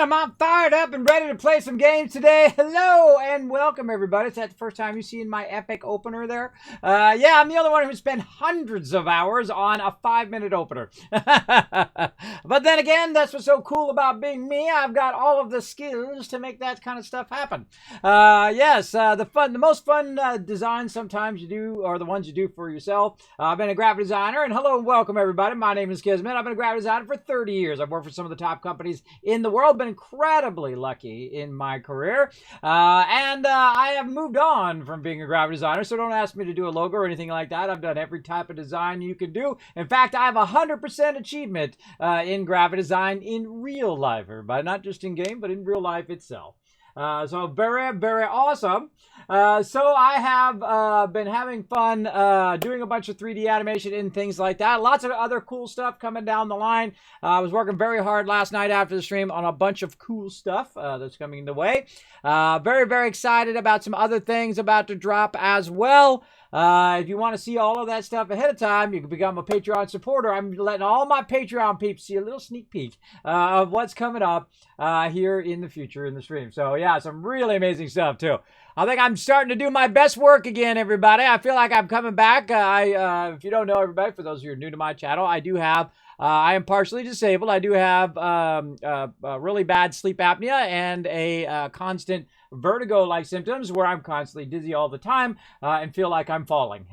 I'm fired up and ready to play some games today. Hello and welcome, everybody. Is that the first time you've seen my epic opener there? Yeah, I'm the only one who spent hundreds of hours on a 5-minute opener. But then again, that's what's so cool about being me. I've got all of the skills to make that kind of stuff happen. The most fun designs sometimes you do are the ones you do for yourself. I've been a graphic designer, and hello and welcome, everybody. My name is Kismet. I've been a graphic designer for 30 years. I've worked for some of the top companies in the world. Been incredibly lucky in my career, and I have moved on from being a graphic designer, so don't ask me to do a logo or anything like that. I've done every type of design you could do. In fact, I have 100% achievement in graphic design in real life, everybody, not just in game, but in real life itself. So very, very awesome. So I have been having fun doing a bunch of 3D animation and things like that. Lots of other cool stuff coming down the line. I was working very hard last night after the stream on a bunch of cool stuff that's coming the way. Very, very excited about some other things about to drop as well. If you want to see all of that stuff ahead of time, you can become a Patreon supporter. I'm letting all my Patreon peeps see a little sneak peek of what's coming up here in the future in the stream. So yeah, some really amazing stuff too. I think I'm starting to do my best work again, everybody. I feel like I'm coming back. If you don't know, everybody, for those of you who are new to my channel, I do have I am partially disabled. I do have really bad sleep apnea and a constant vertigo-like symptoms where I'm constantly dizzy all the time and feel like I'm falling,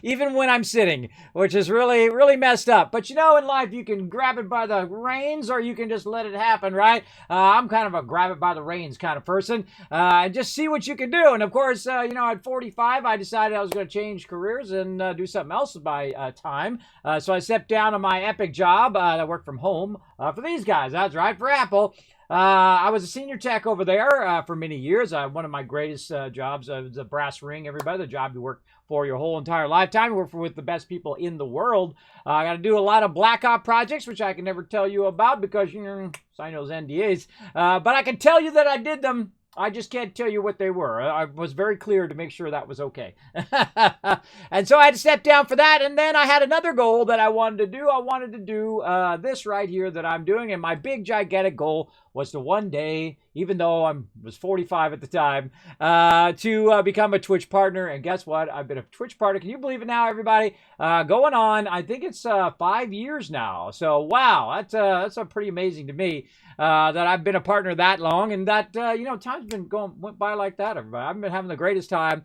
even when I'm sitting, which is really, really messed up. But you know, in life, you can grab it by the reins or you can just let it happen, right? I'm kind of a grab it by the reins kind of person and just see what you can do. And of course, you know, at 45, I decided I was going to change careers and do something else with my time. So I stepped down on my epic job. I work from home for these guys. That's right, for Apple. I was a senior tech over there for many years. One of my greatest jobs was a brass ring, everybody, the job you work for your whole entire lifetime. You work with the best people in the world. I got to do a lot of Black Ops projects, which I can never tell you about because, you know, sign those NDAs. But I can tell you that I did them. I just can't tell you what they were. I was very clear to make sure that was okay. And so I had to step down for that. And then I had another goal that I wanted to do. I wanted to do this right here that I'm doing. And my big, gigantic goal was to one day, even though I was 45 at the time, to become a Twitch partner. And guess what? I've been a Twitch partner. Can you believe it now, everybody? Going on, I think it's 5 years now. So, wow, that's pretty amazing to me that I've been a partner that long. And that, you know, time's went by like that, everybody. I've been having the greatest time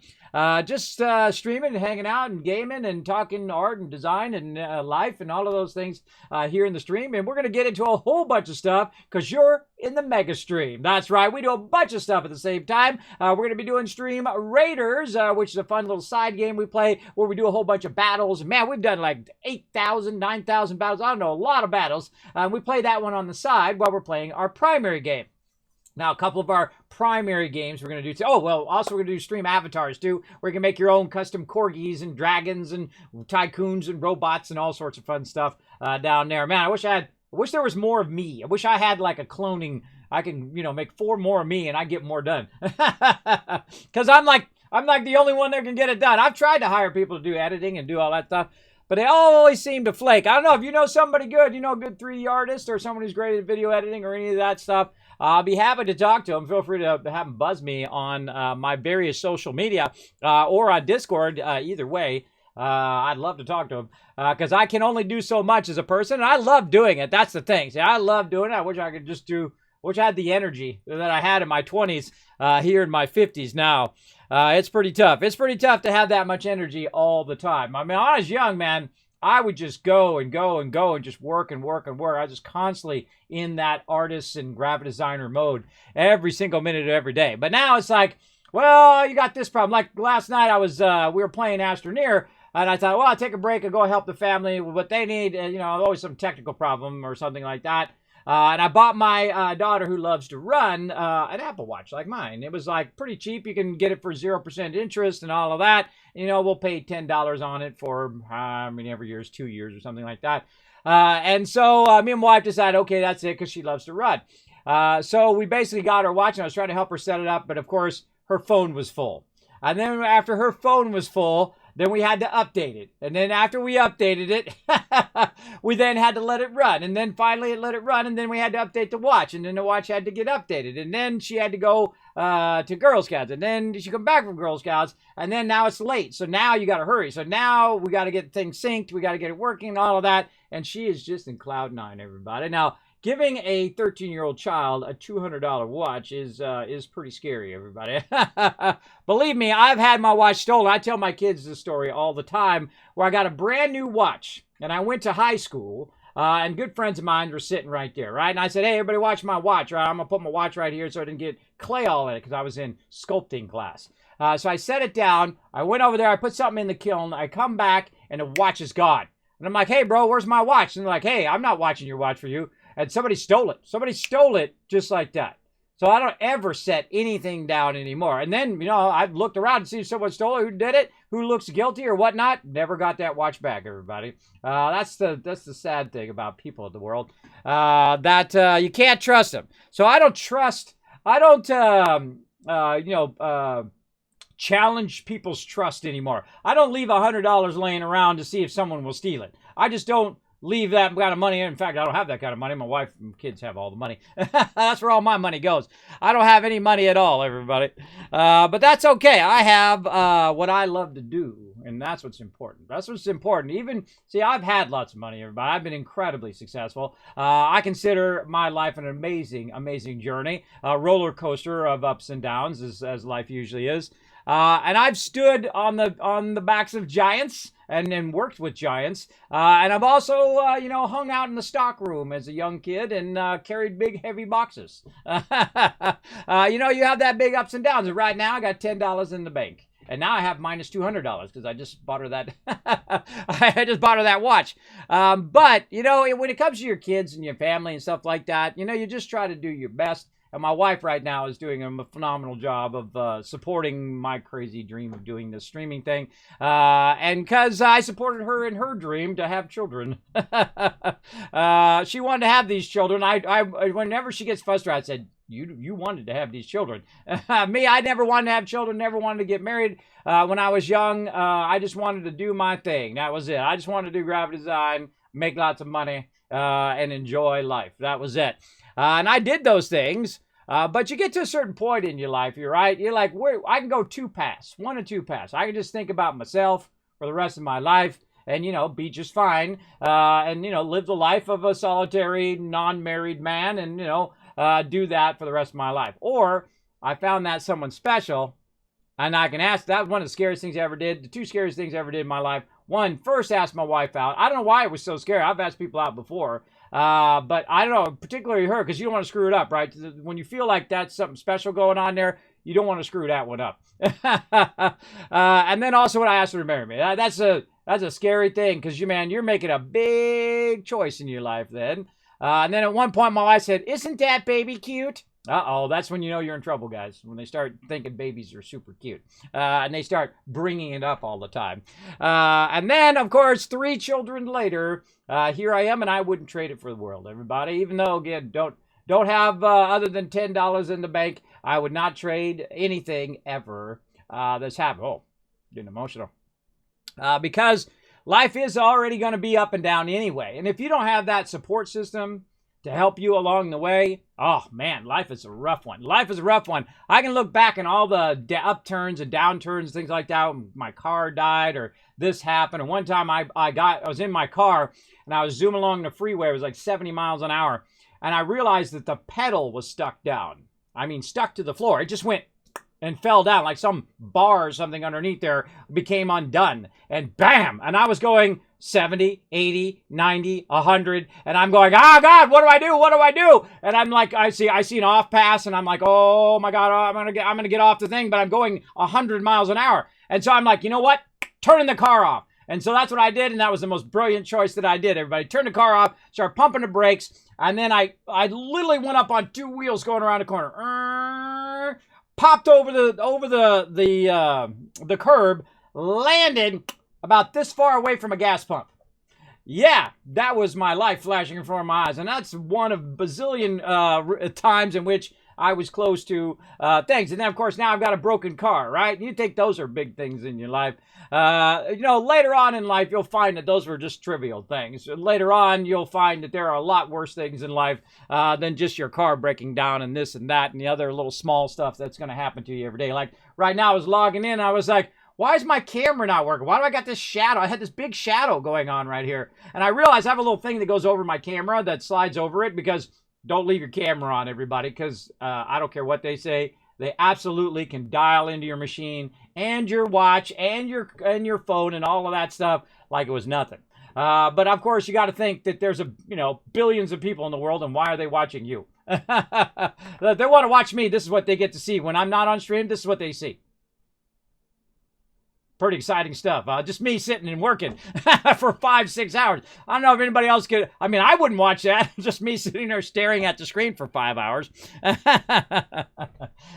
just streaming and hanging out and gaming and talking art and design and life and all of those things here in the stream. And we're going to get into a whole bunch of stuff because you're in the mega stream. That's right. We do a bunch of stuff at the same time. We're going to be doing Stream Raiders, which is a fun little side game we play where we do a whole bunch of battles. Man, we've done like 8,000, 9,000 battles. I don't know, a lot of battles. We play that one on the side while we're playing our primary game. Now, a couple of our primary games we're going to do. Also we're going to do stream avatars too, where you can make your own custom corgis and dragons and tycoons and robots and all sorts of fun stuff down there. Man, I wish there was more of me. I wish I had like a cloning. I can, you know, make 4 more of me and I get more done. Because I'm like the only one that can get it done. I've tried to hire people to do editing and do all that stuff, but they always seem to flake. I don't know if you know somebody good, you know, a good 3D artist or someone who's great at video editing or any of that stuff. I'll be happy to talk to them. Feel free to have them buzz me on my various social media or on Discord. Either way, I'd love to talk to them because I can only do so much as a person. And I love doing it. That's the thing. See, I love doing it. I wish I could just do, which I had the energy that I had in my 20s here in my 50s now. It's pretty tough. It's pretty tough to have that much energy all the time. I mean, when I was young, man, I would just go and go and go and just work and work and work. I was just constantly in that artist and graphic designer mode every single minute of every day. But now it's like, well, you got this problem. Like last night we were playing Astroneer, and I thought, well, I'll take a break and go help the family with what they need. You know, always some technical problem or something like that. And I bought my daughter, who loves to run, an Apple Watch like mine. It was like pretty cheap. You can get it for 0% interest and all of that. You know, we'll pay $10 on it for, every year is 2 years or something like that. And so me and my wife decided, okay, that's it, because she loves to run. So we basically got her watch, and I was trying to help her set it up. But of course, her phone was full. And then after her phone was full, Then we had to update it. And then after we updated it, we then had to let it run. And then finally it let it run. And then we had to update the watch. And then the watch had to get updated. And then she had to go to Girl Scouts. And then she come back from Girl Scouts. And then now it's late. So now you got to hurry. So now we got to get things synced. We got to get it working and all of that. And she is just in cloud nine, everybody. Now, giving a 13-year-old child a $200 watch is pretty scary, everybody. Believe me, I've had my watch stolen. I tell my kids this story all the time, where I got a brand new watch, and I went to high school, and good friends of mine were sitting right there, right? And I said, hey, everybody watch my watch, right? I'm going to put my watch right here so I didn't get clay all in it, because I was in sculpting class. So I set it down. I went over there. I put something in the kiln. I come back, and the watch is gone. And I'm like, hey, bro, where's my watch? And they're like, hey, I'm not watching your watch for you. And somebody stole it. Somebody stole it just like that. So I don't ever set anything down anymore. And then, you know, I've looked around to see if someone stole it, who did it, who looks guilty or whatnot. Never got that watch back, everybody. That's the sad thing about people in the world, that you can't trust them. So I don't challenge people's trust anymore. I don't leave $100 laying around to see if someone will steal it. I just don't leave that kind of money. In fact, I don't have that kind of money. My wife and kids have all the money. That's where all my money goes. I don't have any money at all, everybody. But that's okay. I have what I love to do, and that's what's important. That's what's important. Even, see, I've had lots of money, everybody. I've been incredibly successful. I consider my life an amazing, amazing journey. A roller coaster of ups and downs, as life usually is. And I've stood on the backs of giants and worked with giants. And I've also, hung out in the stock room as a young kid and carried big, heavy boxes. You have that big ups and downs. And right now, I got $10 in the bank. And now I have minus $200 because I just bought her that. I just bought her that watch. But, when it comes to your kids and your family and stuff like that, you just try to do your best. And my wife right now is doing a phenomenal job of supporting my crazy dream of doing this streaming thing. And because I supported her in her dream to have children. She wanted to have these children. I whenever she gets frustrated, I said, you wanted to have these children. Me, I never wanted to have children, never wanted to get married. When I was young, I just wanted to do my thing. That was it. I just wanted to do graphic design, make lots of money, and enjoy life. That was it. And I did those things, but you get to a certain point in your life, you're right. You're like, I can go one of two paths. I can just think about myself for the rest of my life and, be just fine, and, live the life of a solitary, non-married man and, do that for the rest of my life. Or I found that someone special, and I can ask, that was one of the scariest things I ever did. The two scariest things I ever did in my life. One, first asked my wife out. I don't know why it was so scary. I've asked people out before. But I don't know, particularly her, because you don't want to screw it up, right? When you feel like that's something special going on there, you don't want to screw that one up. And then also when I asked her to marry me, that's a scary thing, because you're making a big choice in your life then. And then at one point my wife said, "Isn't that baby cute?" Uh-oh, that's when you know you're in trouble, guys. When they start thinking babies are super cute. And they start bringing it up all the time. And then, of course, 3 children later, here I am, and I wouldn't trade it for the world, everybody. Even though, again, don't have other than $10 in the bank, I would not trade anything ever that's happened. Oh, getting emotional. Because life is already going to be up and down anyway. And if you don't have that support system to help you along the way, oh man, life is a rough one. Life is a rough one. I can look back on all the upturns and downturns, things like that. When my car died or this happened. And one time I was in my car and I was zooming along the freeway. It was like 70 miles an hour. And I realized that the pedal was stuck down. I mean, stuck to the floor. It just went and fell down like some bar or something underneath there became undone. And bam! And I was going 70, 80, 90, 100. And I'm going, oh God, what do I do? What do I do? And I'm like, I see an off pass and I'm like, oh my God, I'm going to get off the thing, but I'm going 100 miles an hour. And so I'm like, you know what? Turning the car off. And so that's what I did. And that was the most brilliant choice that I did. Everybody turned the car off, started pumping the brakes. And then I literally went up on 2 wheels going around the corner. Popped over the curb, landed about this far away from a gas pump. Yeah, that was my life flashing in front of my eyes. And that's one of bazillion times in which I was close to things. And then, of course, now I've got a broken car, right? You think those are big things in your life. Later on in life, you'll find that those were just trivial things. Later on, you'll find that there are a lot worse things in life than just your car breaking down and this and that and the other little small stuff that's going to happen to you every day. Like right now, I was logging in. I was like, why is my camera not working? Why do I got this shadow? I had this big shadow going on right here. And I realized I have a little thing that goes over my camera that slides over it because don't leave your camera on, everybody, because I don't care what they say. They absolutely can dial into your machine and your watch and your phone and all of that stuff like it was nothing. But of course, you got to think that there's billions of people in the world, and why are they watching you? They want to watch me. This is what they get to see. When I'm not on stream, this is what they see. Pretty exciting stuff. Just me sitting and working for 5-6 hours. I don't know if anybody else could. I mean, I wouldn't watch that. Just me sitting there staring at the screen for 5 hours.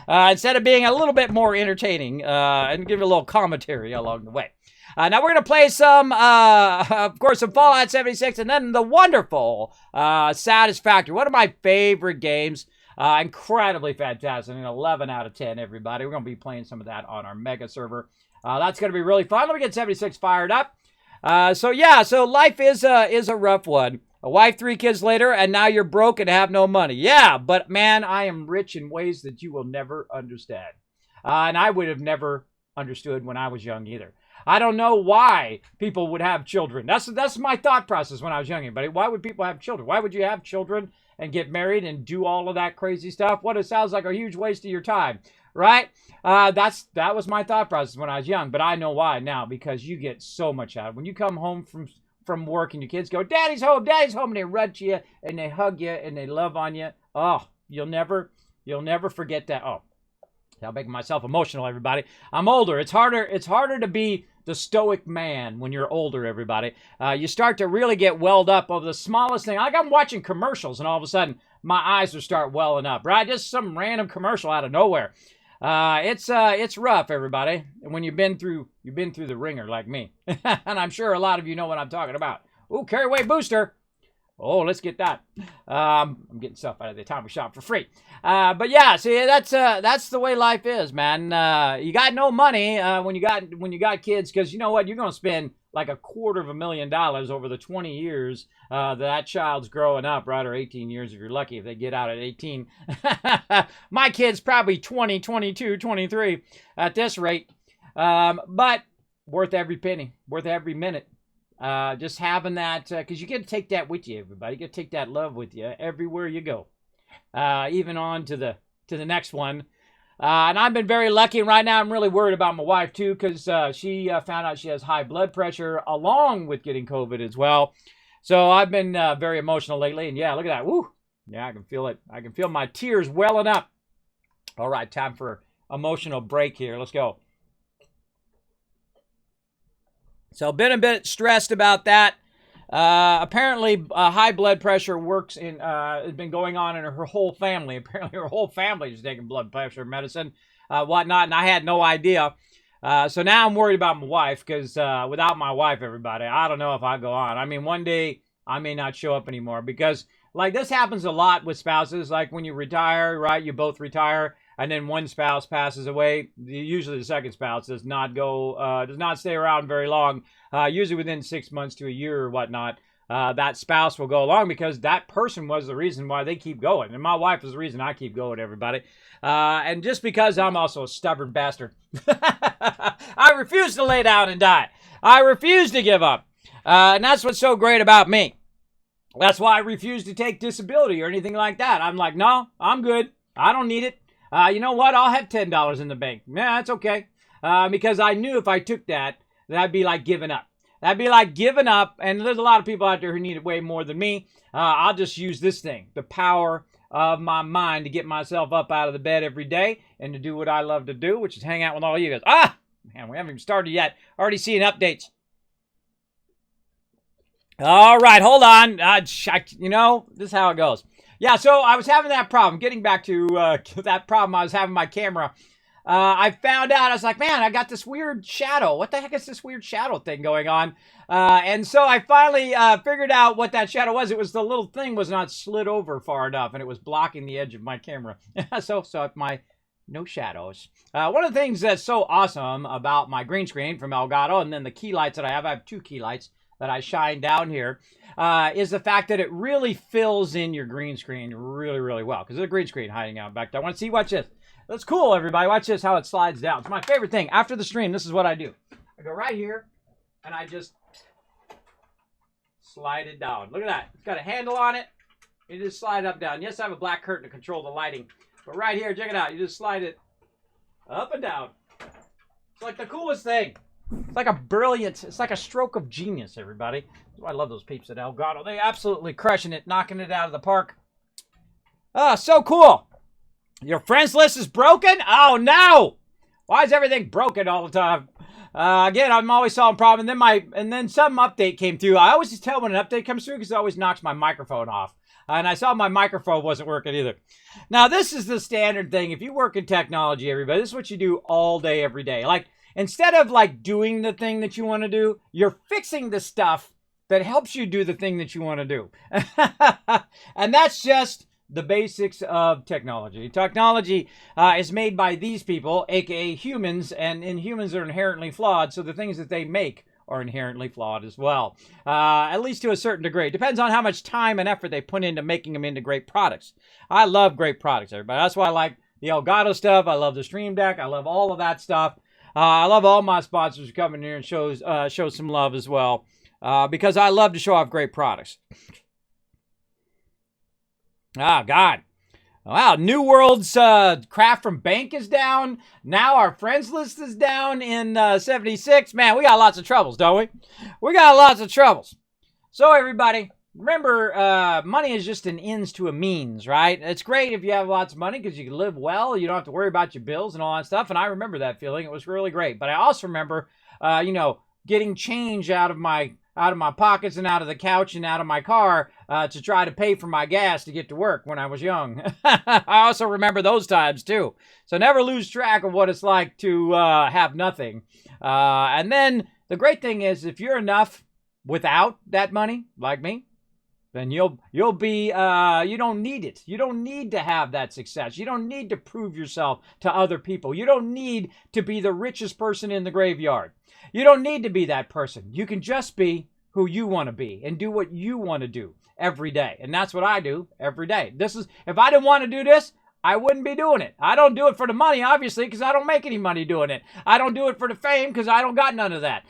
Instead of being a little bit more entertaining and give a little commentary along the way. Now we're going to play some, of course, some Fallout 76 and then the wonderful Satisfactory. One of my favorite games. Incredibly fantastic. An 11 out of 10, everybody. We're going to be playing some of that on our mega server. That's going to be really fun. Let me get 76 fired up. So life is a rough one. A wife, 3 kids later, and now you're broke and have no money. Yeah, but man, I am rich in ways that you will never understand. And I would have never understood when I was young either. I don't know why people would have children. That's my thought process when I was young. But why would people have children? Why would you have children and get married and do all of that crazy stuff? What it sounds like a huge waste of your time. Right? That was my thought process when I was young, but I know why now, because you get so much out of it. When you come home from work and your kids go, Daddy's home, and they run to you and they hug you and they love on you. Oh, you'll never forget that. Oh, I'm making myself emotional, everybody. I'm older. It's harder to be the stoic man when you're older, everybody. You start to really get welled up over the smallest thing. Like I'm watching commercials and all of a sudden my eyes will start welling up, right? Just some random commercial out of nowhere. It's rough, everybody. And when you've been through the ringer like me, and I'm sure a lot of you know what I'm talking about. Ooh, carry weight booster. Oh, let's get that. I'm getting stuff out of the atomic shop for free. But yeah, see, that's the way life is, man. You got no money when you got kids, because you know what, you're gonna spend like $250,000 over the 20 years that child's growing up, right? Or 18 years if you're lucky, if they get out at 18. My kid's probably 20, 22, 23 at this rate. But worth every penny, worth every minute. Just having that, because you get to take that with you, everybody. You get to take that love with you everywhere you go, even on to the next one. And I've been very lucky. And right now, I'm really worried about my wife too, because she found out she has high blood pressure along with getting COVID as well. So I've been very emotional lately. And yeah, look at that. Woo! Yeah, I can feel it. I can feel my tears welling up. All right, time for emotional break here. Let's go. So been a bit stressed about that. Apparently, high blood pressure works in has been going on in her whole family. Apparently, her whole family is taking blood pressure medicine, whatnot, and I had no idea. So now I'm worried about my wife, because without my wife, everybody, I don't know if I go on. I mean, one day I may not show up anymore, because like this happens a lot with spouses. Like when you retire, right? You both retire. And then one spouse passes away. Usually the second spouse does not stay around very long. Usually within 6 months to a year or whatnot, that spouse will go along, because that person was the reason why they keep going. And my wife is the reason I keep going, everybody. And just because I'm also a stubborn bastard. I refuse to lay down and die. I refuse to give up. And that's what's so great about me. That's why I refuse to take disability or anything like that. I'm like, no, I'm good. I don't need it. You know what? I'll have $10 in the bank. Yeah, that's okay. Because I knew if I took that, that'd be like giving up. That'd be like giving up. And there's a lot of people out there who need it way more than me. I'll just use this thing, the power of my mind, to get myself up out of the bed every day and to do what I love to do, which is hang out with all you guys. Ah, man, we haven't even started yet. Already seeing updates. All right, hold on. You know, this is how it goes. Yeah, so I was having that problem. Getting back to that problem, I was having my camera I found out, I was like, man, I got this weird shadow. What the heck is this weird shadow thing going on? And so I finally figured out what that shadow was. It was the little thing was not slid over far enough, and it was blocking the edge of my camera. so my no shadows. One of the things that's so awesome about my green screen from Elgato, and then the key lights that I have 2 key lights that I shine down here, is the fact that it really fills in your green screen really, really well. Because there's a green screen hiding out back there. I want to see, watch this. That's cool, everybody. Watch this, how it slides down. It's my favorite thing. After the stream, this is what I do. I go right here, and I just slide it down. Look at that. It's got a handle on it. You just slide it up, down. Yes, I have a black curtain to control the lighting. But right here, check it out. You just slide it up and down. It's like the coolest thing. It's like a brilliant, it's like a stroke of genius, everybody. That's why I love those peeps at Elgato. They absolutely crushing it, knocking it out of the park. Oh, so cool. Your friends list is broken? Oh, no. Why is everything broken all the time? Again, I'm always solving problems. And then some update came through. I always just tell when an update comes through because it always knocks my microphone off. And I saw my microphone wasn't working either. Now, this is the standard thing. If you work in technology, everybody, this is what you do all day, every day. Like, instead of like doing the thing that you want to do, you're fixing the stuff that helps you do the thing that you want to do. And that's just the basics of technology. Technology is made by these people, aka humans, and humans are inherently flawed, so the things that they make are inherently flawed as well, at least to a certain degree. It depends on how much time and effort they put into making them into great products. I love great products, everybody. That's why I like the Elgato stuff. I love the Stream Deck. I love all of that stuff. I love all my sponsors coming here and show some love as well, because I love to show off great products. Oh, God. Wow, New World's craft from bank is down. Now our friends list is down in 76. Man, we got lots of troubles, don't we? We got lots of troubles. So, everybody, remember, money is just an ends to a means, right? It's great if you have lots of money because you can live well. You don't have to worry about your bills and all that stuff. And I remember that feeling. It was really great. But I also remember, getting change out of my pockets and out of the couch and out of my car to try to pay for my gas to get to work when I was young. I also remember those times too. So never lose track of what it's like to have nothing. And then the great thing is if you're enough without that money, like me, then you'll be, you don't need it. You don't need to have that success. You don't need to prove yourself to other people. You don't need to be the richest person in the graveyard. You don't need to be that person. You can just be who you want to be and do what you want to do every day. And that's what I do every day. If I didn't want to do this, I wouldn't be doing it. I don't do it for the money, obviously, because I don't make any money doing it. I don't do it for the fame because I don't got none of that.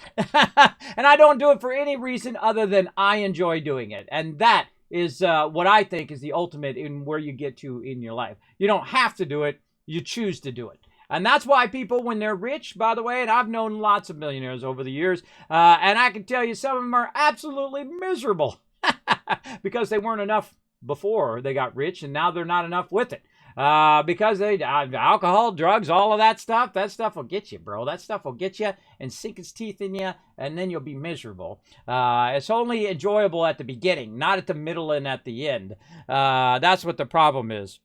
And I don't do it for any reason other than I enjoy doing it. And that is what I think is the ultimate in where you get to in your life. You don't have to do it. You choose to do it. And that's why people, when they're rich, by the way, and I've known lots of millionaires over the years, and I can tell you some of them are absolutely miserable because they weren't enough before they got rich, and now they're not enough with it. Because alcohol, drugs, all of that stuff will get you, bro. That stuff will get you and sink its teeth in you, and then you'll be miserable. It's only enjoyable at the beginning, not at the middle and at the end. That's what the problem is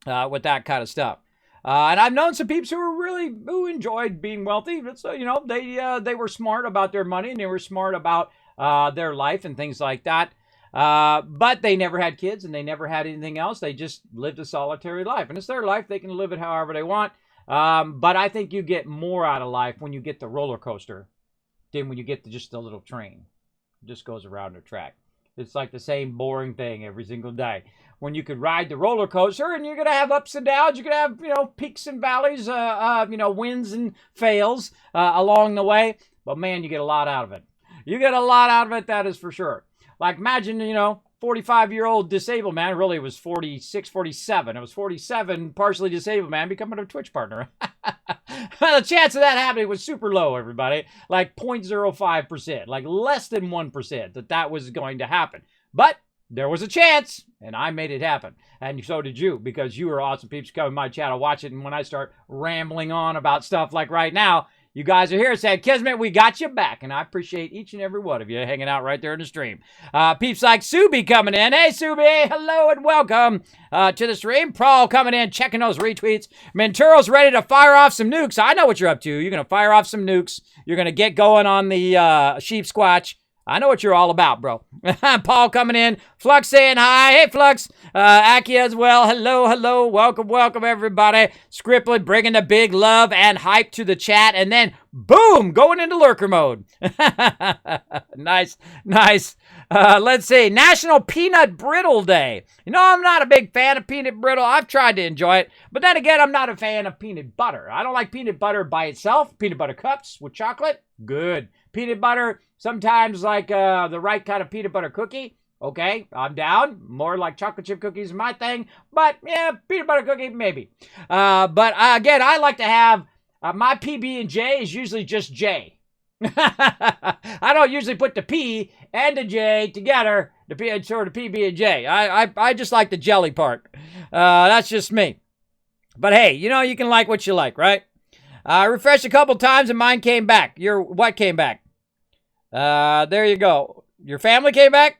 with that kind of stuff. And I've known some peeps who enjoyed being wealthy. So, they were smart about their money and they were smart about their life and things like that. But they never had kids and they never had anything else. They just lived a solitary life. And it's their life. They can live it however they want. But I think you get more out of life when you get the roller coaster than when you get just a little train. It just goes around the track. It's like the same boring thing every single day. When you could ride the roller coaster and you're going to have ups and downs, you're going to have, peaks and valleys, wins and fails along the way. But man, you get a lot out of it. You get a lot out of it, that is for sure. Like imagine, 45-year-old disabled man, really it was 46, 47. It was 47 partially disabled man becoming a Twitch partner. The chance of that happening was super low, everybody. Like 0.05%, like less than 1% that was going to happen. But there was a chance, and I made it happen. And so did you, because you are awesome peeps. Come in my channel, watch it, and when I start rambling on about stuff like right now, You guys are here saying, Kismet, we got you back. And I appreciate each and every one of you hanging out right there in the stream. Peeps like Subi coming in. Hey, Subi, hello and welcome to the stream. Prawl coming in, checking those retweets. Menturo's ready to fire off some nukes. I know what you're up to. You're going to fire off some nukes. You're going to get going on the sheep squatch. I know what you're all about, bro. Paul coming in. Flux saying hi. Hey, Flux. Aki as well. Hello, hello. Welcome, welcome, everybody. Scriptlet bringing the big love and hype to the chat. And then, boom, going into lurker mode. Nice, nice. Let's see. National Peanut Brittle Day. You know, I'm not a big fan of peanut brittle. I've tried to enjoy it. But then again, I'm not a fan of peanut butter. I don't like peanut butter by itself. Peanut butter cups with chocolate, good. Peanut butter, sometimes like the right kind of peanut butter cookie. Okay, I'm down. More like chocolate chip cookies is my thing. But yeah, peanut butter cookie, maybe. But again, I like to have my PB&J is usually just J. I don't usually put the P and the J together, the P, sort of PB and J. I just like the jelly part. That's just me. But hey, you know, you can like what you like, right? I refreshed a couple times and mine came back. Your what came back? There you go. Your family came back?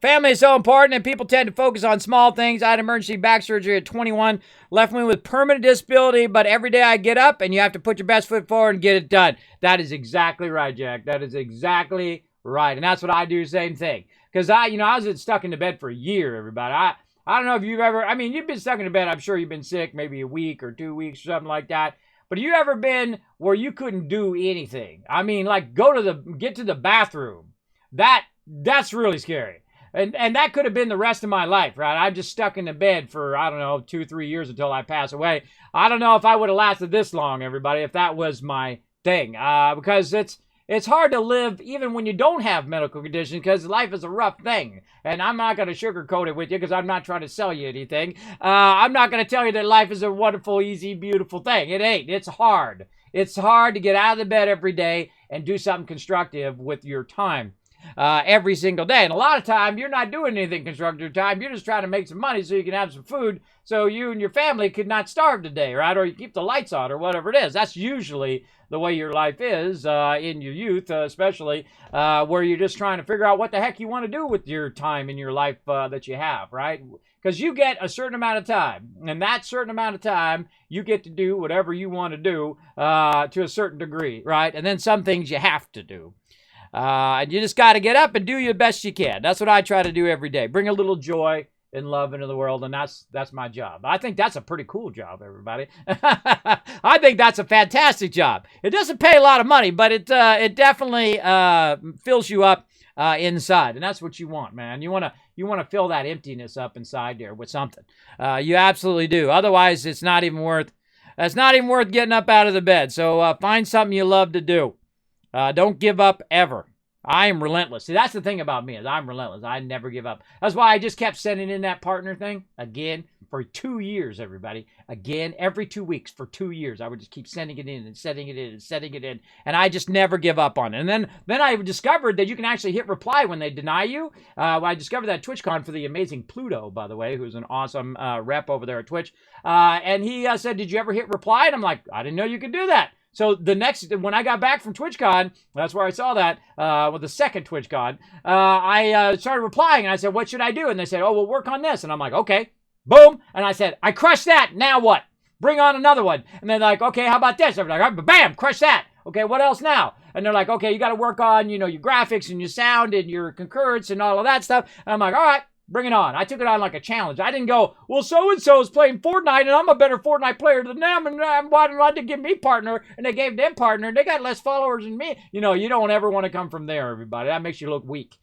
Family is so important and people tend to focus on small things. I had emergency back surgery at 21, left me with permanent disability, but every day I get up and you have to put your best foot forward and get it done. That is exactly right, Jack. That is exactly right. And that's what I do, same thing. Because I was stuck in the bed for a year, everybody. I don't know if you've ever, I mean, you've been stuck in the bed. I'm sure you've been sick maybe a week or 2 weeks or something like that. But have you ever been where you couldn't do anything? I mean, like get to the bathroom. That's really scary. And that could have been the rest of my life, right? I'm just stuck in the bed for, I don't know, 2-3 years until I pass away. I don't know if I would have lasted this long, everybody, if that was my thing. Because it's hard to live even when you don't have medical conditions because life is a rough thing. And I'm not going to sugarcoat it with you because I'm not trying to sell you anything. I'm not going to tell you that life is a wonderful, easy, beautiful thing. It ain't. It's hard. It's hard to get out of the bed every day and do something constructive with your time. Every single day. And a lot of time, you're not doing anything constructive with your time. You're just trying to make some money so you can have some food so you and your family could not starve today, right? Or you keep the lights on or whatever it is. That's usually the way your life is in your youth, especially where you're just trying to figure out what the heck you want to do with your time in your life that you have, right? Because you get a certain amount of time. And that certain amount of time, you get to do whatever you want to do to a certain degree, right? And then some things you have to do. And you just got to get up and do your best you can. That's what I try to do every day. Bring a little joy and love into the world, and that's my job. I think that's a pretty cool job, everybody. I think that's a fantastic job. It doesn't pay a lot of money, but it definitely fills you up inside, and that's what you want, man. You want to fill that emptiness up inside there with something. You absolutely do. Otherwise, it's not even worth getting up out of the bed. So find something you love to do. Don't give up ever. I am relentless. See, that's the thing about me is I'm relentless. I never give up. That's why I just kept sending in that partner thing again for 2 years, everybody. Again, every 2 weeks for 2 years. I would just keep sending it in and sending it in and sending it in. And I just never give up on it. And then I discovered that you can actually hit reply when they deny you. I discovered that at TwitchCon for the amazing Pluto, by the way, who's an awesome rep over there at Twitch. And he said, did you ever hit reply? And I'm like, I didn't know you could do that. So when I got back from TwitchCon, that's where I saw that, with the second TwitchCon, I started replying and I said, what should I do? And they said, oh, we'll work on this. And I'm like, okay, boom. And I said, I crushed that. Now what? Bring on another one. And they're like, okay, how about this? I'm like, bam, crush that. Okay, what else now? And they're like, okay, you got to work on, your graphics and your sound and your concurrence and all of that stuff. And I'm like, all right. Bring it on. I took it on like a challenge. I didn't go, well, so-and-so is playing Fortnite, and I'm a better Fortnite player than them, and why didn't they give me partner? And they gave them partner, and they got less followers than me. You don't ever want to come from there, everybody. That makes you look weak.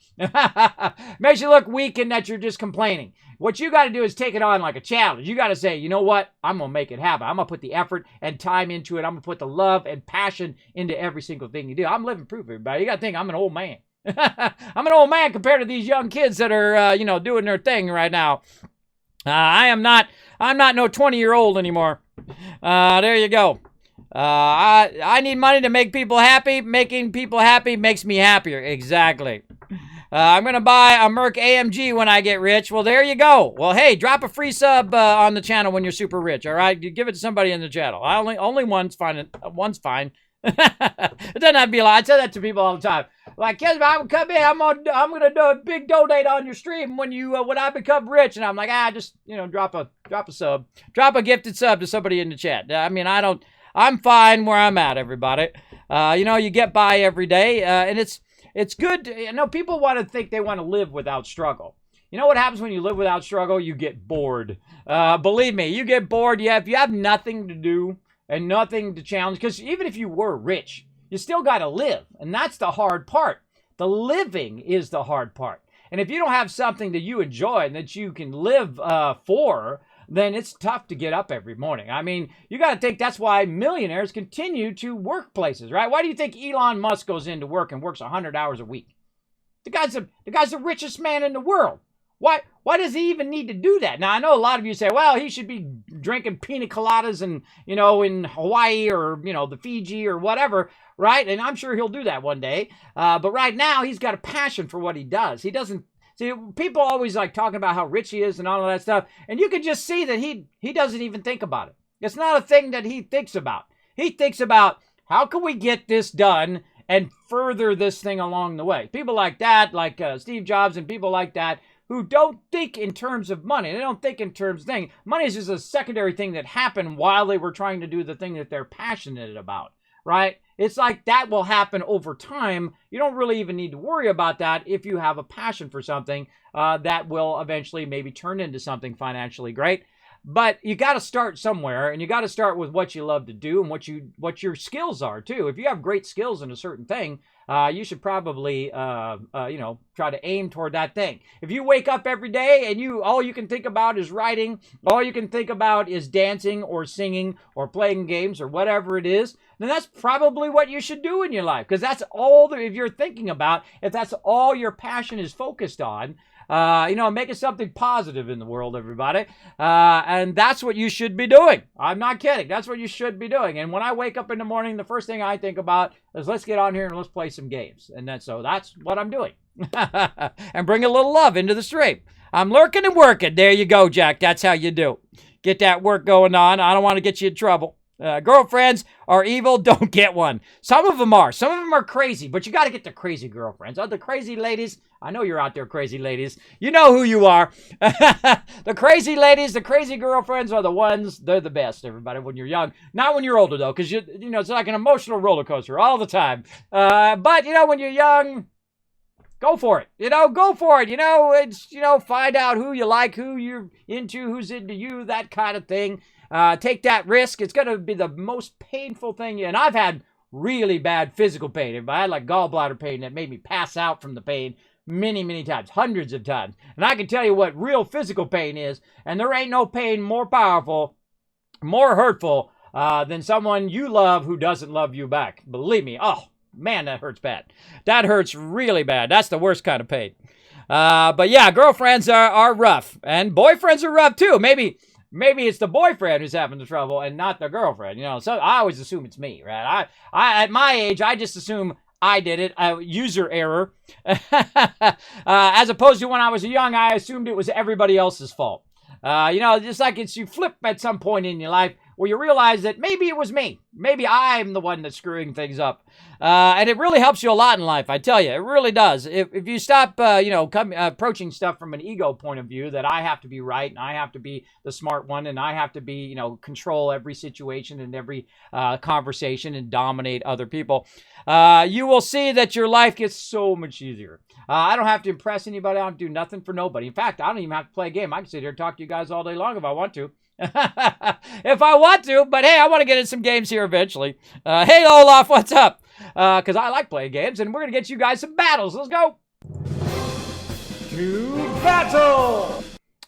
Makes you look weak in that you're just complaining. What you got to do is take it on like a challenge. You got to say, you know what? I'm going to make it happen. I'm going to put the effort and time into it. I'm going to put the love and passion into every single thing you do. I'm living proof, everybody. You got to think I'm an old man. I'm an old man compared to these young kids that are, doing their thing right now. I'm not no 20-year-old anymore. There you go. I need money to make people happy. Making people happy makes me happier. Exactly. I'm going to buy a Merc AMG when I get rich. Well, there you go. Well, hey, drop a free sub on the channel when you're super rich, all right? You give it to somebody in the channel. Only one's fine. One's fine. It doesn't have to be a lot. I tell that to people all the time. Like, Kismet, I'm come in. I'm gonna do a big donate on your stream when I become rich. And I'm like, just drop a sub, drop a gifted sub to somebody in the chat. I mean, I'm fine where I'm at, everybody. You get by every day, and it's good. People want to think they want to live without struggle. You know what happens when you live without struggle? You get bored. Believe me, you get bored. If you have nothing to do and nothing to challenge, because even if you were rich, you still got to live, and that's the hard part. The living is the hard part. And if you don't have something that you enjoy and that you can live for, then it's tough to get up every morning. I mean, you got to think that's why millionaires continue to work places, right? Why do you think Elon Musk goes into work and works 100 hours a week? The guy's the richest man in the world. Why does he even need to do that? Now, I know a lot of you say, well, he should be drinking pina coladas and, in Hawaii or, the Fiji or whatever, right? And I'm sure he'll do that one day. But right now, he's got a passion for what he does. He doesn't, see, people always like talking about how rich he is and all of that stuff. And you can just see that he doesn't even think about it. It's not a thing that he thinks about. He thinks about, how can we get this done and further this thing along the way? People like that, like Steve Jobs and people like that, who don't think in terms of money. They don't think in terms of things. Money is just a secondary thing that happened while they were trying to do the thing that they're passionate about, right? It's like that will happen over time. You don't really even need to worry about that if you have a passion for something that will eventually maybe turn into something financially great. But you got to start somewhere, and you got to start with what you love to do and what your skills are too. If you have great skills in a certain thing, you should probably try to aim toward that thing. If you wake up every day and all you can think about is writing, all you can think about is dancing or singing or playing games or whatever it is, then that's probably what you should do in your life, because that's all if you're thinking about, if that's all your passion is focused on. Making something positive in the world, everybody. And that's what you should be doing. I'm not kidding. That's what you should be doing. And when I wake up in the morning, the first thing I think about is, let's get on here and let's play some games. And that's what I'm doing. And bring a little love into the stream. I'm lurking and working. There you go, Jack. That's how you do. Get that work going on. I don't want to get you in trouble. Girlfriends are evil. Don't get one. Some of them are. Some of them are crazy, but you got to get the crazy girlfriends. The crazy ladies, I know you're out there, crazy ladies. You know who you are. The crazy ladies, the crazy girlfriends are the ones, they're the best, everybody, when you're young. Not when you're older, though, because, it's like an emotional roller coaster all the time. But, when you're young, go for it. Go for it. It's, find out who you like, who you're into, who's into you, that kind of thing. Take that risk. It's going to be the most painful thing. And I've had really bad physical pain. I had like gallbladder pain that made me pass out from the pain many, many times, hundreds of times. And I can tell you what real physical pain is. And there ain't no pain more powerful, more hurtful than someone you love who doesn't love you back. Believe me. Oh, man, that hurts bad. That hurts really bad. That's the worst kind of pain. But yeah, girlfriends are rough. And boyfriends are rough too. Maybe it's the boyfriend who's having the trouble and not the girlfriend. So I always assume it's me, right? I at my age, I just assume I did it. User error. As opposed to when I was young, I assumed it was everybody else's fault. Just like you flip at some point in your life where you realize that maybe it was me. Maybe I'm the one that's screwing things up. And it really helps you a lot in life, I tell you. It really does. If you stop, approaching stuff from an ego point of view, that I have to be right, and I have to be the smart one, and I have to be, control every situation and every conversation and dominate other people, you will see that your life gets so much easier. I don't have to impress anybody. I don't do nothing for nobody. In fact, I don't even have to play a game. I can sit here and talk to you guys all day long if I want to. If I want to, but hey, I want to get in some games here eventually. Hey, Olaf, what's up? Because I like playing games, and we're going to get you guys some battles. Let's go. To battle.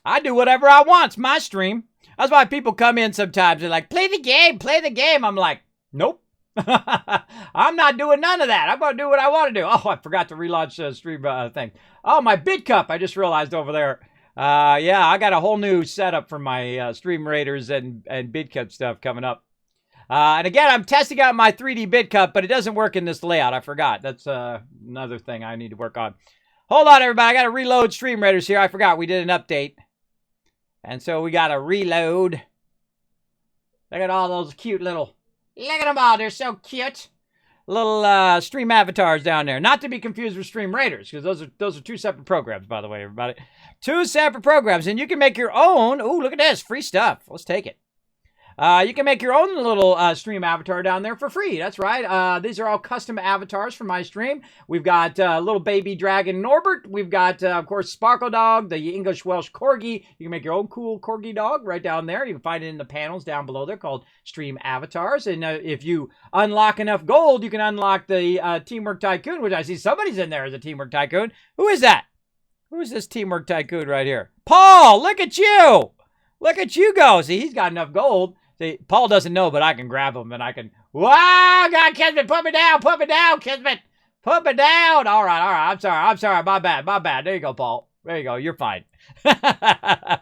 I do whatever I want. It's my stream. That's why people come in sometimes. They're like, play the game, play the game. I'm like, nope. I'm not doing none of that. I'm going to do what I want to do. Oh, I forgot to relaunch stream thing. Oh, my bid cup, I just realized over there. Yeah, I got a whole new setup for my Stream Raiders and bid cup stuff coming up. And again, I'm testing out my 3D bid cup, but it doesn't work in this layout. I forgot. That's another thing I need to work on. Hold on, everybody. I got to reload Stream Raiders here. I forgot we did an update. And so we got to reload. Look at all those cute little... Look at them all. They're so cute. Little stream avatars down there. Not to be confused with Stream Raiders, because those are two separate programs, by the way, everybody. Two separate programs. And you can make your own... Ooh, look at this. Free stuff. Let's take it. You can make your own little stream avatar down there for free. That's right. These are all custom avatars for my stream. We've got little baby dragon Norbert. We've got, of course, Sparkle Dog, the English Welsh Corgi. You can make your own cool Corgi dog right down there. You can find it in the panels down below. They're called stream avatars. And if you unlock enough gold, you can unlock the Teamwork Tycoon, which I see somebody's in there as a Teamwork Tycoon. Who is that? Who is this Teamwork Tycoon right here? Paul, look at you. Look at you go. See, he's got enough gold. See, Paul doesn't know, but I can grab him and I can... Wow, God, Kismet, put me down, Kismet. Put me down. All right. I'm sorry. My bad. There you go, Paul. There you go. You're fine. Yeah,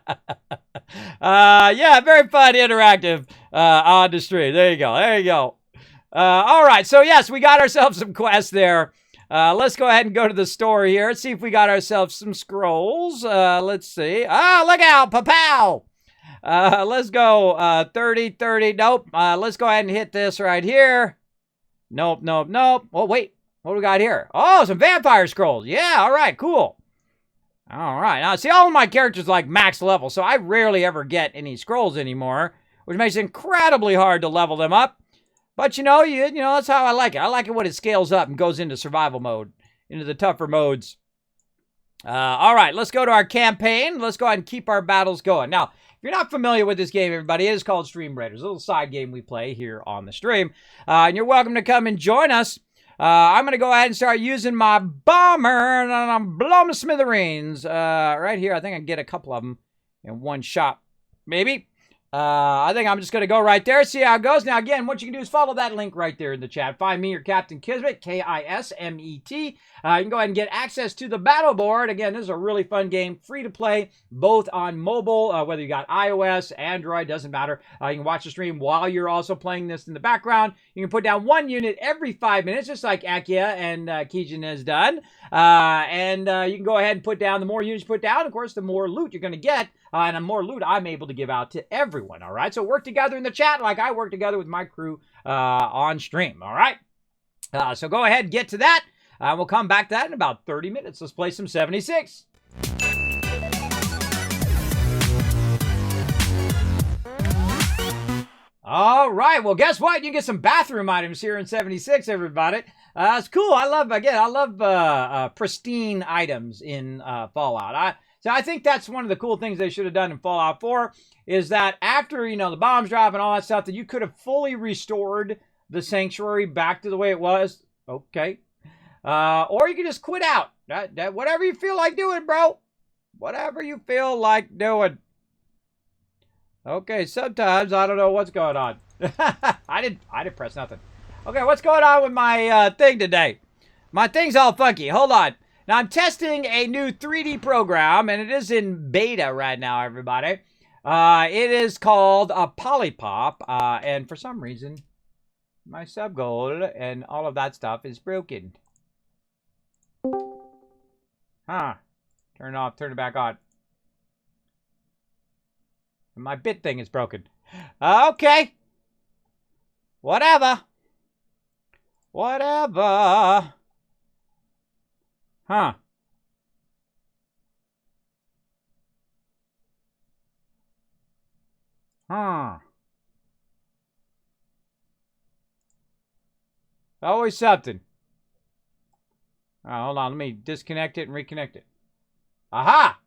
very fun, interactive on the stream. There you go. All right, so yes, we got ourselves some quests there. Let's go ahead and go to the store here. Let's see if we got ourselves some scrolls. Let's see. Oh, look out, Papow. Let's go 30. Nope. Let's go ahead and hit this right here. Nope. Oh, wait. What do we got here? Oh, some vampire scrolls. Yeah, all right, cool. All right. Now, see, all of my characters like max level, so I rarely ever get any scrolls anymore, which makes it incredibly hard to level them up. But, you know, that's how I like it. I like it when it scales up and goes into survival mode, into the tougher modes. All right, let's go to our campaign. Let's go ahead and keep our battles going. Now, if you're not familiar with this game, everybody, it is called Stream Raiders, a little side game we play here on the stream. And you're welcome to come and join us. I'm going to go ahead and start using my bomber, and I'm blowing the smithereens. Right here, I think I can get a couple of them in one shot, maybe. I think I'm just going to go right there, see how it goes. Now, again, what you can do is follow that link right there in the chat. Find me or Captain Kismet, Kismet. You can go ahead and get access to the battle board. Again, this is a really fun game, free to play, both on mobile, whether you got iOS, Android, doesn't matter. You can watch the stream while you're also playing this in the background. You can put down one unit every 5 minutes, just like s.p.e.c.i.a.l and Kijin has done. You can go ahead and put down, the more units you put down, of course, the more loot you're going to get. And the more loot I'm able to give out to everyone, all right? So work together in the chat like I work together with my crew on stream, all right? So go ahead and get to that. We'll come back to that in about 30 minutes. Let's play some 76. All right, well, guess what? You can get some bathroom items here in 76, everybody. It's cool. I love pristine items in Fallout. So I think that's one of the cool things they should have done in Fallout 4 is that after, the bombs drop and all that stuff, that you could have fully restored the sanctuary back to the way it was. Okay. Or you could just quit out. That whatever you feel like doing, bro. Whatever you feel like doing. Okay, sometimes I don't know what's going on. I didn't press nothing. Okay, what's going on with my thing today? My thing's all funky. Hold on. Now, I'm testing a new 3D program, and it is in beta right now, everybody. It is called Polypop, and for some reason, my sub goal and all of that stuff is broken. Huh. Turn it off, turn it back on. And my bit thing is broken. Okay. Whatever. Huh. Always something. Hold on, let me disconnect it and reconnect it. Aha!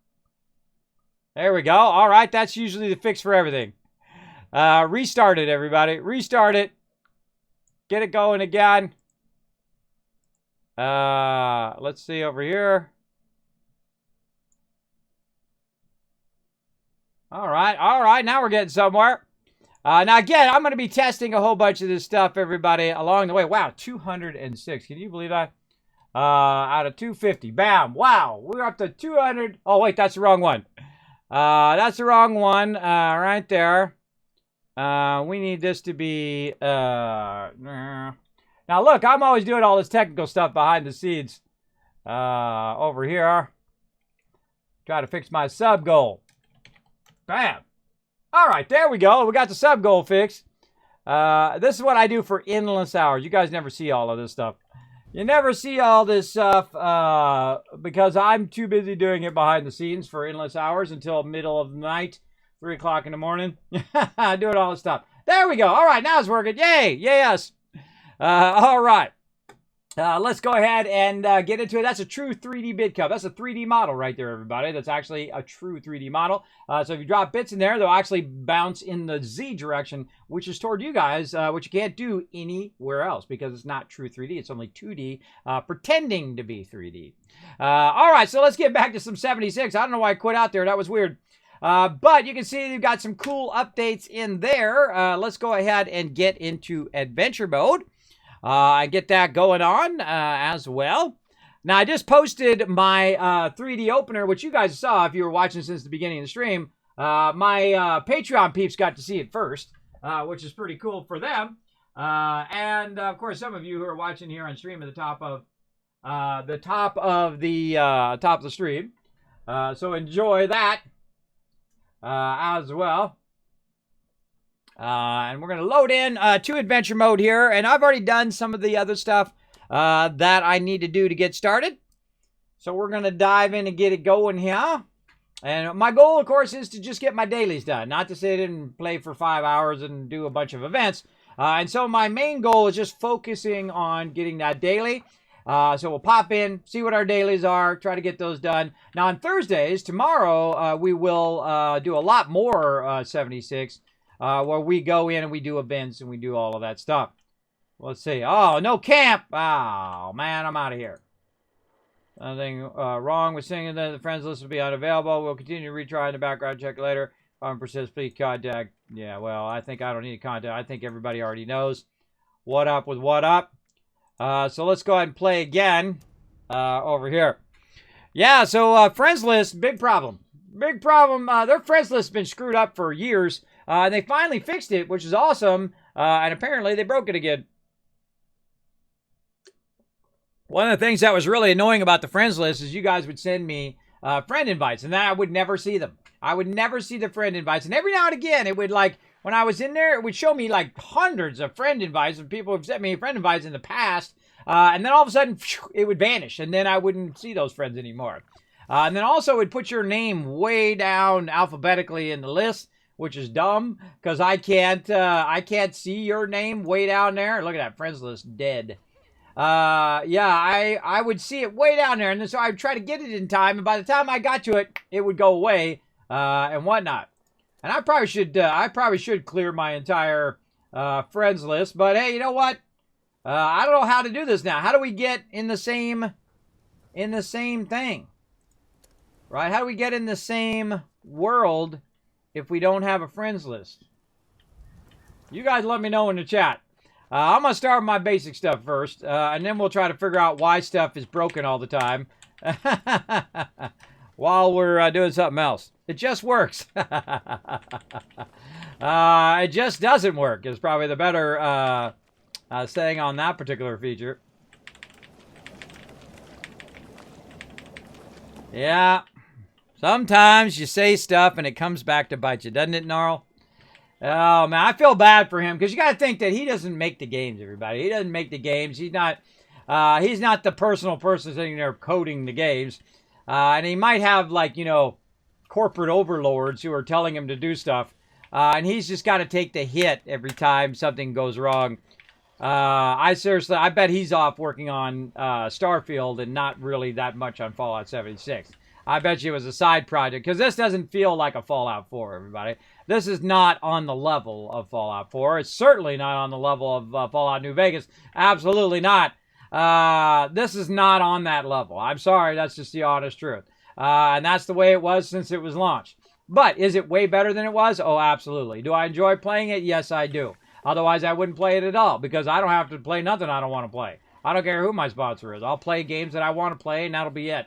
There we go. All right, that's usually the fix for everything. Restart it, everybody. Restart it. Get it going again. Let's see over here. All right. Now we're getting somewhere. Now, again, I'm going to be testing a whole bunch of this stuff, everybody, along the way. Wow, 206. Can you believe that? Out of 250. Bam. Wow. We're up to 200. Oh, wait, that's the wrong one. That's the wrong one right there. We need this to be... Now, look, I'm always doing all this technical stuff behind the scenes. over here. Try to fix my sub goal. Bam. All right, there we go. We got the sub goal fixed. This is what I do for endless hours. You guys never see all of this stuff. You never see all this stuff because I'm too busy doing it behind the scenes for endless hours until middle of the night, 3 o'clock in the morning. Doing all this stuff. There we go. All right, now it's working. Yay. Yes. All right. Let's go ahead and get into it. That's a true 3D bid cup. That's a 3D model right there, everybody. That's actually a true 3D model. So if you drop bits in there, they'll actually bounce in the Z direction, which is toward you guys, which you can't do anywhere else because it's not true 3D. It's only 2D, pretending to be 3D. All right, so let's get back to some 76. I don't know why I quit out there. That was weird. But you can see you've got some cool updates in there. Let's go ahead and get into adventure mode. I get that going on as well. Now, I just posted my 3D opener, which you guys saw if you were watching since the beginning of the stream. My Patreon peeps got to see it first, which is pretty cool for them. And, of course, some of you who are watching here on stream at the top of the stream. So enjoy that as well. And we're going to load in to adventure mode here. And I've already done some of the other stuff that I need to do to get started. So we're going to dive in and get it going here. And my goal, of course, is to just get my dailies done. Not to sit and play for 5 hours and do a bunch of events. And so my main goal is just focusing on getting that daily. So we'll pop in, see what our dailies are, try to get those done. Now on Thursdays, tomorrow, we will do a lot more 76. Where we go in and we do events and we do all of that stuff. Let's see. Oh, no camp. Oh, man, I'm out of here. Nothing wrong with saying that the friends list will be unavailable. We'll continue to retry in the background check later. If I'm persist, please contact. Yeah, well, I think I don't need to contact. I think everybody already knows what up with what up. So let's go ahead and play again over here. Yeah, so friends list, big problem. Big problem. Their friends list has been screwed up for years. And they finally fixed it, which is awesome. And apparently they broke it again. One of the things that was really annoying about the friends list is you guys would send me friend invites. And then I would never see them. I would never see the friend invites. And every now and again, it would like, when I was in there, it would show me like hundreds of friend invites of people who've sent me friend invites in the past. And then all of a sudden, it would vanish. And then I wouldn't see those friends anymore. And then also it would put your name way down alphabetically in the list. Which is dumb, because I can't see your name way down there. Look at that, friends list, dead. Yeah, I would see it way down there, and then so I would try to get it in time, and by the time I got to it, it would go away, and whatnot. And I probably should clear my entire friends list, but hey, you know what? I don't know how to do this now. How do we get in the same thing? Right? How do we get in the same world if we don't have a friends list? You guys let me know in the chat. I'm going to start with my basic stuff first, and then we'll try to figure out why stuff is broken all the time while we're doing something else. It just works. It just doesn't work is probably the better saying on that particular feature. Yeah. Sometimes you say stuff and it comes back to bite you, doesn't it, Gnarl? Oh, man, I feel bad for him because you got to think that he doesn't make the games, everybody. He doesn't make the games. He's not the personal person sitting there coding the games. And he might have, like, you know, corporate overlords who are telling him to do stuff. And he's just got to take the hit every time something goes wrong. I bet he's off working on Starfield and not really that much on Fallout 76. I bet you it was a side project, because this doesn't feel like a Fallout 4, everybody. This is not on the level of Fallout 4. It's certainly not on the level of Fallout New Vegas. Absolutely not. This is not on that level. I'm sorry, that's just the honest truth. And that's the way it was since it was launched. But is it way better than it was? Oh, absolutely. Do I enjoy playing it? Yes, I do. Otherwise, I wouldn't play it at all, because I don't have to play nothing I don't want to play. I don't care who my sponsor is. I'll play games that I want to play, and that'll be it.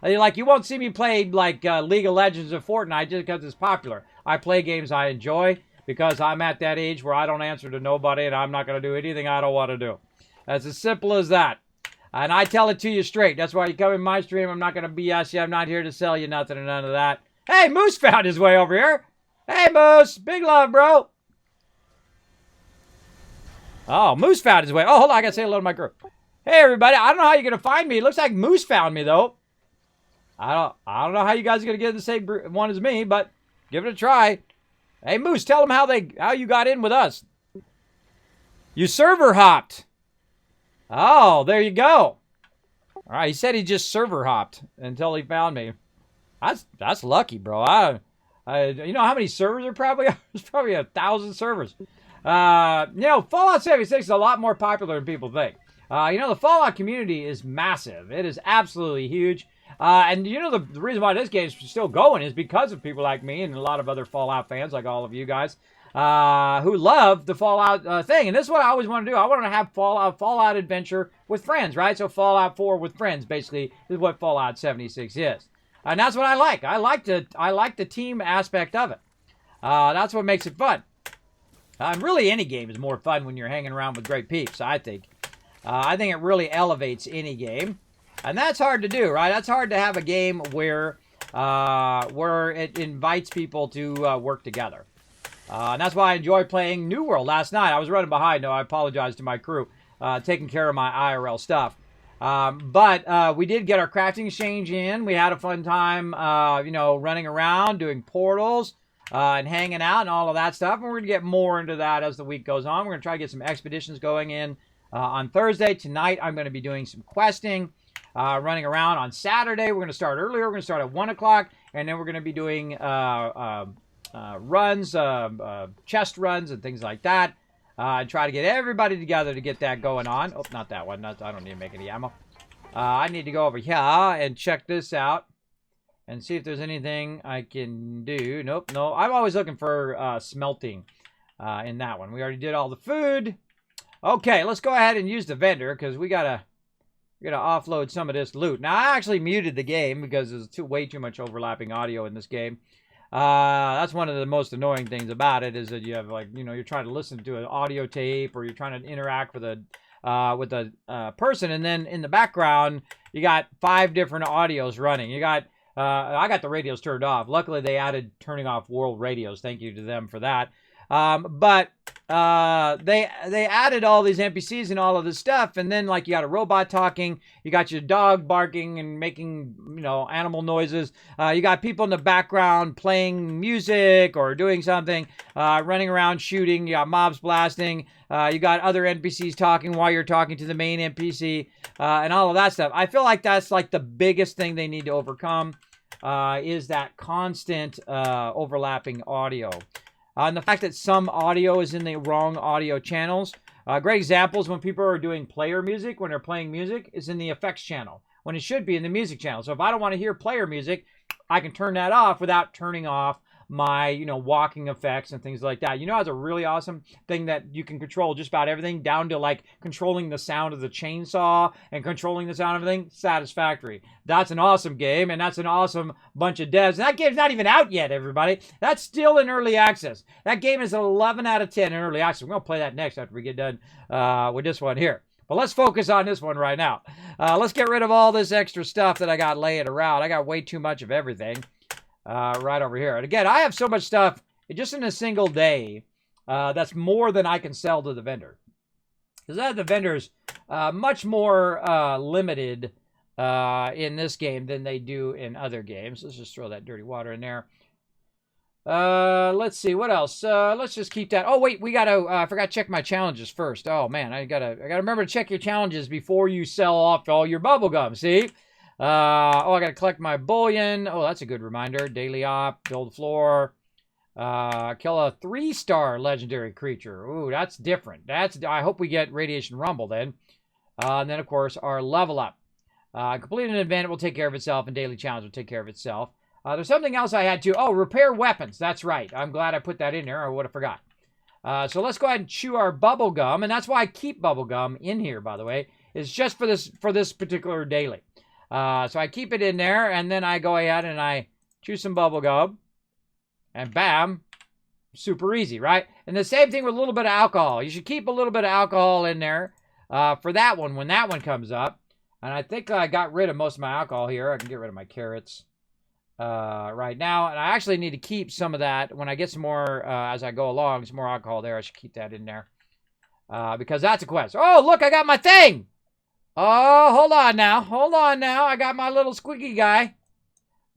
Like, you won't see me play like League of Legends or Fortnite just because it's popular. I play games I enjoy because I'm at that age where I don't answer to nobody and I'm not going to do anything I don't want to do. That's as simple as that. And I tell it to you straight. That's why you come in my stream. I'm not going to BS you. I'm not here to sell you nothing or none of that. Hey, Moose found his way over here. Hey, Moose. Big love, bro. Oh, Moose found his way. Oh, hold on. I got to say hello to my group. Hey, everybody. I don't know how you're going to find me. It looks like Moose found me, though. I don't know how you guys are going to get in the same one as me, but give it a try. Hey, Moose, tell them how you got in with us. You server hopped. Oh, there you go. All right, he said he just server hopped until he found me. That's lucky, bro. You know how many servers there probably are? There's probably 1,000 servers. Fallout 76 is a lot more popular than people think. The Fallout community is massive. It is absolutely huge. And the reason why this game is still going is because of people like me and a lot of other Fallout fans, like all of you guys, who love the Fallout thing. And this is what I always want to do. I want to have Fallout adventure with friends, right? So Fallout 4 with friends, basically, is what Fallout 76 is. And that's what I like. I like the team aspect of it. That's what makes it fun. Really, any game is more fun when you're hanging around with great peeps, I think. I think it really elevates any game. And that's hard to do, right? That's hard to have a game where it invites people to work together. And that's why I enjoyed playing New World last night. I was running behind. No, I apologize to my crew. Taking care of my IRL stuff. But we did get our crafting exchange in. We had a fun time, running around, doing portals, and hanging out and all of that stuff. And we're going to get more into that as the week goes on. We're going to try to get some expeditions going in on Thursday. Tonight, I'm going to be doing some questing, running around. On Saturday, we're going to start earlier. We're going to start at 1 o'clock. And then we're going to be doing runs, chest runs, and things like that. And try to get everybody together to get that going on. Oh, not that one. I don't need to make any ammo. I need to go over here and check this out and see if there's anything I can do. Nope, no. I'm always looking for smelting in that one. We already did all the food. Okay, let's go ahead and use the vendor because we gotta offload some of this loot. Now, I actually muted the game because there's way too much overlapping audio in this game. That's one of the most annoying things about it is that you have you're trying to listen to an audio tape or you're trying to interact with a person, and then in the background you got 5 different audios running. You got I got the radios turned off. Luckily they added turning off world radios. Thank you to them for that. But they added all these NPCs and all of this stuff, and then you got a robot talking, you got your dog barking and making animal noises, you got people in the background playing music or doing something, running around shooting, you got mobs blasting, you got other NPCs talking while you're talking to the main NPC, and all of that stuff. I feel like that's the biggest thing they need to overcome, is that constant overlapping audio. And the fact that some audio is in the wrong audio channels. Great examples when people are doing player music, when they're playing music, is in the effects channel, when it should be in the music channel. So if I don't want to hear player music, I can turn that off without turning off my, walking effects and things like that. It's a really awesome thing that you can control just about everything, down to controlling the sound of the chainsaw and controlling the sound of everything. Satisfactory. That's an awesome game, and that's an awesome bunch of devs. And that game's not even out yet, everybody. That's still in early access. That game is 11 out of 10 in early access. We're going to play that next after we get done with this one here. But let's focus on this one right now. Let's get rid of all this extra stuff that I got laying around. I got way too much of everything. Right over here. And again, I have so much stuff just in a single day. That's more than I can sell to the vendor. Because the vendor's much more limited in this game than they do in other games. Let's just throw that dirty water in there. Let's see what else. Let's just keep that. Oh wait, we gotta. I forgot to check my challenges first. Oh man, I gotta remember to check your challenges before you sell off all your bubble gum. See. I gotta collect my bullion. Oh, that's a good reminder. Daily op, build floor, kill a 3-star legendary creature. Ooh, that's different. I hope we get Radiation Rumble then. And then of course our level up. Complete an event will take care of itself, and daily challenge will take care of itself. There's something else I had to. Oh, repair weapons. That's right. I'm glad I put that in there. I would have forgot. So let's go ahead and chew our bubble gum, and that's why I keep bubble gum in here. By the way, it's just for this particular daily. So I keep it in there, and then I go ahead and I chew some bubble gum, and bam, super easy, right? And the same thing with a little bit of alcohol. You should keep a little bit of alcohol in there for that one when that one comes up. And I think I got rid of most of my alcohol here. I can get rid of my carrots right now. And I actually need to keep some of that. When I get some more, as I go along, some more alcohol there. I should keep that in there. Because that's a quest. Oh, look, I got my thing. Oh, hold on now. Hold on now. I got my little squeaky guy.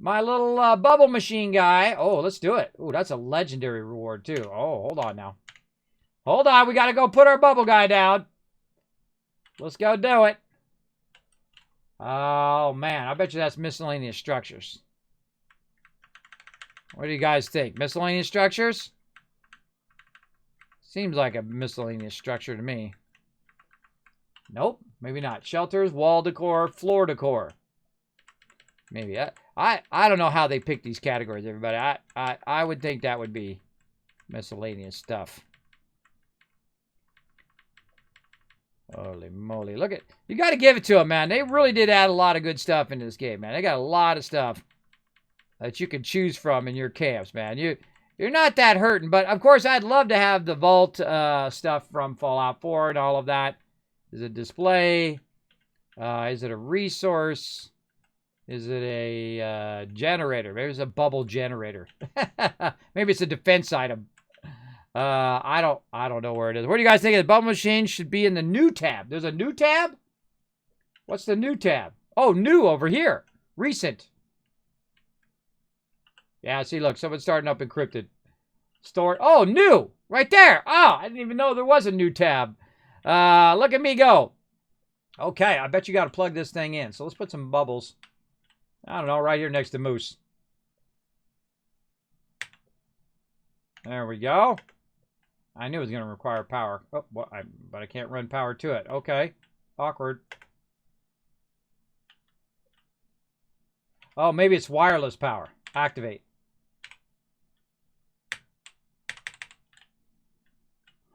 My little bubble machine guy. Oh, let's do it. Oh, that's a legendary reward, too. Oh, hold on now. Hold on. We got to go put our bubble guy down. Let's go do it. Oh, man. I bet you that's miscellaneous structures. What do you guys think? Miscellaneous structures? Seems like a miscellaneous structure to me. Nope. Maybe not. Shelters, wall decor, floor decor. Maybe. I don't know how they pick these categories, everybody. I would think that would be miscellaneous stuff. Holy moly. Look at, you got to give it to them, man. They really did add a lot of good stuff into this game, man. They got a lot of stuff that you can choose from in your camps, man. You're not that hurting, but of course I'd love to have the vault stuff from Fallout 4 and all of that. Is it display? Is it a resource? Is it a generator? Maybe it's a bubble generator. Maybe it's a defense item. I don't know where it is. What do you guys think? The bubble machine should be in the new tab. There's a new tab? What's the new tab? Oh, new over here. Recent. Yeah, see, look, someone's starting up encrypted. Store. Oh, new. Right there. Oh, I didn't even know there was a new tab. Look at me go. Okay, I bet you got to plug this thing in. So let's put some bubbles. I don't know, right here next to Moose. There we go. I knew it was going to require power. Oh, well, but I can't run power to it. Okay. Awkward. Oh, maybe it's wireless power. Activate.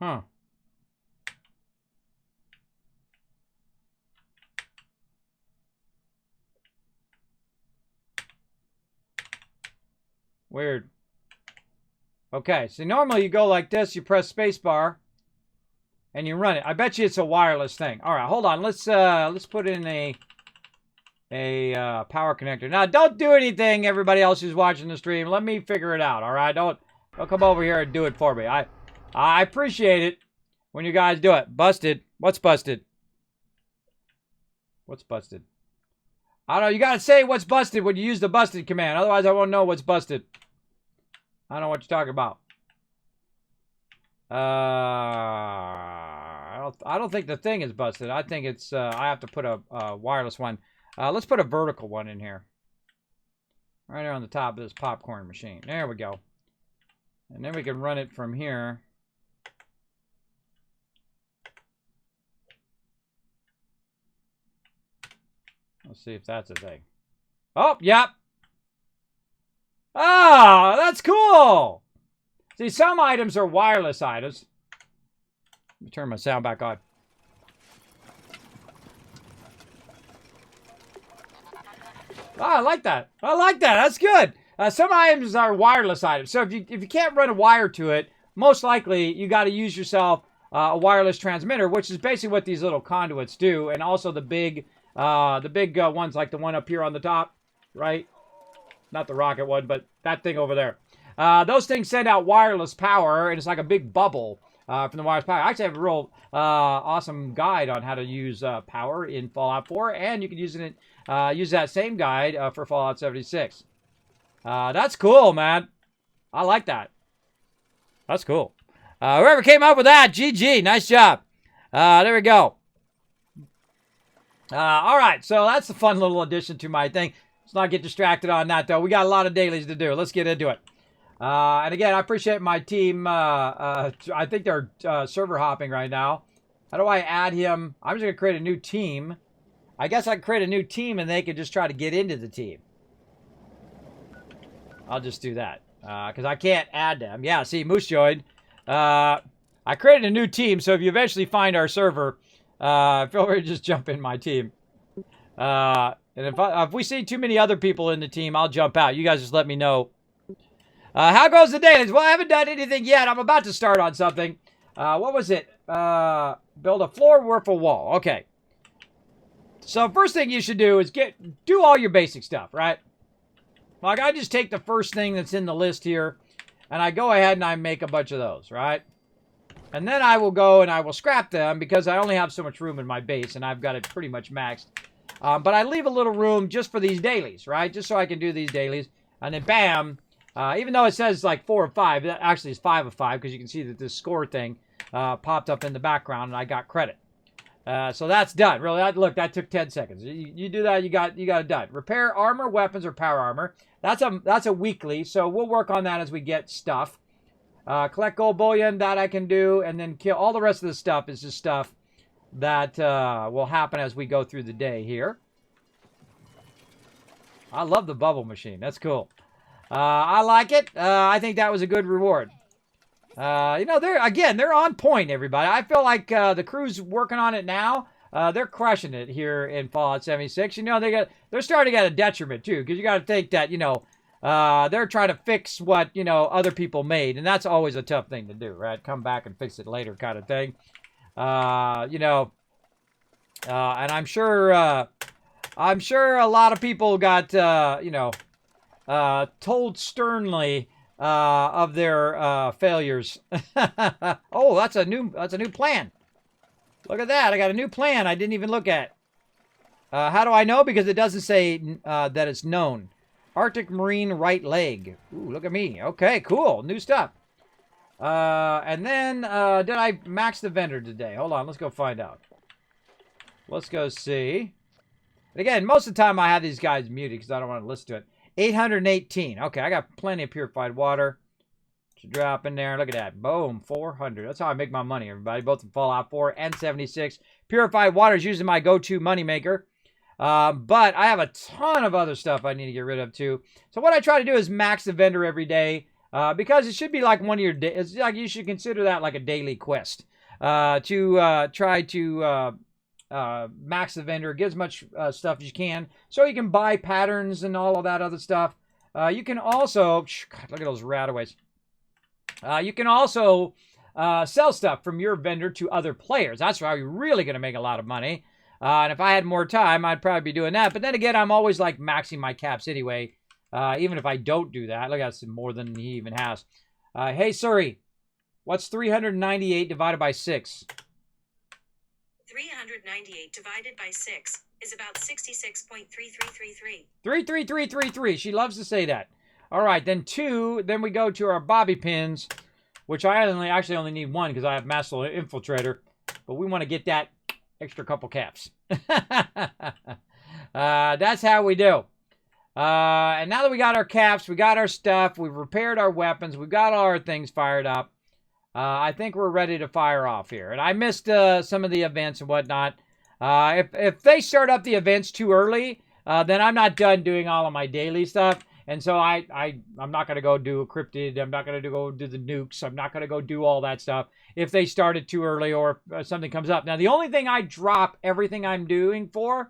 Huh. Weird. Okay, so normally you go like this, you press spacebar, and you run it. I bet you it's a wireless thing. All right, hold on. Let's put in a power connector. Now, don't do anything, everybody else who's watching the stream. Let me figure it out. All right, don't come over here and do it for me. I appreciate it when you guys do it. Busted. What's busted? What's busted? I don't know. You gotta say what's busted when you use the busted command. Otherwise, I won't know what's busted. I don't know what you're talking about. I don't think the thing is busted. I think it's, I have to put a wireless one. Let's put a vertical one in here. Right there on the top of this popcorn machine. There we go. And then we can run it from here. Let's see if that's a thing. Oh, yep. Ah, that's cool. See, some items are wireless items. Let me turn my sound back on. Oh, I like that. I like that. That's good. Some items are wireless items. So if you can't run a wire to it, most likely you got to use yourself a wireless transmitter, which is basically what these little conduits do, and also the big ones like the one up here on the top, right? Not the rocket one, but that thing over there. Those things send out wireless power, and it's like a big bubble from the wireless power. I actually have a real awesome guide on how to use power in Fallout 4, and you can use that same guide for Fallout 76. That's cool, man. I like that. That's cool. Whoever came up with that, GG. Nice job. There we go. All right, so that's a fun little addition to my thing. Let's not get distracted on that, though. We got a lot of dailies to do. Let's get into it. And again, I appreciate my team. I think they're server hopping right now. How do I add him? I'm just going to create a new team. I guess I can create a new team, and they can just try to get into the team. I'll just do that. Because I can't add them. Yeah, see, Moose joined. I created a new team, so if you eventually find our server, feel free to just jump in my team. And if we see too many other people in the team, I'll jump out. You guys just let me know. How goes the dailies? Well, I haven't done anything yet. I'm about to start on something. What was it? Build a floor, roof, a wall. Okay. So first thing you should do is do all your basic stuff, right? Like I just take the first thing that's in the list here, and I go ahead and I make a bunch of those, right? And then I will go and I will scrap them because I only have so much room in my base, and I've got it pretty much maxed. But I leave a little room just for these dailies, right? Just so I can do these dailies. And then bam, even though it says like 4 of 5, that actually is 5 of 5 because you can see that this score thing popped up in the background and I got credit. So that's done. Really, look, that took 10 seconds. You do that, you got it done. Repair armor, weapons, or power armor. That's a weekly, so we'll work on that as we get stuff. Collect gold bullion, that I can do, and then kill. All the rest of the stuff is just stuff that will happen as we go through the day here. I love the bubble machine. That's cool. I like it. I think that was a good reward. You know, they're on point, everybody. I feel like the crew's working on it now. They're crushing it here in Fallout 76. You know, they're starting at a detriment too, because you got to think that, you know, they're trying to fix what, you know, other people made, and that's always a tough thing to do, right? Come back and fix it later, kind of thing. You know, and I'm sure a lot of people got, you know, told sternly of their failures. Oh, that's a new plan. Look at that. I got a new plan I didn't even look at. How do I know? Because it doesn't say that it's known. Arctic Marine right leg. Ooh, look at me. Okay, cool. New stuff. And then, did I max the vendor today? Hold on. Let's go find out. Let's go see. And again, most of the time I have these guys muted because I don't want to listen to it. 818. Okay, I got plenty of purified water to drop in there. Look at that. Boom, 400. That's how I make my money, everybody. Both in Fallout 4 and 76. Purified water is usually my go-to moneymaker. But I have a ton of other stuff I need to get rid of, too. So what I try to do is max the vendor every day. Because it should be like one of your days. It's like you should consider that like a daily quest. To try to max the vendor, get as much stuff as you can, so you can buy patterns and all of that other stuff. You can also, God, look at those rataways. You can also sell stuff from your vendor to other players. That's how you're really going to make a lot of money. And if I had more time, I'd probably be doing that. But then again, I'm always like maxing my caps anyway. Even if I don't do that. Look, that's more than he even has. Hey, Suri, what's 398 divided by 6? 398 divided by 6 is about 66.3333. 33333. She loves to say that. All right, then 2. Then we go to our bobby pins, which I actually only need 1 because I have Master Infiltrator. But we want to get that extra couple caps. That's how we do. And now that we got our caps, we got our stuff, we've repaired our weapons, we've got all our things fired up. I think we're ready to fire off here. And I missed some of the events and whatnot. If they start up the events too early, then I'm not done doing all of my daily stuff. And so I'm not going to go do a cryptid. I'm not going to go do the nukes. I'm not going to go do all that stuff if they started too early or if something comes up. Now, the only thing I drop everything I'm doing for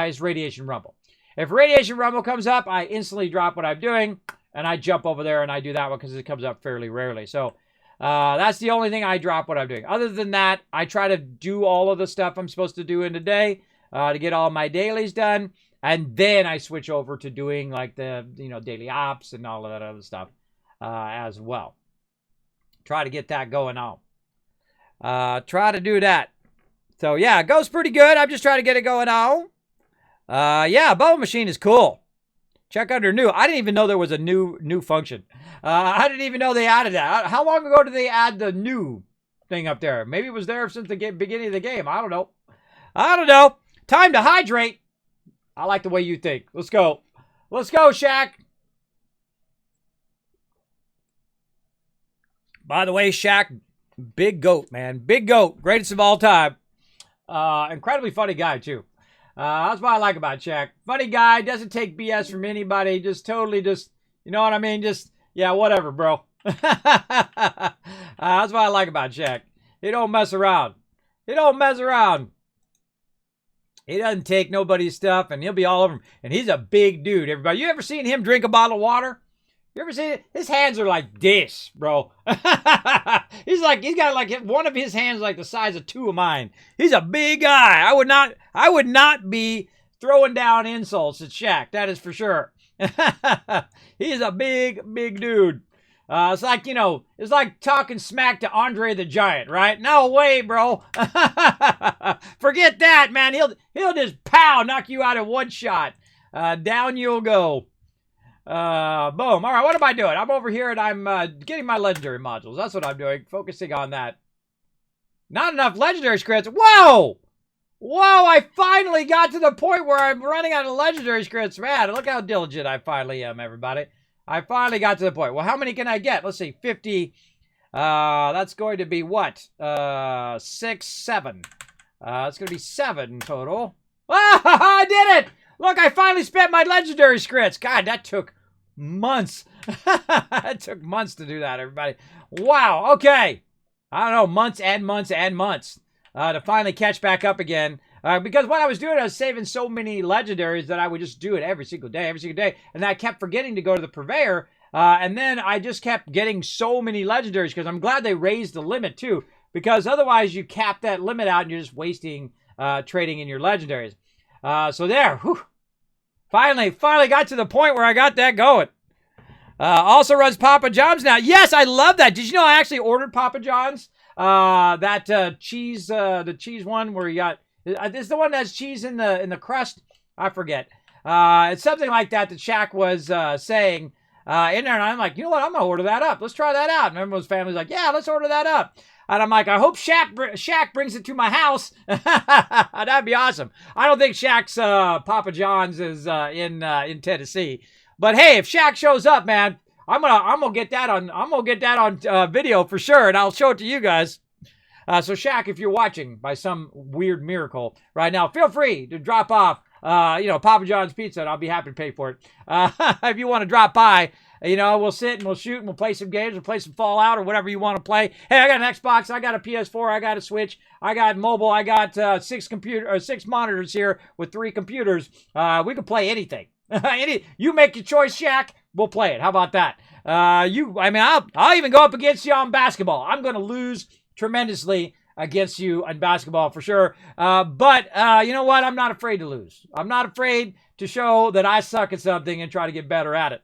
is Radiation Rumble. If Radiation Rumble comes up, I instantly drop what I'm doing, and I jump over there and I do that one because it comes up fairly rarely. So that's the only thing I drop what I'm doing. Other than that, I try to do all of the stuff I'm supposed to do in a day to get all my dailies done. And then I switch over to doing like the, daily ops and all of that other stuff as well. Try to get that going on. Try to do that. So yeah, it goes pretty good. I'm just trying to get it going on. Yeah, bubble machine is cool. Check under new. I didn't even know there was a new function. I didn't even know they added that. How long ago did they add the new thing up there? Maybe it was there since the beginning of the game. I don't know. Time to hydrate. I like the way you think. Let's go. Let's go, Shaq. By the way, Shaq, big goat, man. Big goat. Greatest of all time. Incredibly funny guy, too. That's what I like about Shaq. Funny guy, doesn't take BS from anybody. Just totally you know what I mean? Yeah, whatever, bro. That's what I like about Shaq. He don't mess around. He doesn't take nobody's stuff, and he'll be all over him. And he's a big dude, everybody. You ever seen him drink a bottle of water? You ever see it? His hands are like this, bro. He's got like one of his hands like the size of two of mine. He's a big guy. I would not be throwing down insults at Shaq. That is for sure. He's a big, big dude. It's like, it's like talking smack to Andre the Giant, right? No way, bro. Forget that, man. He'll just knock you out in one shot. Down you'll go. Boom. All right, what am I doing? I'm over here and I'm getting my legendary modules. That's what I'm doing. Focusing on that. Not enough legendary scripts. Whoa! Whoa, I finally got to the point where I'm running out of legendary scripts. Man, look how diligent I finally am, everybody. I finally got to the point. Well, how many can I get? Let's see, 50. That's going to be what? 6, 7. It's going to be 7 total. Ah, I did it! Look, I finally spent my legendary scripts. God, that took months. It took months to do that, everybody. Wow, okay. I don't know, months and months and months to finally catch back up again. Because what I was doing, I was saving so many legendaries that I would just do it every single day. And I kept forgetting to go to the purveyor. And then I just kept getting so many legendaries because I'm glad they raised the limit too. Because otherwise you cap that limit out and you're just wasting trading in your legendaries. So there, whew. Finally got to the point where I got that going. Also runs Papa John's now. Yes, I love that. Did you know I actually ordered Papa John's? That cheese, the cheese one where you got, it's the one that has cheese in the crust. I forget. It's something like that Shaq was saying in there, and I'm like, you know what? I'm gonna order that up. Let's try that out. And everyone's family's like, yeah, let's order that up. And I'm like, I hope Shaq brings it to my house. That'd be awesome. I don't think Shaq's Papa John's is in Tennessee, but hey, if Shaq shows up, man, I'm gonna get that on video for sure, and I'll show it to you guys. So Shaq, if you're watching by some weird miracle right now, feel free to drop off, Papa John's pizza, and I'll be happy to pay for it. If you want to drop by. We'll sit and we'll shoot and we'll play some games. We'll play some Fallout or whatever you want to play. Hey, I got an Xbox. I got a PS4. I got a Switch. I got mobile. I got 6 monitors here with 3 computers. We can play anything. You make your choice, Shaq. We'll play it. How about that? I'll even go up against you on basketball. I'm going to lose tremendously against you on basketball for sure. But you know what? I'm not afraid to lose. I'm not afraid to show that I suck at something and try to get better at it.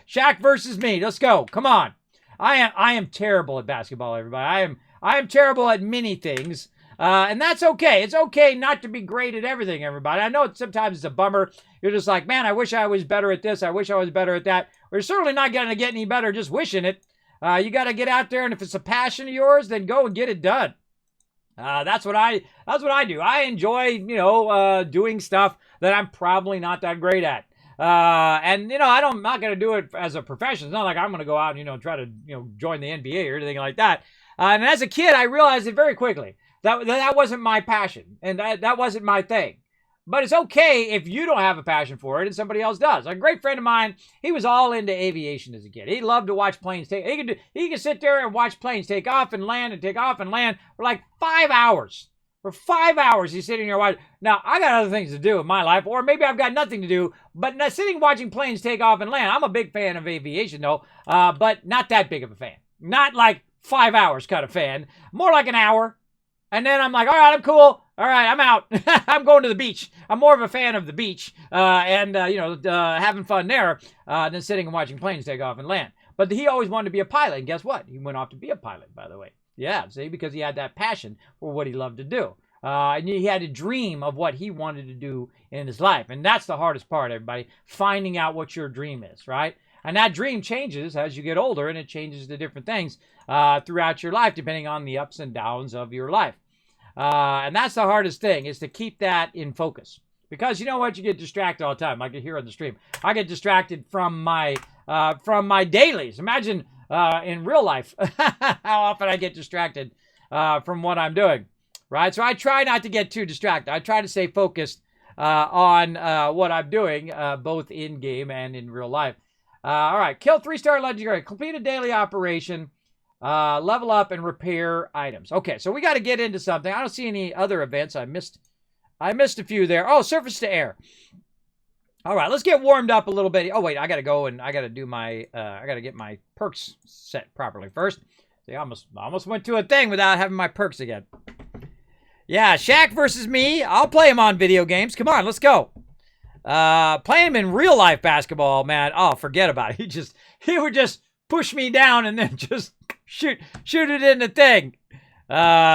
Shaq versus me. Let's go. Come on. I am terrible at basketball, everybody. I am terrible at many things. And that's okay. It's okay not to be great at everything, everybody. I know sometimes it's a bummer. You're just like, man, I wish I was better at this. I wish I was better at that. We're certainly not going to get any better just wishing it. You got to get out there, and if it's a passion of yours, then go and get it done. That's what I do. I enjoy, doing stuff that I'm probably not that great at. I'm not going to do it as a profession. It's not like I'm going to go out and, try to, join the NBA or anything like that. And as a kid, I realized it very quickly that wasn't my passion and that wasn't my thing. But it's okay if you don't have a passion for it and somebody else does. A great friend of mine, he was all into aviation as a kid. He loved to watch planes take. He could sit there and watch planes take off and land and take off and land for like 5 hours. For 5 hours, he's sitting there watching. Now, I got other things to do in my life, or maybe I've got nothing to do, but sitting watching planes take off and land. I'm a big fan of aviation, though, but not that big of a fan. Not like 5 hours kind of fan. More like an hour. And then I'm like, all right, I'm cool. All right, I'm out. I'm going to the beach. I'm more of a fan of the beach and having fun there than sitting and watching planes take off and land. But he always wanted to be a pilot, and guess what? He went off to be a pilot, by the way. Yeah, see, because he had that passion for what he loved to do. And he had a dream of what he wanted to do in his life. And that's the hardest part, everybody, finding out what your dream is, right? And that dream changes as you get older, and it changes to different things throughout your life, depending on the ups and downs of your life. And that's the hardest thing, is to keep that in focus. Because you know what? You get distracted all the time. Like here on the stream. I get distracted from my dailies. Imagine in real life how often I get distracted from what I'm doing. Right? So I try not to get too distracted. I try to stay focused on what I'm doing, both in-game and in real life. All right. Kill 3-star legendary. Complete a daily operation. Level up and repair items. Okay, so we got to get into something. I don't see any other events. I missed a few there. Oh, surface to air. All right, let's get warmed up a little bit. Oh, wait, I got to go and I got to do my, I got to get my perks set properly first. See, I almost went to a thing without having my perks again. Yeah, Shaq versus me. I'll play him on video games. Come on, let's go. Play him in real life basketball, man. Oh, forget about it. He would just push me down and then just shoot it in the thing.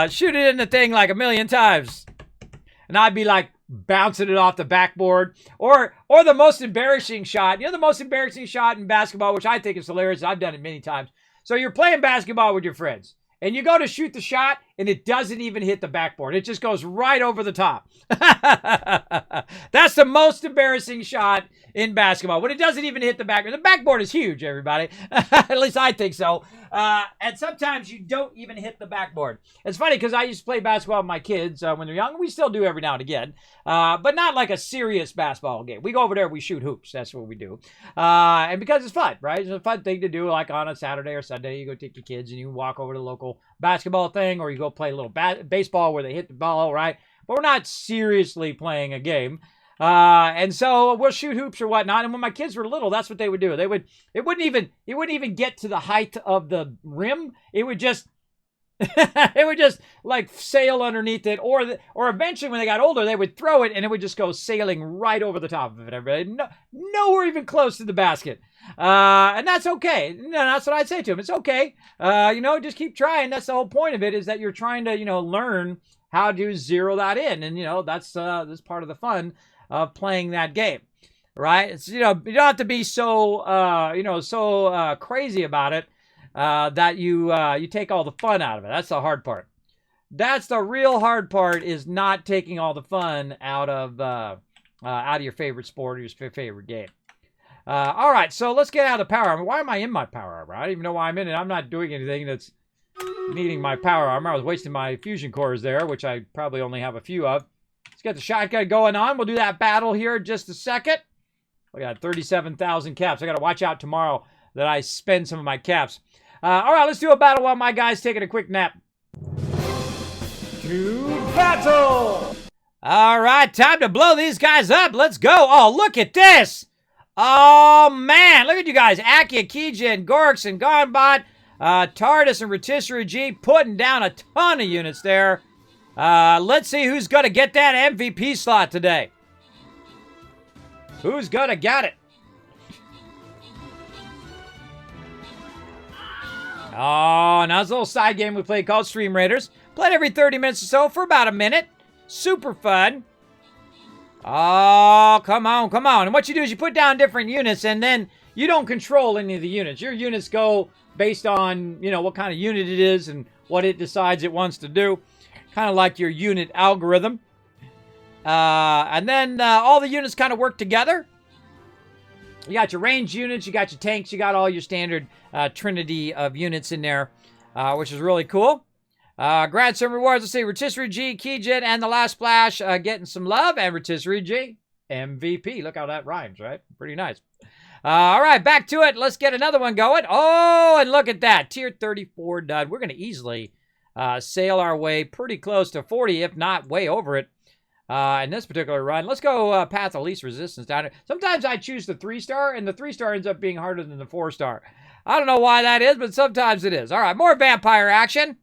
Shoot it in the thing like a million times. And I'd be like bouncing it off the backboard. Or the most embarrassing shot. You know the most embarrassing shot in basketball, which I think is hilarious. I've done it many times. So you're playing basketball with your friends. And you go to shoot the shot, and it doesn't even hit the backboard. It just goes right over the top. That's the most embarrassing shot in basketball. When it doesn't even hit the backboard. The backboard is huge, everybody. At least I think so. And sometimes you don't even hit the backboard. It's funny because I used to play basketball with my kids when they're young. We still do every now and again. But not like a serious basketball game. We go over there, we shoot hoops. That's what we do. And because it's fun, right? It's a fun thing to do, like on a Saturday or Sunday. You go take your kids and you walk over to the local basketball thing, or you go play a little baseball where they hit the ball, right? But we're not seriously playing a game. And so we'll shoot hoops or whatnot. And when my kids were little, that's what they would do. It wouldn't even get to the height of the rim. It would just like sail underneath it, or eventually when they got older, they would throw it and it would just go sailing right over the top of it. Everybody, nowhere even close to the basket. And that's okay. No, that's what I'd say to them. It's okay. Just keep trying. That's the whole point of it, is that you're trying to, learn how to zero that in. And, that's part of the fun of playing that game, right? It's, you don't have to be so crazy about it, that you take all the fun out of it. That's the hard part. That's the real hard part, is not taking all the fun out of your favorite sport or your favorite game. All right, so let's get out of the power armor. Why am I in my power armor? I don't even know why I'm in it. I'm not doing anything that's needing my power armor. I was wasting my fusion cores there, which I probably only have a few of. Let's get the shotgun going on. We'll do that battle here in just a second. I got 37,000 caps. I got to watch out tomorrow that I spend some of my caps. All right, let's do a battle while my guy's taking a quick nap. To battle! All right, time to blow these guys up. Let's go. Oh, look at this. Oh, man. Look at you guys. Akia, Kijin, Gorks, and Gonbot. TARDIS and Rotisserie G putting down a ton of units there. Let's see who's going to get that MVP slot today. Who's going to get it? Oh, now it's a little side game we play called Stream Raiders. Played every 30 minutes or so for about a minute. Super fun. Oh, come on, come on. And what you do is you put down different units, and then you don't control any of the units. Your units go based on, what kind of unit it is and what it decides it wants to do. Kind of like your unit algorithm. And then all the units kind of work together. You got your range units, you got your tanks, you got all your standard trinity of units in there, which is really cool. Grant some rewards. Let's see, Rotisserie G, Kijin, and the Last Splash getting some love, and Rotisserie G, MVP. Look how that rhymes, right? Pretty nice. All right, back to it. Let's get another one going. Oh, and look at that. Tier 34 dud. We're going to easily sail our way pretty close to 40, if not way over it. In this particular run, let's go path of least resistance down here. Sometimes I choose the 3-star, and the 3-star ends up being harder than the 4-star. I don't know why that is, but sometimes it is. All right, more vampire action.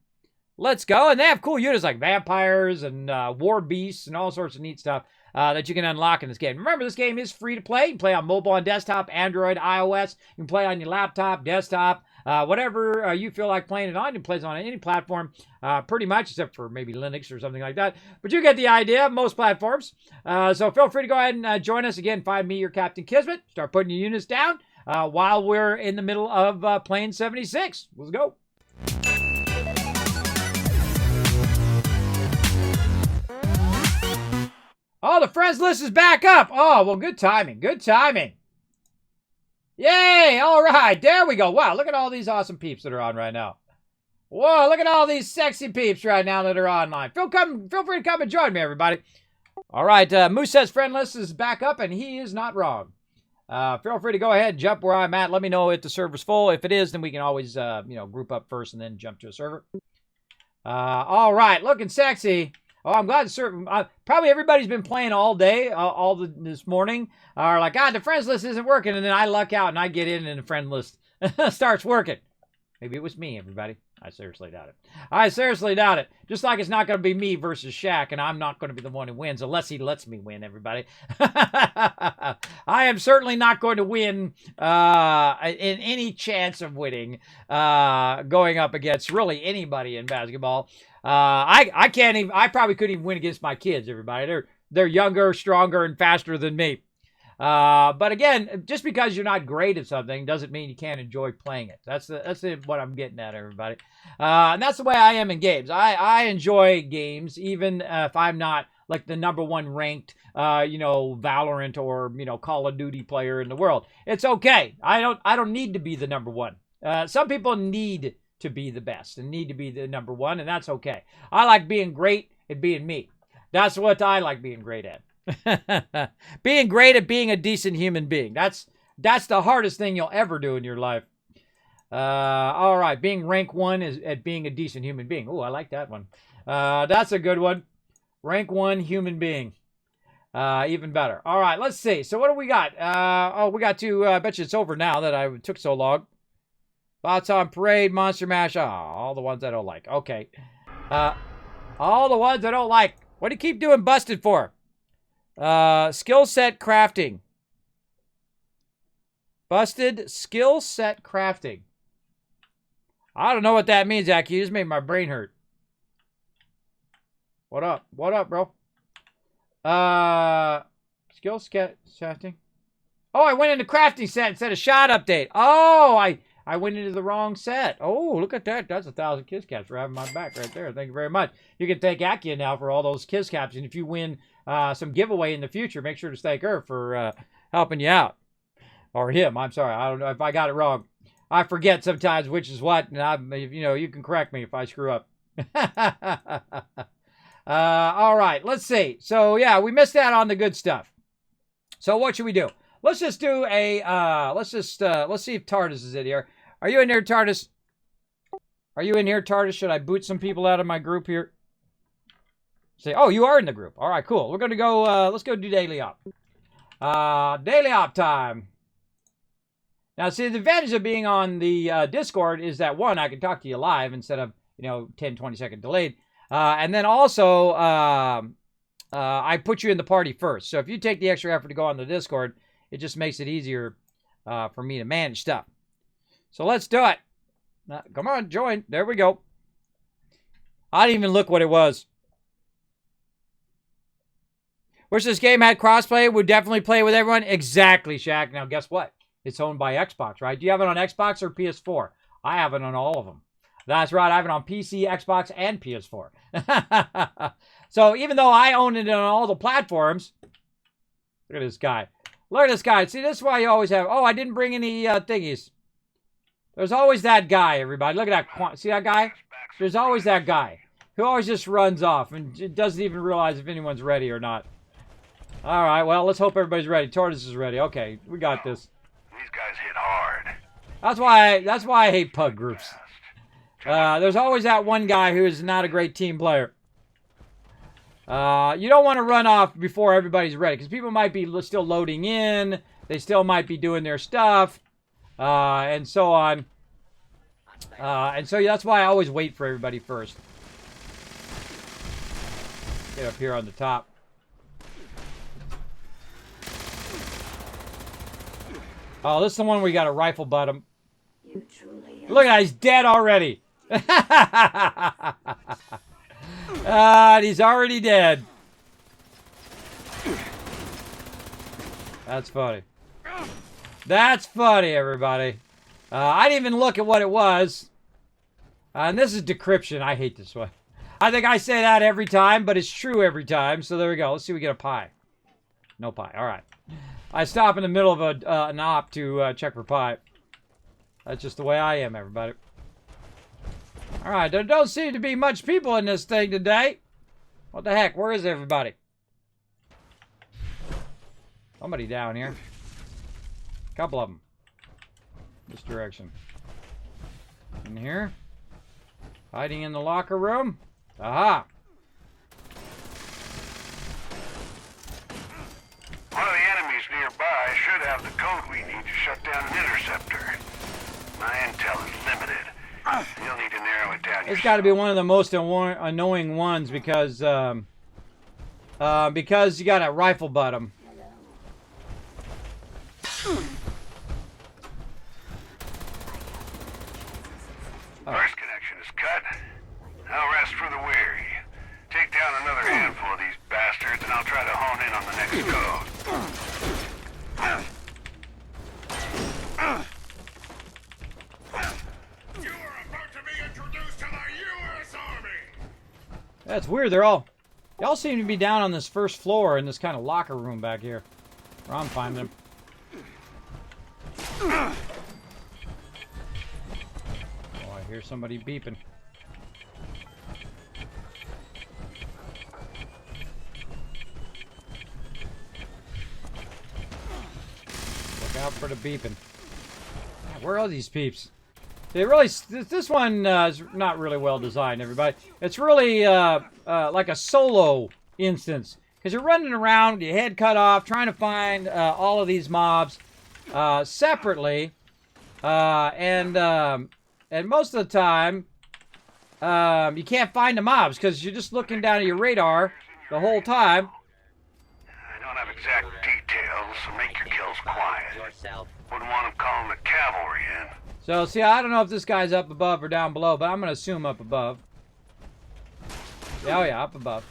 Let's go. And they have cool units like vampires and war beasts and all sorts of neat stuff that you can unlock in this game. Remember, this game is free to play. You can play on mobile and desktop, Android, iOS. You can play on your laptop, desktop, whatever you feel like playing it on. You can play it on any platform, pretty much, except for maybe Linux or something like that. But you get the idea of most platforms. So feel free to go ahead and join us. Again, find me, your Captain Kismet. Start putting your units down while we're in the middle of playing 76. Let's go. Oh, the friends list is back up. Oh, well, good timing. Good timing. Yay. All right. There we go. Wow, look at all these awesome peeps that are on right now. Whoa, look at all these sexy peeps right now that are online. Feel free to come and join me, everybody. All right. Moose says friend list is back up, and he is not wrong. Feel free to go ahead and jump where I'm at. Let me know if the server's full. If it is, then we can always, group up first and then jump to a server. All right. Looking sexy. Oh, I'm glad. Probably everybody's been playing all day, this morning. Are like, God, the friends list isn't working, and then I luck out and I get in, and the friend list starts working. Maybe it was me, everybody. I seriously doubt it. I seriously doubt it. Just like it's not going to be me versus Shaq, and I'm not going to be the one who wins unless he lets me win, everybody. I am certainly not going to win in any chance of winning going up against really anybody in basketball. I can't even. I probably couldn't even win against my kids, everybody. They're younger, stronger, and faster than me. But again, just because you're not great at something doesn't mean you can't enjoy playing it. That's what I'm getting at, everybody. And that's the way I am in games. I enjoy games, even if I'm not like the #1 ranked, Valorant or, Call of Duty player in the world. It's okay. I don't need to be the #1. Some people need to be the best and need to be the #1, and that's okay. I like being great at being me. That's what I like being great at. Being great at being a decent human being. That's the hardest thing you'll ever do in your life. All right, being rank 1 is at being a decent human being. Oh, I like that one. That's a good one. Rank 1 human being. Even better. All right, let's see. So what do we got? We got to, I bet you it's over now that I took so long. Thoughts on Parade, Monster Mash. Oh, all the ones I don't like. Okay. All the ones I don't like. What do you keep doing busted for? Skill set crafting. Busted skill set crafting. I don't know what that means, Zach. You just made my brain hurt. What up? What up, bro? Skill set crafting. Oh, I went into crafting set instead of shot update. Oh, I went into the wrong set. Oh, look at that. That's 1,000 kiss caps for having my back right there. Thank you very much. You can thank Akia now for all those kiss caps. And if you win some giveaway in the future, make sure to thank her for helping you out. Or him. I'm sorry. I don't know if I got it wrong. I forget sometimes which is what. And you can correct me if I screw up. All right. Let's see. So, yeah, we missed out on the good stuff. So what should we do? Let's just do a, let's see if Tardis is in here. Are you in here, Tardis? Are you in here, Tardis? Should I boot some people out of my group here? Say, oh, you are in the group. All right, cool. We're going to go, let's go do daily op. Daily op time. Now, see, the advantage of being on the Discord is that, one, I can talk to you live instead of, 10, 20 second delayed. And then also, I put you in the party first. So if you take the extra effort to go on the Discord, it just makes it easier for me to manage stuff. So let's do it. Come on, join. There we go. I didn't even look what it was. Wish this game had crossplay. Would definitely play with everyone. Exactly, Shaq. Now, guess what? It's owned by Xbox, right? Do you have it on Xbox or PS4? I have it on all of them. That's right. I have it on PC, Xbox, and PS4. So even though I own it on all the platforms, look at this guy. Look at this guy. See, this is why you always have... Oh, I didn't bring any thingies. There's always that guy, everybody. Look at that. See that guy? There's always that guy who always just runs off and doesn't even realize if anyone's ready or not. All right, well, let's hope everybody's ready. Tortoise is ready. Okay, we got this. These guys hit hard. That's why I hate pug groups. There's always that one guy who is not a great team player. You don't want to run off before everybody's ready because people might be still loading in. They still might be doing their stuff. And so on. And so that's why I always wait for everybody first. Get up here on the top. Oh, this is the one where you got a rifle butt him. Look at that, he's dead already. And he's already dead. That's funny. That's funny, everybody. I didn't even look at what it was. And this is decryption. I hate this one. I think I say that every time, but it's true every time. So there we go. Let's see if we get a pie. No pie. All right. I stop in the middle of an op to check for pie. That's just the way I am, everybody. All right. There don't seem to be much people in this thing today. What the heck? Where is everybody? Somebody down here. A couple of them. This direction. In here. Hiding in the locker room. Aha. should have the code we need to shut down an interceptor. My intel is limited. You'll need to narrow it down. It's got to be one of the most annoying ones because you got to rifle butt them. First connection is cut. Now rest for the weary. Take down another handful of these bastards, and I'll try to hone in on the next code. You are about to be introduced to the U.S. Army! That's weird. Y'all seem to be down on this first floor in this kind of locker room back here. Where I'm finding them. Oh, I hear somebody beeping. Look out for the beeping. Where are these peeps? They really, this one is not really well designed, everybody. It's really like a solo instance. Because you're running around with your head cut off, trying to find all of these mobs separately. And most of the time, you can't find the mobs because you're just looking down at your radar the whole time. I don't have exact details, so make your kills quiet. Wouldn't want them calling the cavalry in. So, see, I don't know if this guy's up above or down below, but I'm going to assume up above. Oh, yeah, up above.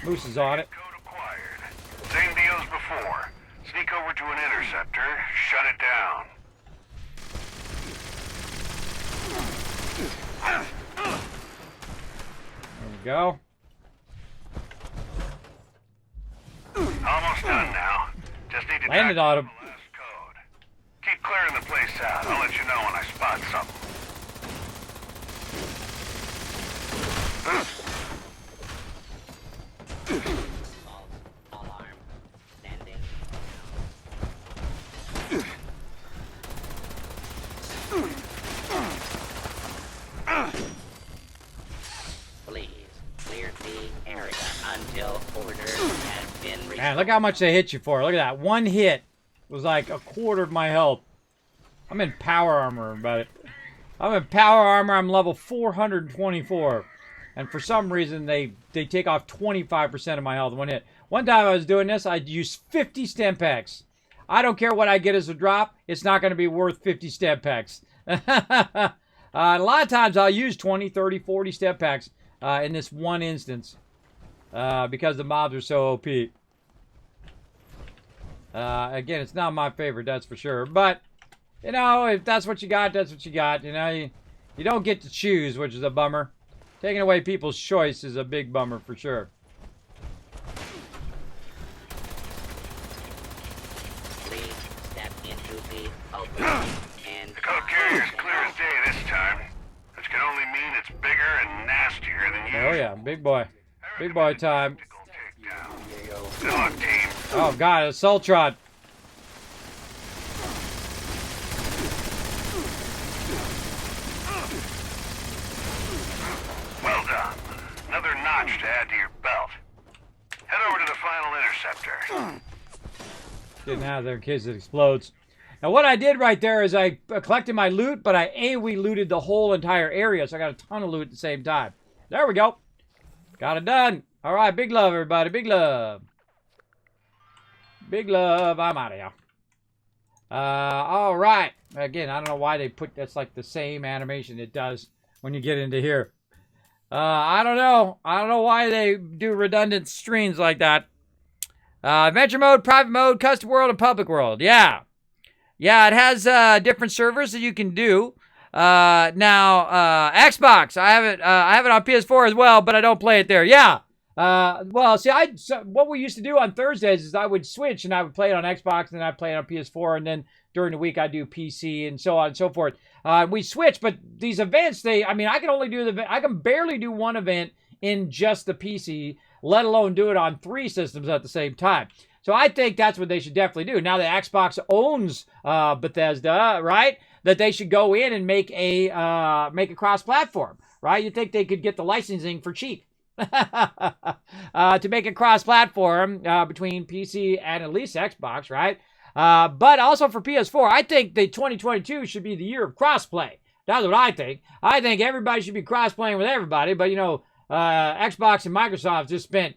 Moose is on it. Code acquired. Same deal as before. Sneak over to an interceptor, shut it down. There we go. Almost done now. Just need to Landed on him. the last code. Keep clearing the place out. I'll let you know when I spot something. Alarm. Standing. Please clear the area until order has been restored. Man, look how much they hit you for. Look at that. One hit was like a quarter of my health. I'm in power armor, everybody. I'm in power armor. I'm level 424. And for some reason, they take off 25% of my health in one hit. One time I was doing this, I'd use 50 stem packs. I don't care what I get as a drop. It's not going to be worth 50 stem packs. A lot of times I'll use 20, 30, 40 step packs in this one instance because the mobs are so OP. Again, it's not my favorite, that's for sure. But, you know, if that's what you got, that's what you got. You know, you don't get to choose, which is a bummer. Taking away people's choice is a big bummer for sure. Please step into the open and The code carrier's clear as day this time. Which can only mean it's bigger and nastier than usual. Oh yeah, big boy. Big boy time. Takedown. Good luck, team. Oh god, a Sultron. Well done. Another notch to add to your belt. Head over to the final interceptor. Getting out of there in case it explodes. Now what I did right there is I collected my loot, but I AoE looted the whole entire area, so I got a ton of loot at the same time. There we go. Got it done. All right, big love, everybody. Big love. Big love. I'm out of here. All right. Again, I don't know why they put that's like the same animation it does when you get into here. I don't know. I don't know why they do redundant screens like that. Adventure mode, private mode, custom world, and public world. Yeah. Yeah, it has different servers that you can do. Now, Xbox, I have it on PS4 as well, but I don't play it there. Yeah. Well, see, what we used to do on Thursdays is I would switch and I would play it on Xbox and then I'd play it on PS4 and then during the week I do PC and so on and so forth. We switch, but these events, I can barely do one event in just the PC, let alone do it on 3 systems at the same time. So I think that's what they should definitely do. Now that Xbox owns Bethesda, right? That they should go in and make a cross-platform, right? You think they could get the licensing for cheap to make a cross-platform between PC and at least Xbox, right? But also for PS4, I think the 2022 should be the year of crossplay. That's what I think. I think everybody should be cross-playing with everybody. But, Xbox and Microsoft just spent,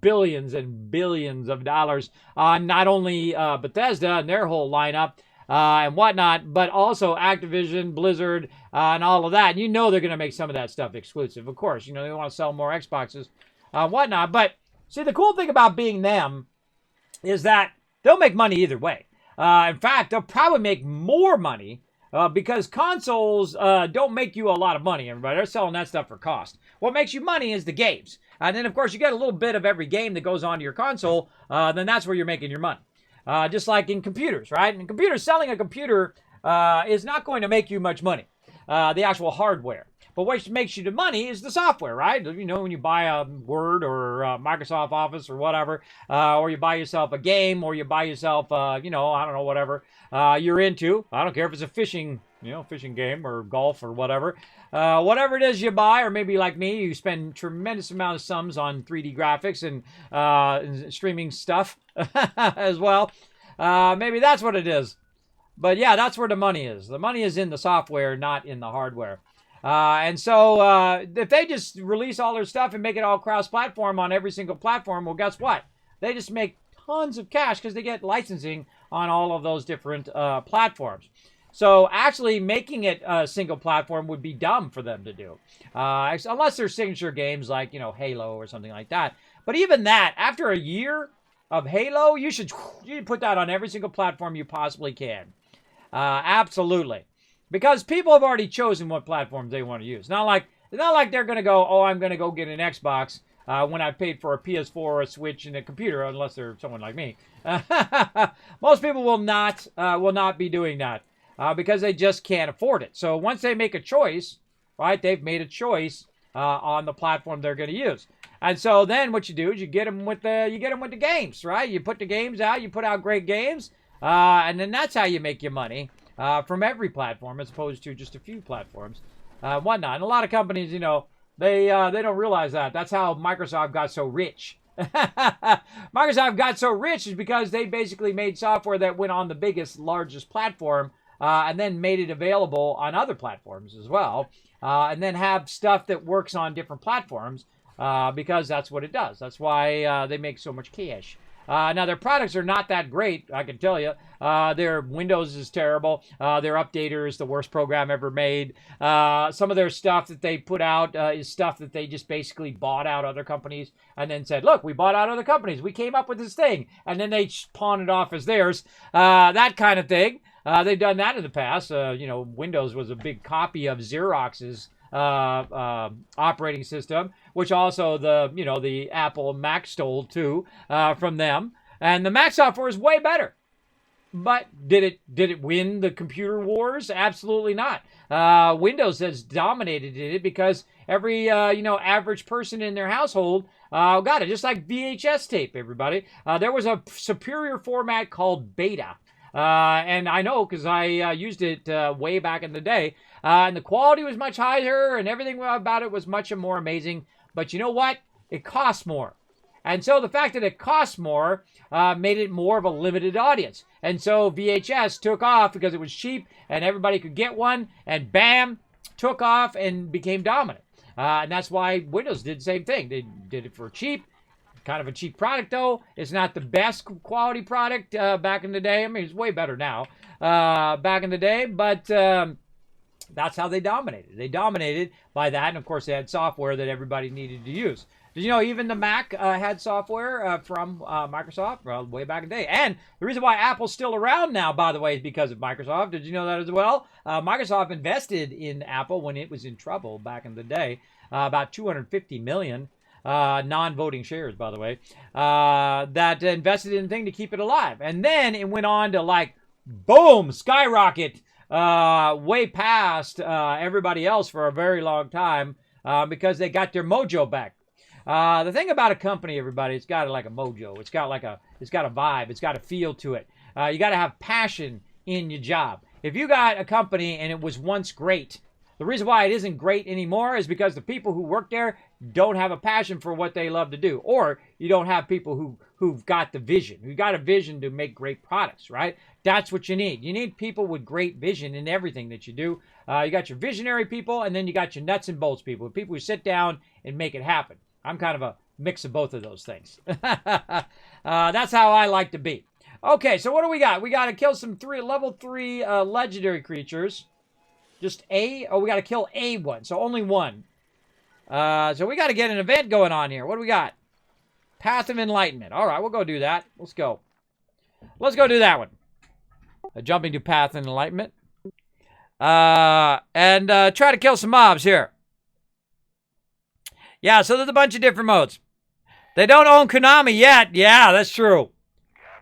billions and billions of dollars on not only Bethesda and their whole lineup and whatnot, but also Activision, Blizzard, and all of that. And they're going to make some of that stuff exclusive. Of course, they want to sell more Xboxes and whatnot. But, see, the cool thing about being them is that they'll make money either way. In fact, they'll probably make more money because consoles don't make you a lot of money, everybody. They're selling that stuff for cost. What makes you money is the games. And then, of course, you get a little bit of every game that goes onto your console, then that's where you're making your money. Just like in computers, right? In computers, selling a computer is not going to make you much money, the actual hardware. But what makes you the money is the software, right? When you buy a Word or Microsoft Office or whatever, or you buy yourself a game, or you buy yourself, I don't know, whatever you're into. I don't care if it's a fishing game or golf or whatever. Whatever it is you buy, or maybe like me, you spend tremendous amount of sums on 3D graphics and streaming stuff as well. Maybe that's what it is. But yeah, that's where the money is. The money is in the software, not in the hardware. And so if they just release all their stuff and make it all cross-platform on every single platform, well, guess what? They just make tons of cash because they get licensing on all of those different platforms. So actually making it a single platform would be dumb for them to do. Unless they're signature games like, Halo or something like that. But even that, after a year of Halo, you should put that on every single platform you possibly can. Absolutely. Because people have already chosen what platforms they want to use. It's not like they're going to go, oh, I'm going to go get an Xbox when I paid for a PS4, a Switch, and a computer, unless they're someone like me. Most people will not be doing that because they just can't afford it. So once they make a choice, right, they've made a choice on the platform they're going to use. And so then what you do is you get them with the games, right? You put the games out, you put out great games, and then that's how you make your money. From every platform as opposed to just a few platforms, whatnot. And a lot of companies, they don't realize that. That's how Microsoft got so rich. Microsoft got so rich is because they basically made software that went on the biggest, largest platform, and then made it available on other platforms as well, and then have stuff that works on different platforms because that's what it does. That's why they make so much cash. Now, their products are not that great, I can tell you. Their Windows is terrible. Their Updater is the worst program ever made. Some of their stuff that they put out is stuff that they just basically bought out other companies and then said, look, we bought out other companies. We came up with this thing. And then they pawn it off as theirs. That kind of thing. They've done that in the past. Windows was a big copy of Xerox's operating system, which also the Apple Mac stole too from them. And the Mac software is way better. But did it win the computer wars? Absolutely not. Windows has dominated it because every average person in their household got it. Just like VHS tape, everybody. There was a superior format called Beta. And I know because I used it way back in the day. And the quality was much higher and everything about it was much more amazing. But you know what? It costs more. And so the fact that it costs more made it more of a limited audience. And so VHS took off because it was cheap and everybody could get one. And bam, took off and became dominant. And that's why Windows did the same thing. They did it for cheap. Kind of a cheap product, though. It's not the best quality product back in the day. I mean, it's way better now back in the day. But that's how they dominated. They dominated by that. And, of course, they had software that everybody needed to use. Did you know even the Mac had software from Microsoft way back in the day? And the reason why Apple's still around now, by the way, is because of Microsoft. Did you know that as well? Microsoft invested in Apple when it was in trouble back in the day. About $250 million. Non-voting shares, by the way, that invested in the thing to keep it alive. And then it went on to boom, skyrocket way past everybody else for a very long time because they got their mojo back. The thing about a company, everybody, it's got a mojo. It's got a vibe. It's got a feel to it. You got to have passion in your job. If you got a company and it was once great, The reason why it isn't great anymore is because the people who work there don't have a passion for what they love to do. Or you don't have people who've got the vision. Who've got a vision to make great products, right? That's what you need. You need people with great vision in everything that you do. You got your visionary people, and then you got your nuts and bolts people. People who sit down and make it happen. I'm kind of a mix of both of those things. That's how I like to be. Okay, so what do we got? We got to kill some level 3 legendary creatures. Just A? Oh, we got to kill A one. So only one. So we got to get an event going on here. What do we got? Path of Enlightenment. All right, we'll go do that. Let's go. Let's go do that one. Jumping to Path of Enlightenment. And try to kill some mobs here. Yeah, so there's a bunch of different modes. They don't own Konami yet. Yeah, that's true.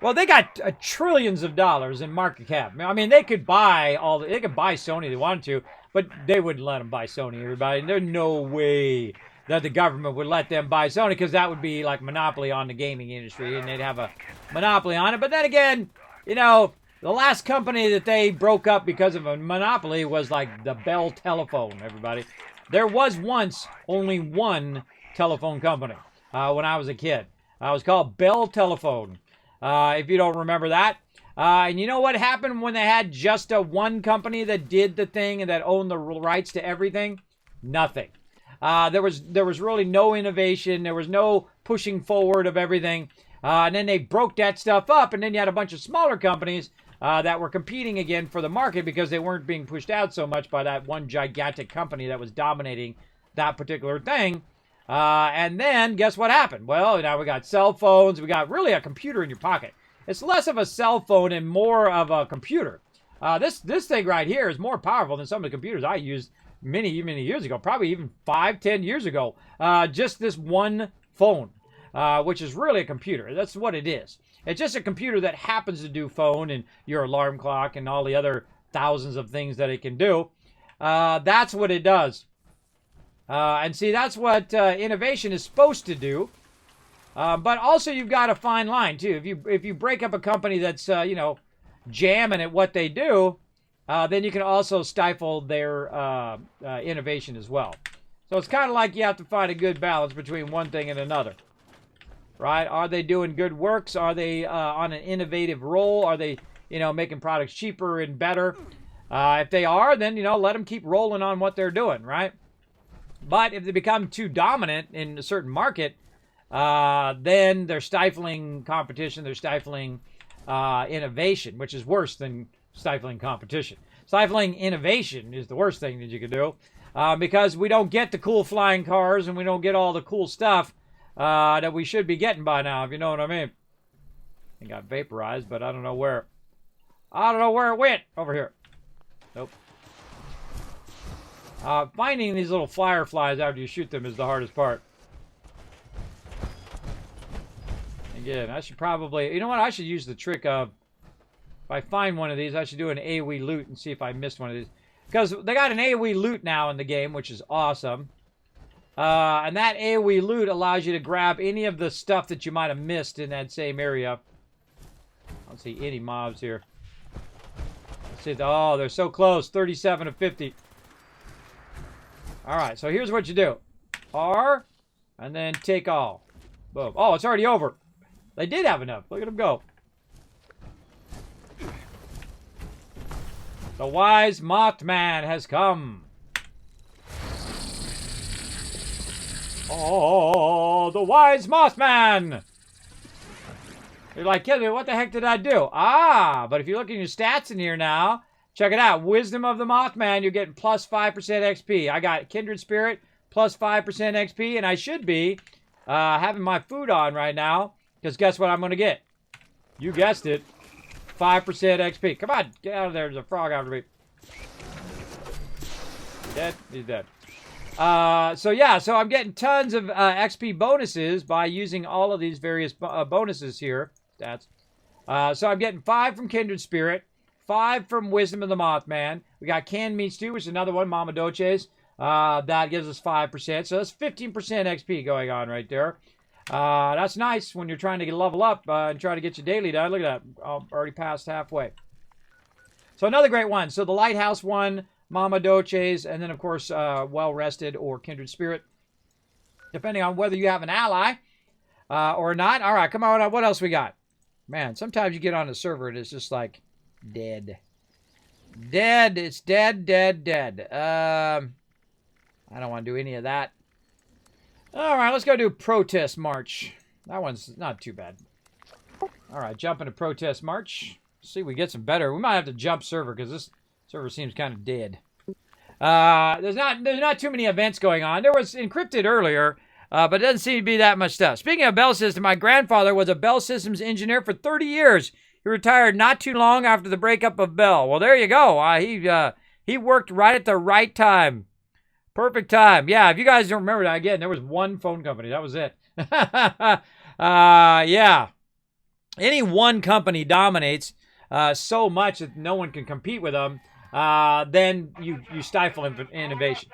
Well, they got trillions of dollars in market cap. I mean, they could buy they could buy Sony if they wanted to, but they wouldn't let them buy Sony, everybody. There's no way that the government would let them buy Sony, because that would be like monopoly on the gaming industry, and they'd have a monopoly on it. But then again, you know, the last company that they broke up because of a monopoly was like the Bell Telephone, everybody. There was once only one telephone company when I was a kid. It was called Bell Telephone. If you don't remember that. And you know what happened when they had just one company that did the thing and that owned the rights to everything? Nothing. There was really no innovation. There was no pushing forward of everything. And then they broke that stuff up, and then you had a bunch of smaller companies that were competing again for the market because they weren't being pushed out so much by that one gigantic company that was dominating that particular thing. And then, guess what happened? Well, now we got cell phones. We got really a computer in your pocket. It's less of a cell phone and more of a computer. This thing right here is more powerful than some of the computers I used many years ago, probably even 5-10 years ago. Just this one phone, which is really a computer. That's what it is. It's just a computer that happens to do phone and your alarm clock and all the other thousands of things that it can do. That's what it does. And see, that's what innovation is supposed to do. But also, you've got a fine line too. If you break up a company that's jamming at what they do, then you can also stifle their innovation as well. So it's kind of like you have to find a good balance between one thing and another, right? Are they doing good works? Are they on an innovative role? Are they making products cheaper and better? If they are, then let them keep rolling on what they're doing, right? But if they become too dominant in a certain market, then they're stifling competition. They're stifling innovation, which is worse than stifling competition. Stifling innovation is the worst thing that you could do, because we don't get the cool flying cars and we don't get all the cool stuff that we should be getting by now, if you know what I mean. It got vaporized, but I don't know where. I don't know where it went. Over here. Nope. Finding these little fireflies after you shoot them is the hardest part. Again, I should probably... You know what? I should use the trick of... If I find one of these, I should do an AoE loot and see if I missed one of these. Because they got an AoE loot now in the game, which is awesome. And that AoE loot allows you to grab any of the stuff that you might have missed in that same area. I don't see any mobs here. Let's see. Oh, they're so close. 37 to 50. Alright, so here's what you do. R, and then take all. Boom. Oh, it's already over. They did have enough. Look at them go. The wise Mothman has come. Oh, the wise Mothman! You're like, Kismet, what the heck did I do? Ah, but if you look at your stats in here now, check it out. Wisdom of the Mothman, you're getting plus 5% XP. I got Kindred Spirit, plus 5% XP, and I should be having my food on right now, because guess what I'm going to get? You guessed it. 5% XP. Come on, get out of there. There's a frog after me. Dead? He's dead. So yeah, so I'm getting tons of XP bonuses by using all of these various bonuses here. Stats. So I'm getting 5 from Kindred Spirit, 5 from Wisdom of the Mothman. We got canned meats too, which is another one, Mama Doce's. That gives us 5%. So that's 15% XP going on right there. That's nice when you're trying to level up and try to get your daily done. Look at that. I'm already past halfway. So another great one. So the Lighthouse one, Mama Doches, and then, of course, Well Rested or Kindred Spirit, depending on whether you have an ally or not. All right, come on. What else we got? Man, sometimes you get on a server and it's just like dead. Dead. It's dead, dead, dead. I don't want to do any of that. All right, let's go do Protest March. That one's not too bad. All right, jump into Protest March. See if we get some better. We might have to jump server because this server seems kind of dead. There's not too many events going on. There was encrypted earlier, but it doesn't seem to be that much stuff. Speaking of Bell System, my grandfather was a Bell Systems engineer for 30 years. He retired not too long after the breakup of Bell. Well, there you go. He worked right at the right time. Perfect time. Yeah, if you guys don't remember that, again, there was one phone company. That was it. Yeah. Any one company dominates so much that no one can compete with them, then you stifle innovation.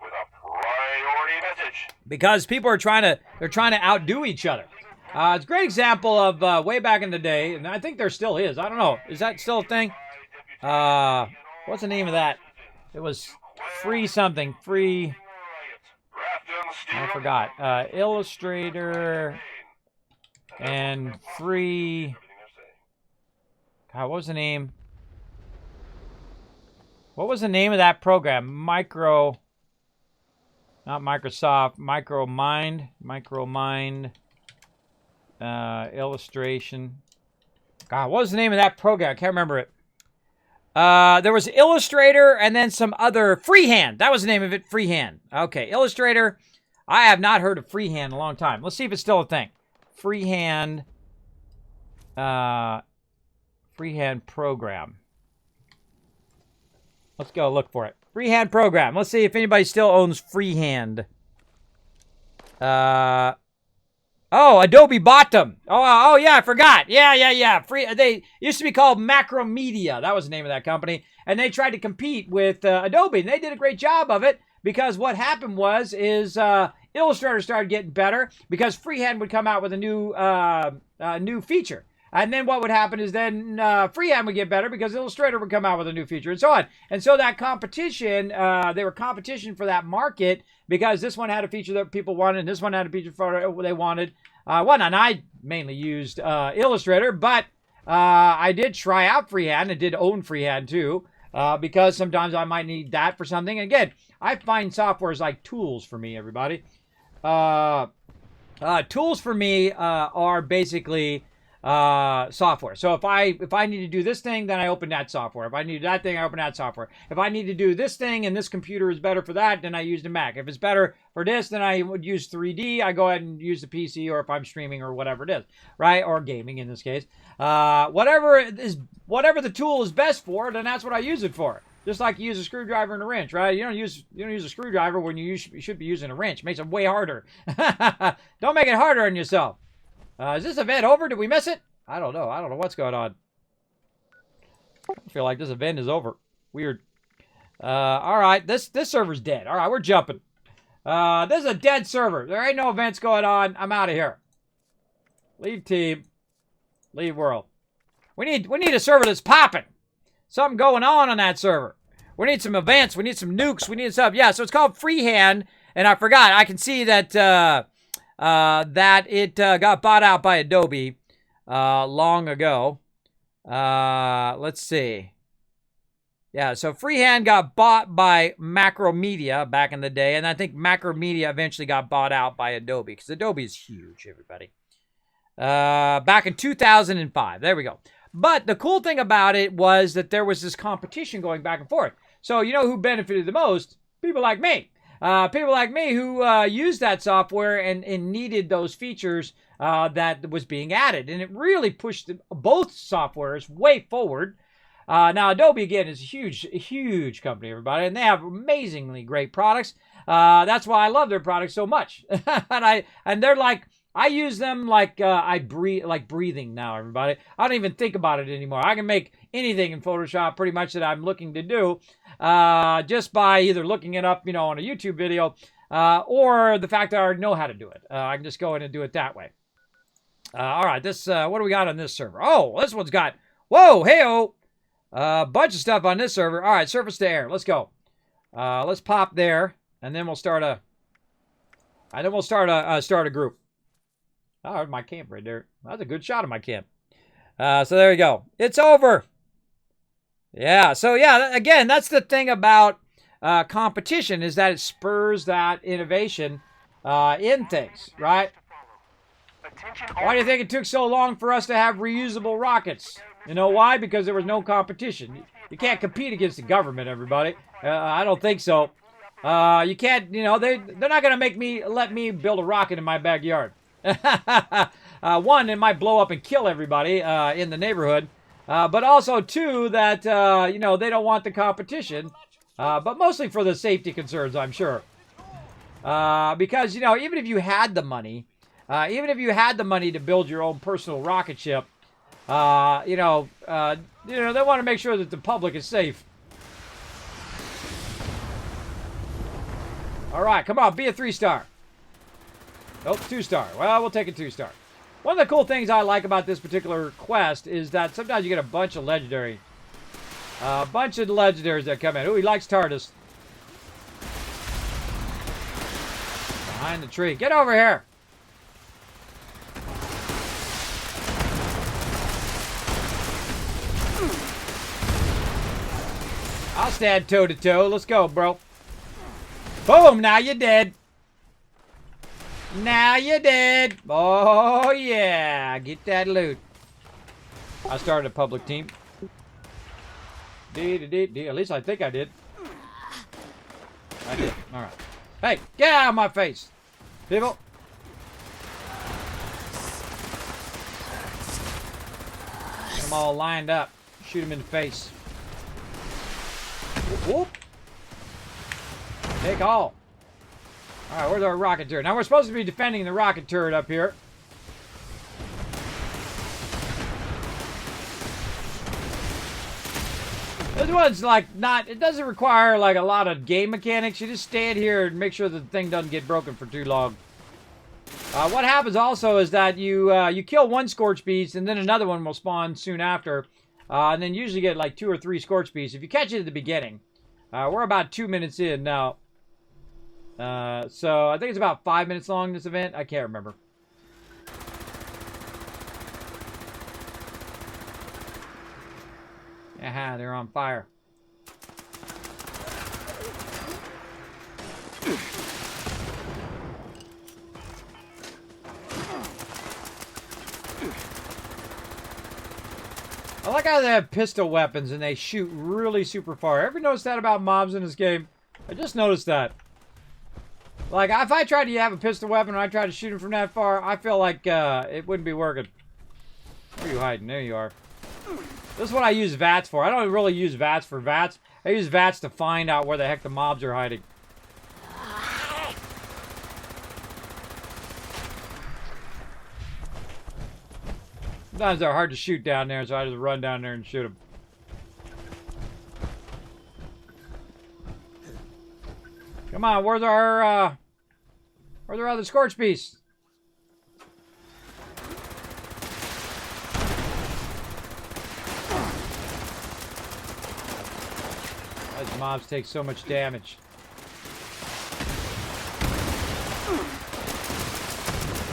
With a priority message. Because people are trying to outdo each other. It's a great example of way back in the day, and I think there still is. I don't know. Is that still a thing? What's the name of that? It was free something. Free. I forgot. Illustrator and free. God, what was the name? What was the name of that program? Not Microsoft. Micromind. Illustration. God, what was the name of that program? I can't remember it. There was Illustrator and then some other Freehand. That was the name of it, Freehand. Okay, Illustrator. I have not heard of Freehand in a long time. Let's see if it's still a thing. Freehand. Freehand program. Let's go look for it. Freehand program. Let's see if anybody still owns Freehand. Oh, Adobe bought them. Oh yeah, I forgot. Yeah. They used to be called Macromedia. That was the name of that company. And they tried to compete with Adobe. And they did a great job of it because what happened is Illustrator started getting better because Freehand would come out with a new feature. And then what would happen is then Freehand would get better because Illustrator would come out with a new feature and so on. And so that competition, they were competition for that market because this one had a feature that people wanted and this one had a feature for they wanted. And I mainly used Illustrator, but I did try out Freehand and did own Freehand too because sometimes I might need that for something. Again, I find software is like tools for me, everybody. Tools for me are basically software. So if I need to do this thing, then I open that software. If I need that thing, I open that software. If I need to do this thing and this computer is better for that, then I use the Mac. If it's better for this, then I would use 3D. I go ahead and use the PC, or if I'm streaming or whatever it is, right? Or gaming in this case. Whatever the tool is best for, then that's what I use it for. Just like you use a screwdriver and a wrench, right? You don't use a screwdriver when you should be using a wrench. It makes it way harder. Don't make it harder on yourself. Is this event over? Did we miss it? I don't know. I don't know what's going on. I feel like this event is over. Weird. All right. This server's dead. All right, we're jumping. This is a dead server. There ain't no events going on. I'm out of here. Leave team. Leave world. We need a server that's popping. Something going on that server. We need some events. We need some nukes. We need stuff. Yeah, so it's called Freehand. And I forgot. I can see that that it got bought out by Adobe long ago. Let's see. Yeah, so Freehand got bought by Macromedia back in the day, and I think Macromedia eventually got bought out by Adobe, because Adobe is huge, everybody. Back in 2005. There we go. But the cool thing about it was that there was this competition going back and forth. So you know who benefited the most? People like me. People like me who used that software and needed those features that was being added. And it really pushed both softwares way forward. Now, Adobe, again, is a huge company, everybody. And they have amazingly great products. That's why I love their products so much. and they're like, I use them like I breathe, like breathing now, everybody. I don't even think about it anymore. I can make anything in Photoshop pretty much that I'm looking to do just by either looking it up, on a YouTube video or the fact that I already know how to do it. I can just go in and do it that way. All right, this what do we got on this server? Oh, this one's got, whoa, hey-oh. A bunch of stuff on this server. All right, surface to air. Let's go. Let's pop there, and then we'll start a. And then we'll start a group. Oh, there's my camp right there. That's a good shot of my camp. So there you go. It's over. Yeah. So yeah, again, that's the thing about competition is that it spurs that innovation in things, right? Why do you think it took so long for us to have reusable rockets? You know why? Because there was no competition. You can't compete against the government, everybody. I don't think so. You can't, you know, they're not going to let me build a rocket in my backyard. One, it might blow up and kill everybody in the neighborhood. But also, two, that, you know, they don't want the competition. But mostly for the safety concerns, I'm sure. Because, you know, even if you had the money to build your own personal rocket ship, you know, they want to make sure that the public is safe. All right, come on, be a 3-star. Nope, 2-star. Well, we'll take a 2-star. One of the cool things I like about this particular quest is that sometimes you get a bunch of legendary. A bunch of legendaries that come in. Ooh, he likes TARDIS. Behind the tree. Get over here. I'll stand toe-to-toe. Let's go, bro. Boom, now you're dead. Now you're dead. Oh, yeah. Get that loot. I started a public team. At least I think I did. I did. All right. Hey, get out of my face, people. Get them all lined up. Shoot them in the face. Whoop. Take all. All right, where's our rocket turret? Now, we're supposed to be defending the rocket turret up here. This one's like not, it doesn't require like a lot of game mechanics. You just stand here and make sure that the thing doesn't get broken for too long. What happens also is that you kill one scorch beast and then another one will spawn soon after. And then usually get like 2 or 3 scorch beasts if you catch it at the beginning. We're about 2 minutes in now. So I think it's about 5 minutes long, this event. I can't remember. Aha, they're on fire. I like how they have pistol weapons and they shoot really super far. Ever notice that about mobs in this game? I just noticed that. Like, if I tried to have a pistol weapon and I tried to shoot him from that far, I feel like it wouldn't be working. Where are you hiding? There you are. This is what I use VATS for. I don't really use VATS for VATS. I use VATS to find out where the heck the mobs are hiding. Sometimes they're hard to shoot down there, so I just run down there and shoot them. Come on, where's our other scorch beasts? Those mobs take so much damage.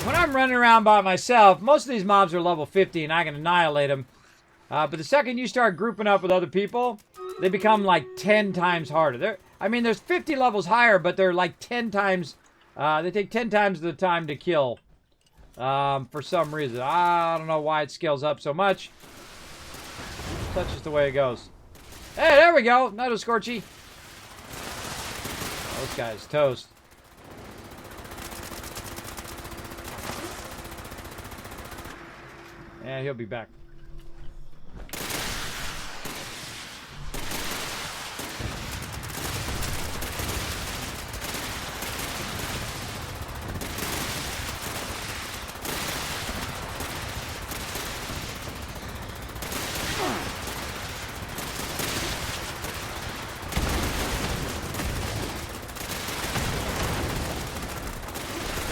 When I'm running around by myself, most of these mobs are level 50 and I can annihilate them. But the second you start grouping up with other people, they become like 10 times harder. I mean, there's 50 levels higher, but they're like 10 times... they take 10 times the time to kill. For some reason. I don't know why it scales up so much. That's just the way it goes. Hey, there we go. Another Scorchy. Oh, this guy's toast. Yeah, he'll be back.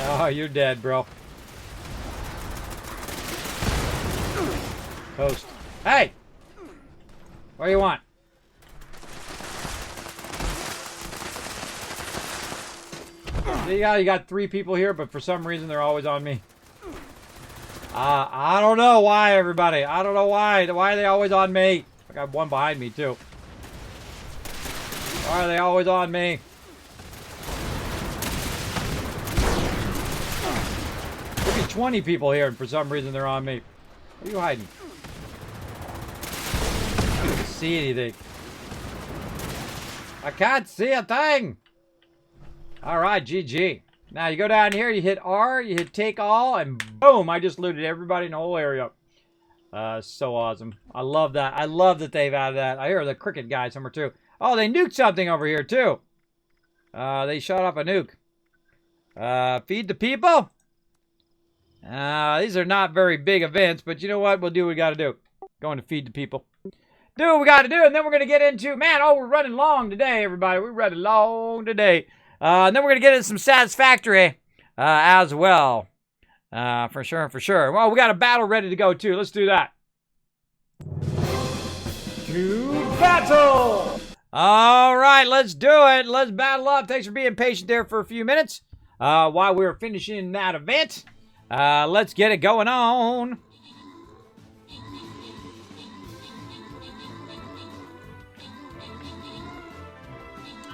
Oh, you're dead, bro. Toast. Hey! What do you want? See how you got 3 people here, but for some reason they're always on me. I don't know why, everybody. I don't know why. Why are they always on me? I got one behind me, too. Why are they always on me? Could be 20 people here, and for some reason they're on me. Where are you hiding? I can't see anything. I can't see a thing. All right, GG. Now you go down here, you hit R, you hit take all, and boom, I just looted everybody in the whole area. So awesome. I love that. I love that they've added that. I hear the cricket guy somewhere too. Oh, they nuked something over here too. They shot off a nuke. Feed the people. These are not very big events, but you know what? We'll do what we got to do. Going to feed the people. Do what we got to do, and then we're going to get into, man, oh, we're running long today, everybody. We're running long today. And then we're going to get into some Satisfactory as well. For sure, for sure. Well, we got a battle ready to go, too. Let's do that. To battle! All right, let's do it. Let's battle up. Thanks for being patient there for a few minutes while we were finishing that event. Let's get it going on.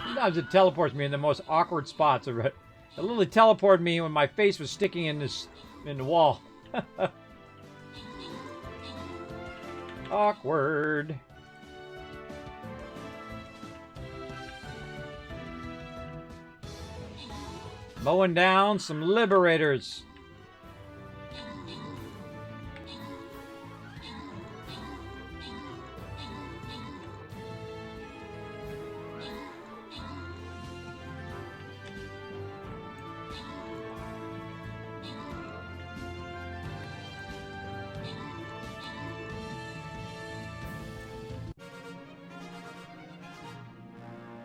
Sometimes it teleports me in the most awkward spots. It literally teleported me when my face was sticking in the wall. Awkward. Mowing down some liberators.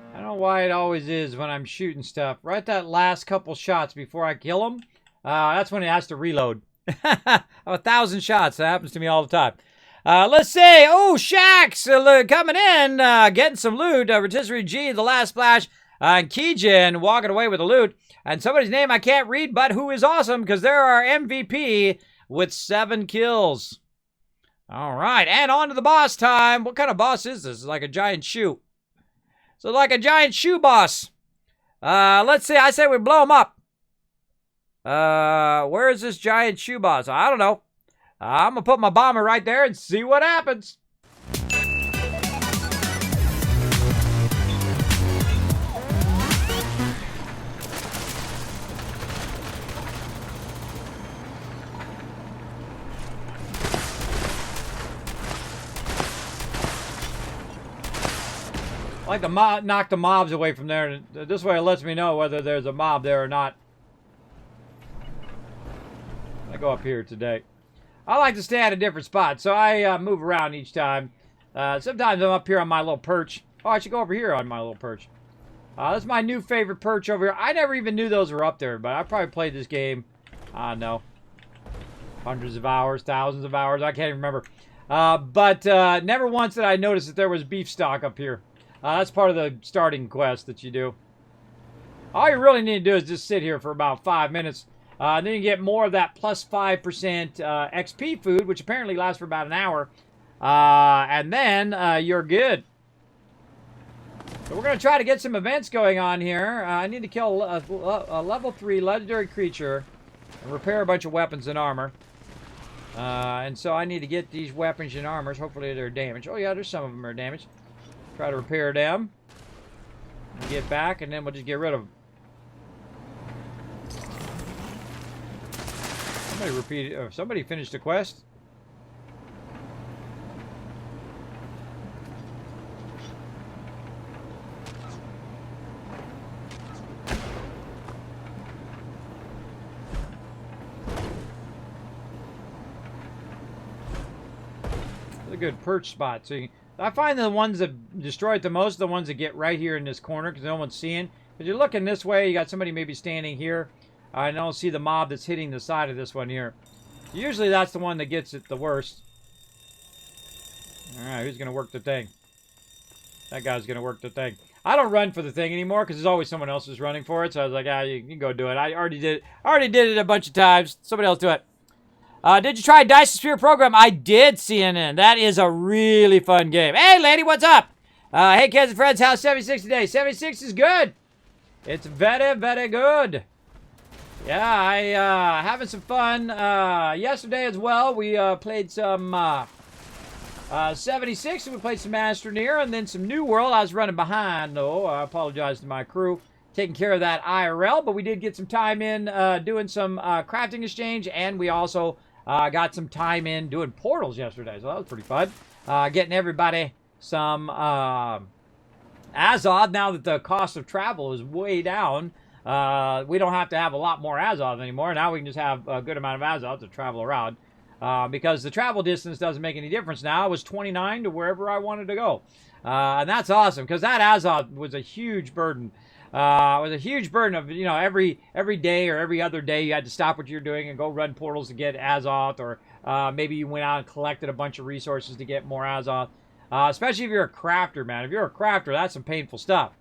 I don't know why it always is when I'm shooting stuff. Right that last couple shots before I kill them, that's when it has to reload. 1,000 shots. That happens to me all the time. Let's see. Oh, Shax coming in, getting some loot. Rotisserie G, The Last Splash, and Kijin walking away with the loot. And somebody's name I can't read, but who is awesome because they're our MVP with 7 kills. All right, and on to the boss time. What kind of boss is this? It's like a giant shoe. So like a giant shoe boss. Let's see. I say we blow him up. Where is this giant shoe boss? I don't know. I'm going to put my bomber right there and see what happens. I like to knock the mobs away from there. This way it lets me know whether there's a mob there or not. I go up here today. I like to stay at a different spot, so I move around each time. Sometimes I'm up here on my little perch. Oh, I should go over here on my little perch. That's my new favorite perch over here. I never even knew those were up there, but I probably played this game, I don't know, hundreds of hours, thousands of hours. I can't even remember. But never once did I notice that there was beef stock up here. That's part of the starting quest that you do. All you really need to do is just sit here for about 5 minutes. Then you get more of that plus 5% XP food, which apparently lasts for about an hour. And then you're good. So we're going to try to get some events going on here. I need to kill a level 3 legendary creature and repair a bunch of weapons and armor. And so I need to get these weapons and armors. Hopefully they're damaged. Oh yeah, there's some of them are damaged. Try to repair them. And get back, and then we'll just get rid of them. Somebody repeated. Somebody finished the quest. It's a good perch spot. So I find the ones that destroy it the most, the ones that get right here in this corner because no one's seeing. If you're looking this way, you got somebody maybe standing here. I don't see the mob that's hitting the side of this one here. Usually that's the one that gets it the worst. Alright, who's going to work the thing? That guy's going to work the thing. I don't run for the thing anymore because there's always someone else who's running for it. So I was like, ah, you can go do it. I already did it a bunch of times. Somebody else do it. Did you try Dice Sphere program? I did, CNN. That is a really fun game. Hey, lady, what's up? Hey, kids and friends, how's 76 today? 76 is good. It's very, very good. Yeah, I having some fun. Yesterday as well, we played some 76, and we played some Astroneer, and then some New World. I was running behind, though. I apologize to my crew. Taking care of that IRL, but we did get some time in doing some crafting exchange, and we also got some time in doing portals yesterday, so that was pretty fun. Getting everybody some Azoth now that the cost of travel is way down. We don't have to have a lot more Azoth anymore. Now we can just have a good amount of Azoth to travel around. Because the travel distance doesn't make any difference now. It was 29 to wherever I wanted to go. And that's awesome, because that Azoth was a huge burden. It was a huge burden of, you know, every day or every other day you had to stop what you're doing and go run portals to get Azoth, or maybe you went out and collected a bunch of resources to get more Azoth. Especially if you're a crafter, man. If you're a crafter, that's some painful stuff.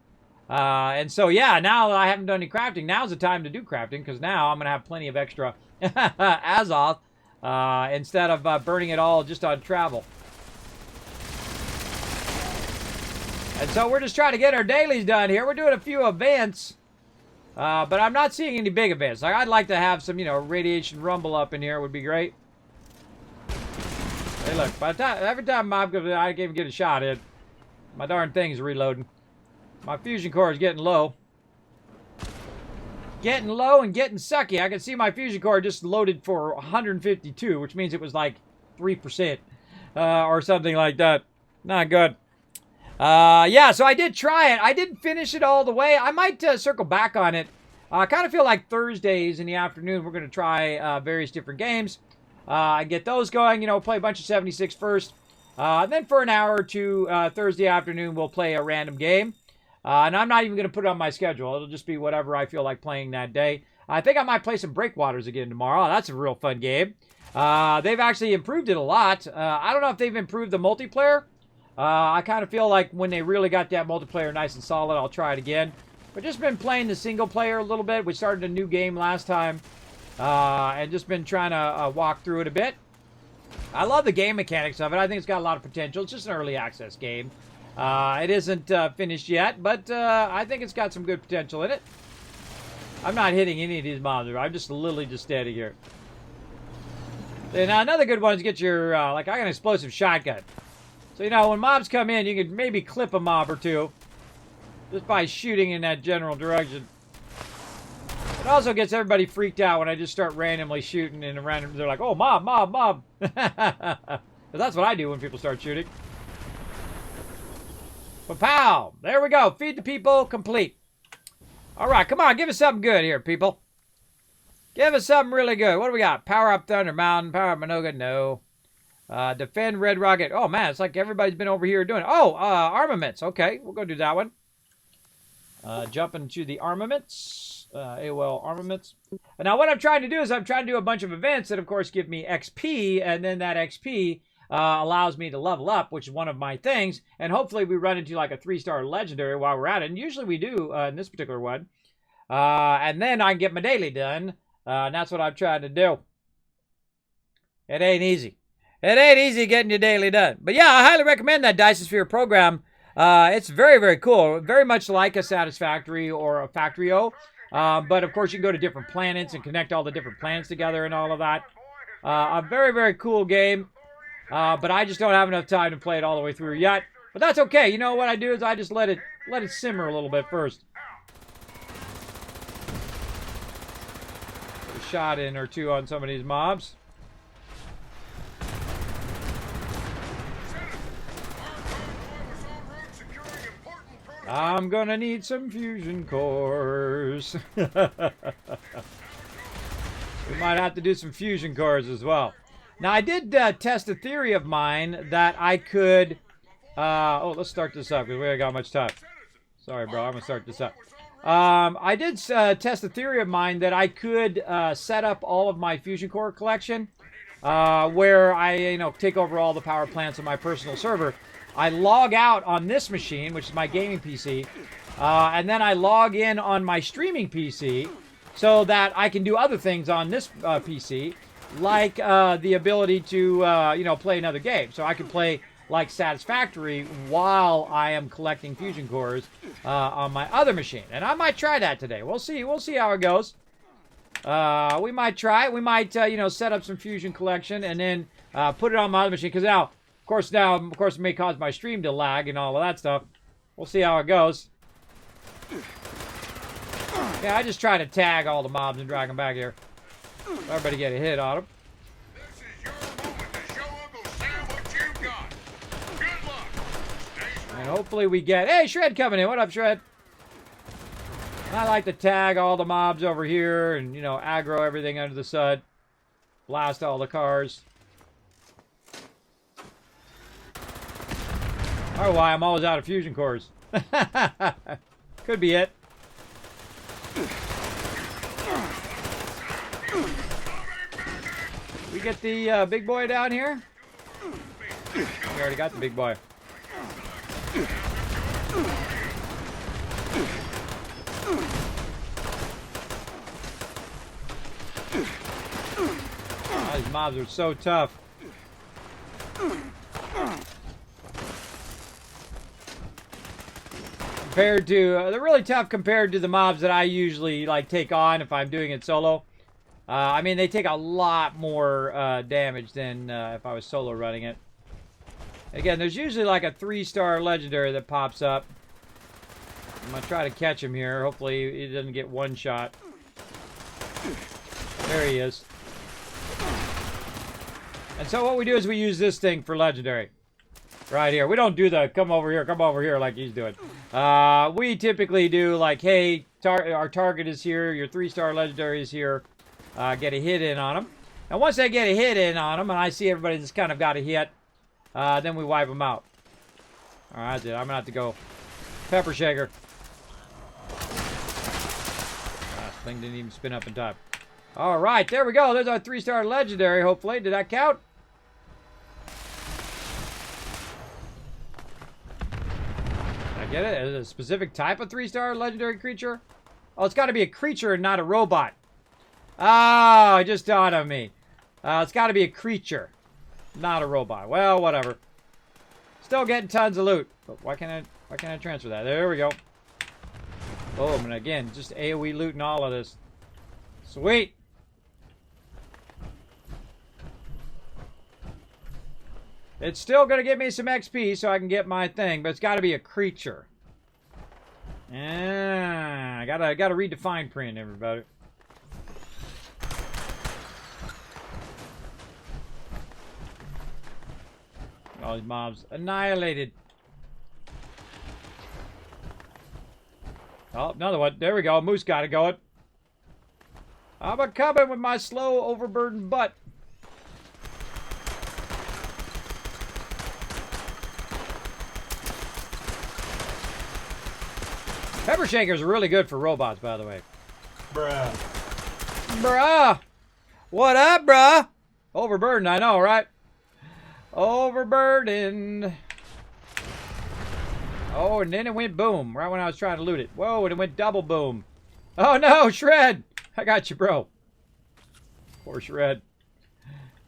And so, yeah, now that I haven't done any crafting, now's the time to do crafting, because now I'm going to have plenty of extra Azoth instead of burning it all just on travel. And so we're just trying to get our dailies done here. We're doing a few events, but I'm not seeing any big events. Like, I'd like to have some, you know, radiation rumble up in here would be great. Hey, look, by the time, every time I can even get a shot in, my darn thing's reloading. My fusion core is getting low. Getting low and getting sucky. I can see my fusion core just loaded for 152, which means it was like 3% or something like that. Not good. Yeah, so I did try it. I didn't finish it all the way. I might circle back on it. I kind of feel like Thursdays in the afternoon we're going to try various different games. And get those going. You know, play a bunch of 76 first. Then for an hour or two Thursday afternoon we'll play a random game. And I'm not even going to put it on my schedule. It'll just be whatever I feel like playing that day. I think I might play some Breakwaters again tomorrow. That's a real fun game. They've actually improved it a lot. I don't know if they've improved the multiplayer. I kind of feel like when they really got that multiplayer nice and solid, I'll try it again. But just been playing the single player a little bit. We started a new game last time. And just been trying to walk through it a bit. I love the game mechanics of it. I think it's got a lot of potential. It's just an early access game. It isn't finished yet, but I think it's got some good potential in it. I'm not hitting any of these mobs. I'm just literally just standing here. Now, another good one is get your, like, I got an explosive shotgun. So, you know, when mobs come in, you can maybe clip a mob or two just by shooting in that general direction. It also gets everybody freaked out when I just start randomly shooting in a random... They're like, oh, mob, mob, mob. But that's what I do when people start shooting. Pow! There we go. Feed the people complete. All right, come on. Give us something good here, people. Give us something really good. What do we got? Power up Thunder Mountain. Power up Minoga. No. Defend Red Rocket. Oh, man. It's like everybody's been over here doing it. Oh, armaments. Okay. We'll go do that one. Jump into the armaments. AOL armaments. Now, what I'm trying to do is I'm trying to do a bunch of events that, of course, give me XP. And then that XP... allows me to level up, which is one of my things, and hopefully we run into like a 3-star legendary while we're at it, and usually we do in this particular one, and then I can get my daily done, and that's what I'm trying to do. It ain't easy. It ain't easy getting your daily done, but yeah, I highly recommend that S.p.e.c.i.a.l program. It's very, very cool, very much like a Satisfactory or a Factorio, but of course you can go to different planets and connect all the different planets together and all of that. A very, very cool game. But I just don't have enough time to play it all the way through yet. But that's okay. You know what I do is I just let it simmer a little bit first. Put a shot in or two on some of these mobs. I'm gonna need some fusion cores. We might have to do some fusion cores as well. Now, I did test a theory of mine that I could... oh, let's start this up because we ain't got much time. Sorry, bro. I'm going to start this up. I did test a theory of mine that I could set up all of my Fusion Core collection where I, take over all the power plants on my personal server. I log out on this machine, which is my gaming PC, and then I log in on my streaming PC so that I can do other things on this PC, like the ability to, play another game. So I can play like Satisfactory while I am collecting fusion cores on my other machine. And I might try that today. We'll see. We'll see how it goes. We might try it. We might, set up some fusion collection and then put it on my other machine. Because now, of course, it may cause my stream to lag and all of that stuff. We'll see how it goes. Yeah, I just try to tag all the mobs and drag them back here. Everybody get a hit on them. This is your moment to show Uncle Sam what you've got. Good luck. Stay strong. And hopefully we get... Hey, Shred coming in. What up, Shred? I like to tag all the mobs over here and, aggro everything under the sun. Blast all the cars. Or why I'm always out of fusion cores. Could be it. We get the big boy down here? We already got the big boy. Oh, these mobs are so tough. Compared to, they're really tough compared to the mobs that I usually take on if I'm doing it solo. I mean, they take a lot more damage than if I was solo running it. Again, there's usually like a 3-star legendary that pops up. I'm gonna try to catch him here. Hopefully he doesn't get one shot. There he is. And so what we do is we use this thing for legendary. Right here. We don't do the come over here like he's doing. We typically do like, hey, our target is here, your 3-star legendary is here. Get a hit in on them. And once I get a hit in on them, and I see everybody that's kind of got a hit, then we wipe them out. Alright, I'm going to have to go pepper shaker. Thing didn't even spin up in time. Alright, there we go. There's our 3-star legendary, hopefully. Did that count? Get it? Is it a specific type of 3-star legendary creature? Oh, it's got to be a creature and not a robot. Oh, it just dawned on me. It's got to be a creature, not a robot. Well, whatever. Still getting tons of loot. But why can't I transfer that? There we go. Boom, and again, just AoE looting all of this. Sweet. It's still going to give me some XP so I can get my thing, but it's got to be a creature. Yeah, I gotta read the fine print, everybody. All these mobs annihilated. Oh, another one. There we go. Moose got it going. I'm a coming with my slow, overburdened butt. Pepper shakers are really good for robots, by the way. Bruh. Bruh. What up, bruh? Overburdened, I know, right? Overburdened. Oh, and then it went boom, right when I was trying to loot it. Whoa, and it went double boom. Oh, no, Shred. I got you, bro. Poor Shred.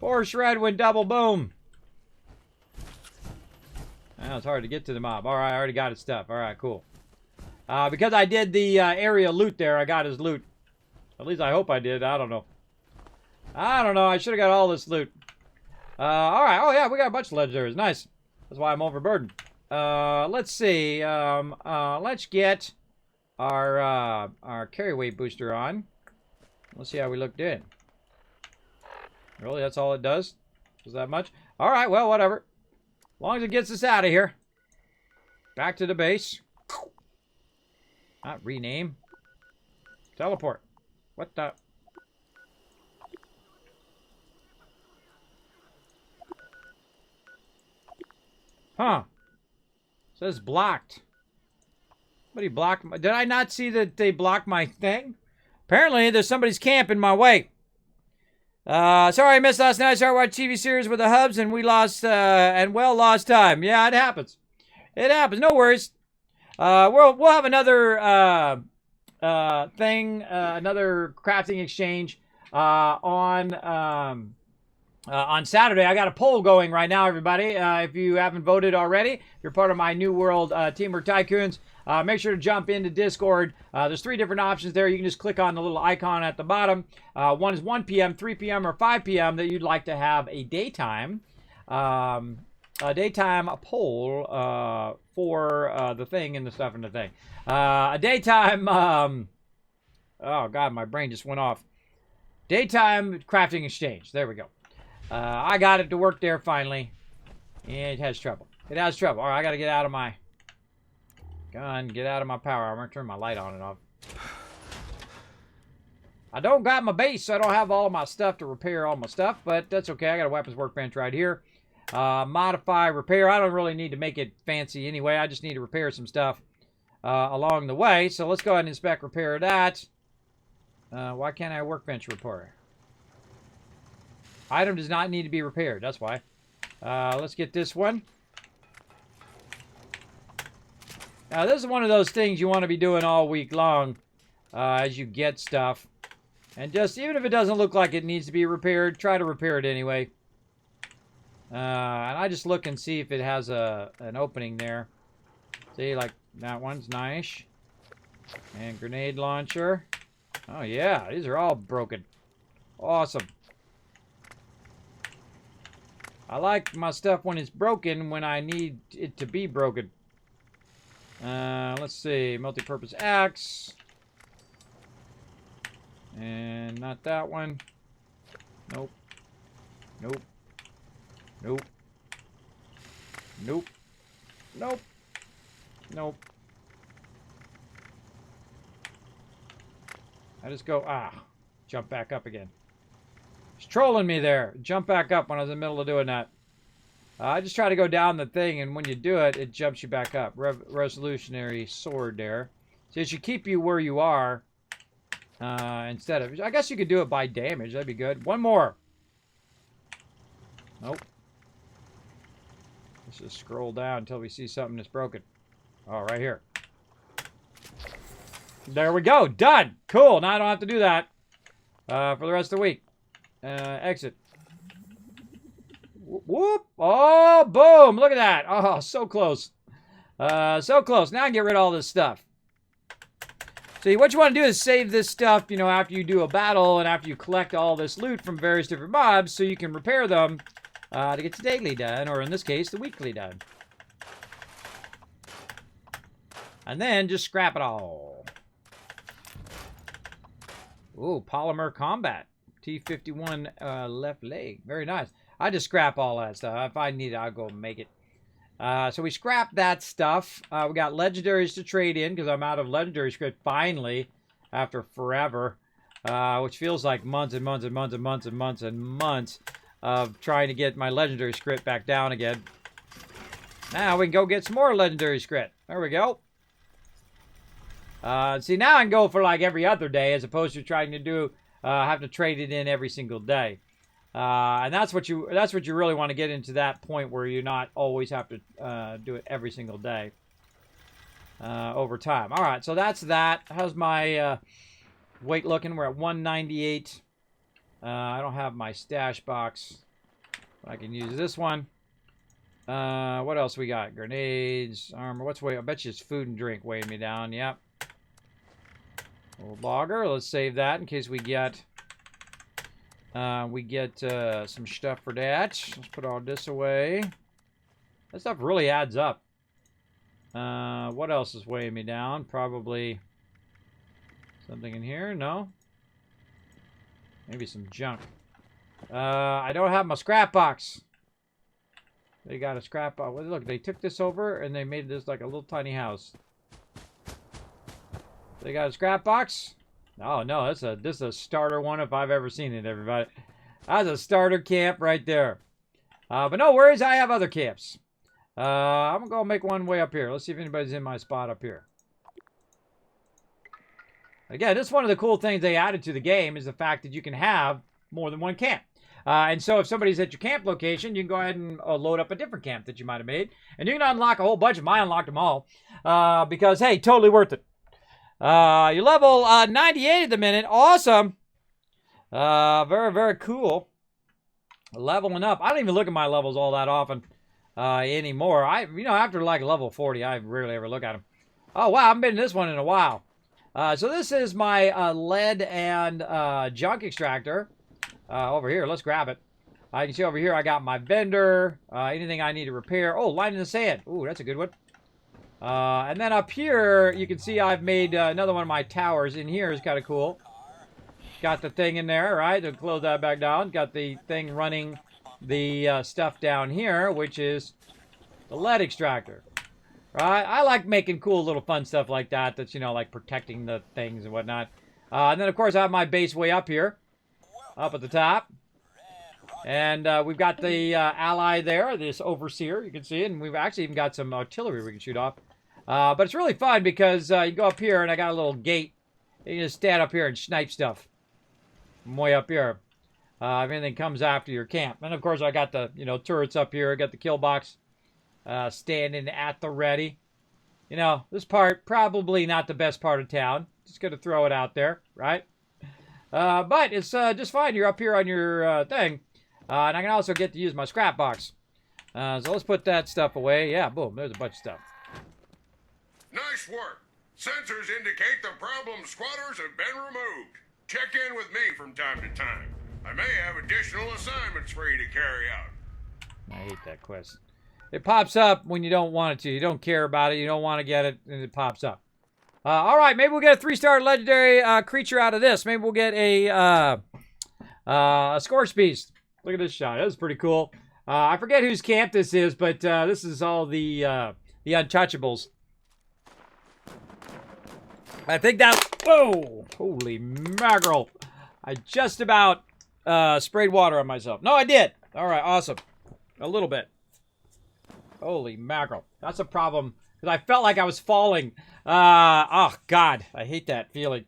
Poor Shred went double boom. Now it's hard to get to the mob. All right, I already got his stuff. All right, cool. Because I did the area loot there, I got his loot. At least I hope I did. I don't know. I don't know. I should have got all this loot. All right. Oh, yeah, we got a bunch of legendaries. Nice. That's why I'm overburdened. Let's see. Let's get our carry weight booster on. Let's see how we look then. Really? That's all it does? Is that much? All right. Well, whatever. As long as it gets us out of here. Back to the base. Not rename. Teleport. What the? Huh. Says blocked. Somebody blocked my... Did I not see that they blocked my thing? Apparently, there's somebody's camp in my way. Sorry I missed last night. Started watching TV series with the hubs and we lost, lost time. Yeah, it happens. It happens. No worries. We'll have another, another crafting exchange, on Saturday. I got a poll going right now, everybody. If you haven't voted already, if you're part of my New World Teamwork Tycoons, make sure to jump into Discord. There's 3 different options there. You can just click on the little icon at the bottom. One is 1 p.m., 3 p.m., or 5 p.m. that you'd like to have a daytime poll for the thing and the stuff and the thing. A daytime, oh God, my brain just went off. Daytime crafting exchange. There we go. I got it to work there finally. And it has trouble. It has trouble. All right, I got to get out of my gun, get out of my power. I'm going to turn my light on and off. I don't got my base, so I don't have all of my stuff to repair all my stuff, but that's okay. I got a weapons workbench right here. Modify, repair. I don't really need to make it fancy anyway. I just need to repair some stuff along the way. So let's go ahead and inspect, repair that. Why can't I workbench repair? Item does not need to be repaired. That's why. Let's get this one. Now, this is one of those things you want to be doing all week long as you get stuff. And just, even if it doesn't look like it needs to be repaired, try to repair it anyway. And I just look and see if it has an opening there. See, like, that one's nice. And grenade launcher. Oh, yeah, these are all broken. Awesome. I like my stuff when it's broken, when I need it to be broken. Let's see. Multi-purpose axe. And not that one. Nope. Nope. Nope. Nope. Nope. Nope. I just go, jump back up again. It's trolling me there. Jump back up when I was in the middle of doing that. I just try to go down the thing, and when you do it, it jumps you back up. Resolutionary sword there. So it should keep you where you are instead of... I guess you could do it by damage. That'd be good. One more. Nope. Let's just scroll down until we see something that's broken. Oh, right here. There we go. Done. Cool. Now I don't have to do that for the rest of the week. Exit. Whoop. Oh, boom. Look at that. Oh, so close. So close. Now I can get rid of all this stuff. See, what you want to do is save this stuff, you know, after you do a battle and after you collect all this loot from various different mobs so you can repair them to get the daily done, or in this case, the weekly done. And then just scrap it all. Ooh, polymer combat. T51 left leg. Very nice. I just scrap all that stuff. If I need it, I'll go make it. So we scrapped that stuff. We got legendaries to trade in because I'm out of legendary script finally after forever, which feels like months and months and months and months and months and months of trying to get my legendary script back down again. Now we can go get some more legendary script. There we go. See, now I can go for like every other day as opposed to trying to do have to trade it in every single day. And that's what you really want to get into, that point where you not always have to do it every single day over time. All right, so that's that. How's my weight looking? We're at 198. I don't have my stash box. I can use this one. What else we got? Grenades, armor. What's weight? I bet you it's food and drink weighing me down. Yep. Old logger. Let's save that in case we get some stuff for that. Let's put all this away. That stuff really adds up. What else is weighing me down? Probably something in here. No. Maybe some junk. I don't have my scrap box. They got a scrap box. Look, they took this over and they made this like a little tiny house. They got a scrap box? Oh no, this is a starter one if I've ever seen it, everybody. That's a starter camp right there. But no worries, I have other camps. I'm gonna go make one way up here. Let's see if anybody's in my spot up here. Again, this is one of the cool things they added to the game, is the fact that you can have more than one camp. And so if somebody's at your camp location, you can go ahead and load up a different camp that you might have made. And you can unlock a whole bunch of them. I unlocked them all. Because, hey, totally worth it. You're level 98 at the minute. Awesome. Very, very cool. Leveling up. I don't even look at my levels all that often anymore. After like level 40, I rarely ever look at them. Oh, wow. I haven't been in this one in a while. So this is my lead and junk extractor. Over here, let's grab it. You can see over here I got my vendor, anything I need to repair. Oh, line in the sand. Ooh, that's a good one. And then up here, you can see I've made another one of my towers. In here is kind of cool. Got the thing in there, right? To close that back down. Got the thing running the stuff down here, which is the lead extractor. Right? I like making cool little fun stuff like that. That's, like protecting the things and whatnot. And then, of course, I have my base way up here. Up at the top. And we've got the ally there, this overseer, you can see it. And we've actually even got some artillery we can shoot off. But it's really fun because you go up here and I got a little gate. You just stand up here and snipe stuff. From way up here. If anything comes after your camp. And of course I got the, turrets up here. I got the kill box standing at the ready. This part, probably not the best part of town. Just going to throw it out there, right? But it's just fine. You're up here on your thing. And I can also get to use my scrap box. So let's put that stuff away. Yeah, boom. There's a bunch of stuff. Nice work. Sensors indicate the problem squatters have been removed. Check in with me from time to time. I may have additional assignments for you to carry out. I hate that quest. It pops up when you don't want it to. You don't care about it. You don't want to get it, and it pops up. All right, maybe we'll get a 3-star legendary creature out of this. Maybe we'll get a Scorch Beast. Look at this shot. That was pretty cool. I forget whose camp this is, but this is all the Untouchables. I think that... Whoa! Holy mackerel. I just about sprayed water on myself. No, I did. All right, awesome. A little bit. Holy mackerel. That's a problem. Because I felt like I was falling. Oh, God. I hate that feeling.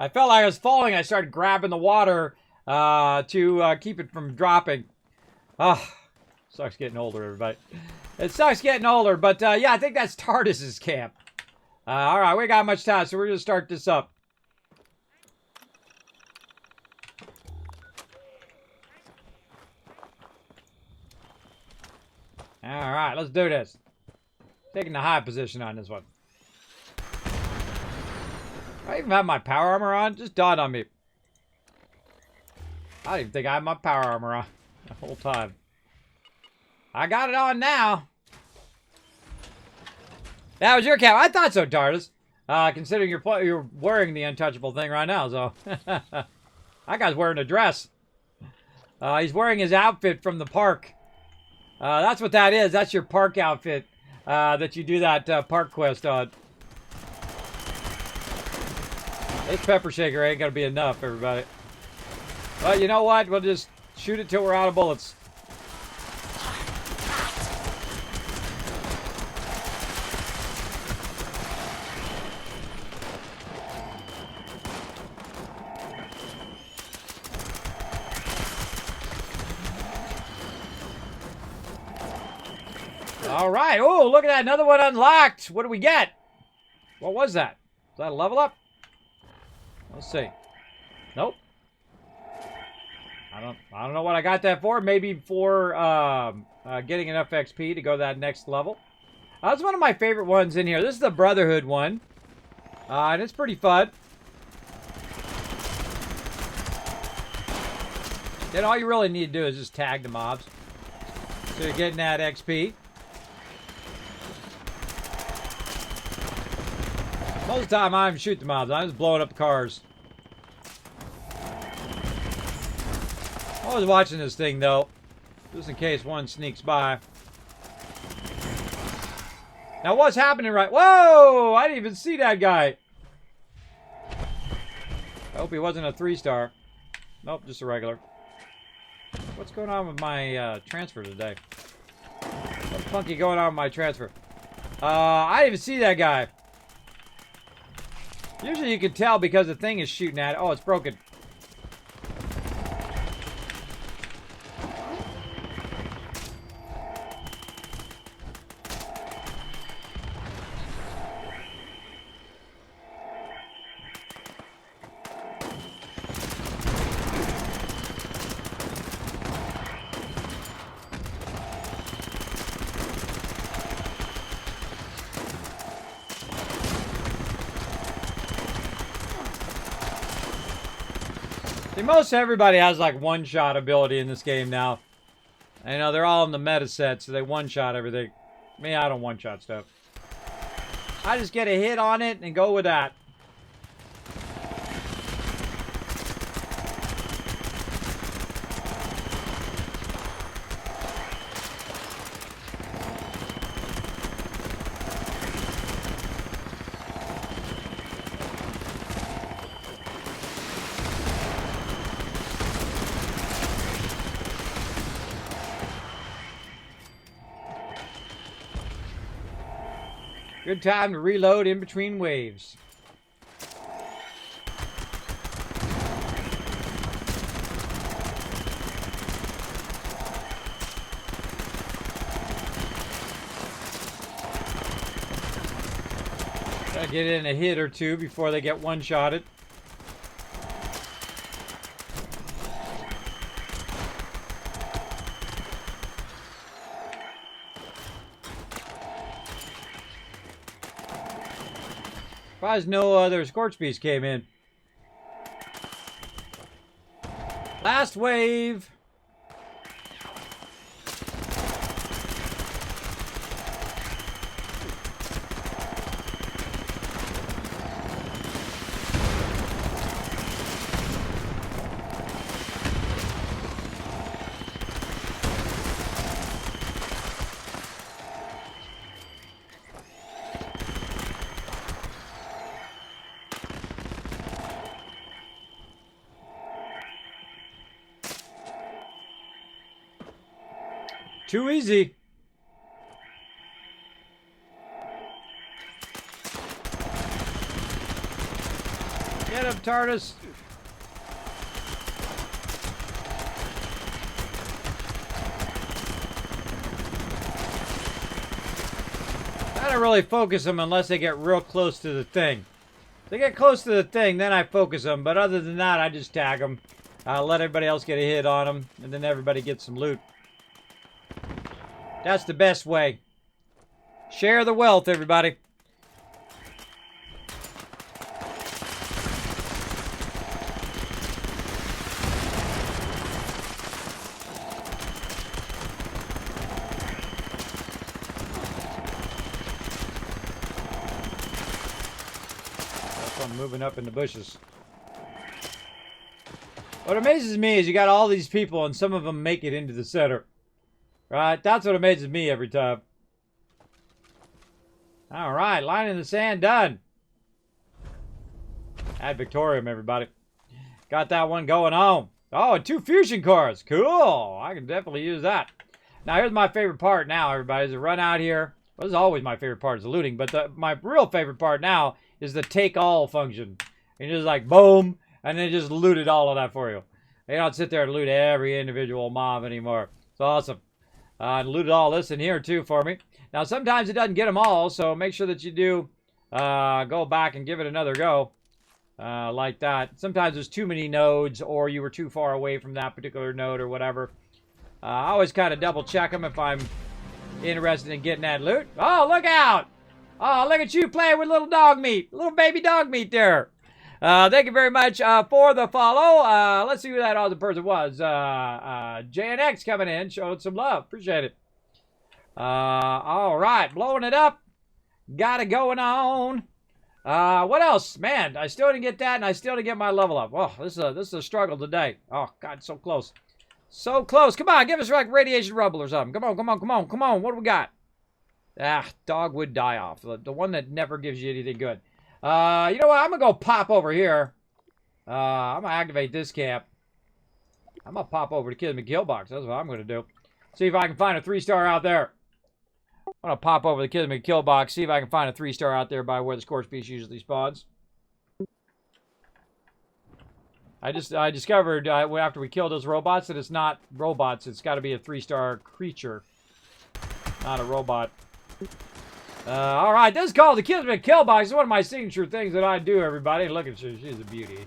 I felt like I was falling. I started grabbing the water to keep it from dropping. Oh, sucks getting older, everybody. It sucks getting older. But, yeah, I think that's Tardis's camp. All right, we got much time, so we're going to start this up. All right, let's do this. Taking the high position on this one. I even have my power armor on. Just dawned on me. I don't even think I have my power armor on the whole time. I got it on now. That was your cap. I thought so, Tardis. Considering you're wearing the untouchable thing right now, so. That guy's wearing a dress. He's wearing his outfit from the park. That's what that is. That's your park outfit that you do that park quest on. This pepper shaker ain't gonna be enough, everybody. But you know what? We'll just shoot it till we're out of bullets. All right. Oh, look at that. Another one unlocked. What do we get? What was that? Is that a level up? Let's see. Nope. I don't know what I got that for. Maybe for getting enough XP to go to that next level. That's one of my favorite ones in here. This is the Brotherhood one. And it's pretty fun. Then all you really need to do is just tag the mobs. So you're getting that XP. Most of the time, I don't even shoot the mobs. I'm just blowing up the cars. I was watching this thing, though. Just in case one sneaks by. Now, what's happening right... Whoa! I didn't even see that guy. I hope he wasn't a 3-star. Nope, just a regular. What's going on with my transfer today? What's funky going on with my transfer? I didn't even see that guy. Usually you can tell because the thing is shooting at it. Oh, it's broken. See, most everybody has like one-shot ability in this game now. I know they're all in the meta set, so they one-shot everything. Me, I don't one-shot stuff. I just get a hit on it and go with that. Good time to reload in between waves. Gotta get in a hit or two before they get one-shotted. Surprised no other Scorch Beast came in. Last wave. Too easy. Get him, TARDIS. I don't really focus them unless they get real close to the thing. If they get close to the thing, then I focus them. But other than that, I just tag them. Let everybody else get a hit on them, and then everybody gets some loot. That's the best way. Share the wealth, everybody. That's one moving up in the bushes. What amazes me is you got all these people and some of them make it into the center. Right, that's what amazes me every time. All right, line in the sand done. Ad Victorium, everybody. Got that one going on. Oh, and 2 fusion cores. Cool. I can definitely use that. Now, here's my favorite part now, everybody, is to run out here. Well, this is always my favorite part, is the looting. But my real favorite part now is the take all function. And just like, boom, and then just looted all of that for you. You don't sit there and loot every individual mob anymore. It's awesome. Looted all this in here, too, for me. Now, sometimes it doesn't get them all, so make sure that you do go back and give it another go. Like that. Sometimes there's too many nodes, or you were too far away from that particular node or whatever. I always kind of double check them if I'm interested in getting that loot. Oh, look out! Oh, look at you playing with little dog meat. Little baby dog meat there. Thank you very much for the follow. Let's see who that other person was. JNX coming in, showing some love. Appreciate it. All right, blowing it up. Got it going on. What else? Man, I still didn't get that, and I still didn't get my level up. Oh, this is a struggle today. Oh, God, so close. So close. Come on, give us like radiation rubble or something. Come on, come on, come on, come on. What do we got? Dogwood die-off. The one that never gives you anything good. You know what? I'm going to go pop over here. I'm going to activate this camp. I'm going to pop over to Kismet box. That's what I'm going to do. See if I can find a 3-star out there. I'm going to pop over the Kismet box. See if I can find a 3-star out there by where the Scorch Beast usually spawns. I discovered after we killed those robots that it's not robots. It's got to be a 3-star creature. Not a robot. All right, this is called the Kismet Kill Box. It's one of my signature things that I do, everybody. Look at her. She's a beauty.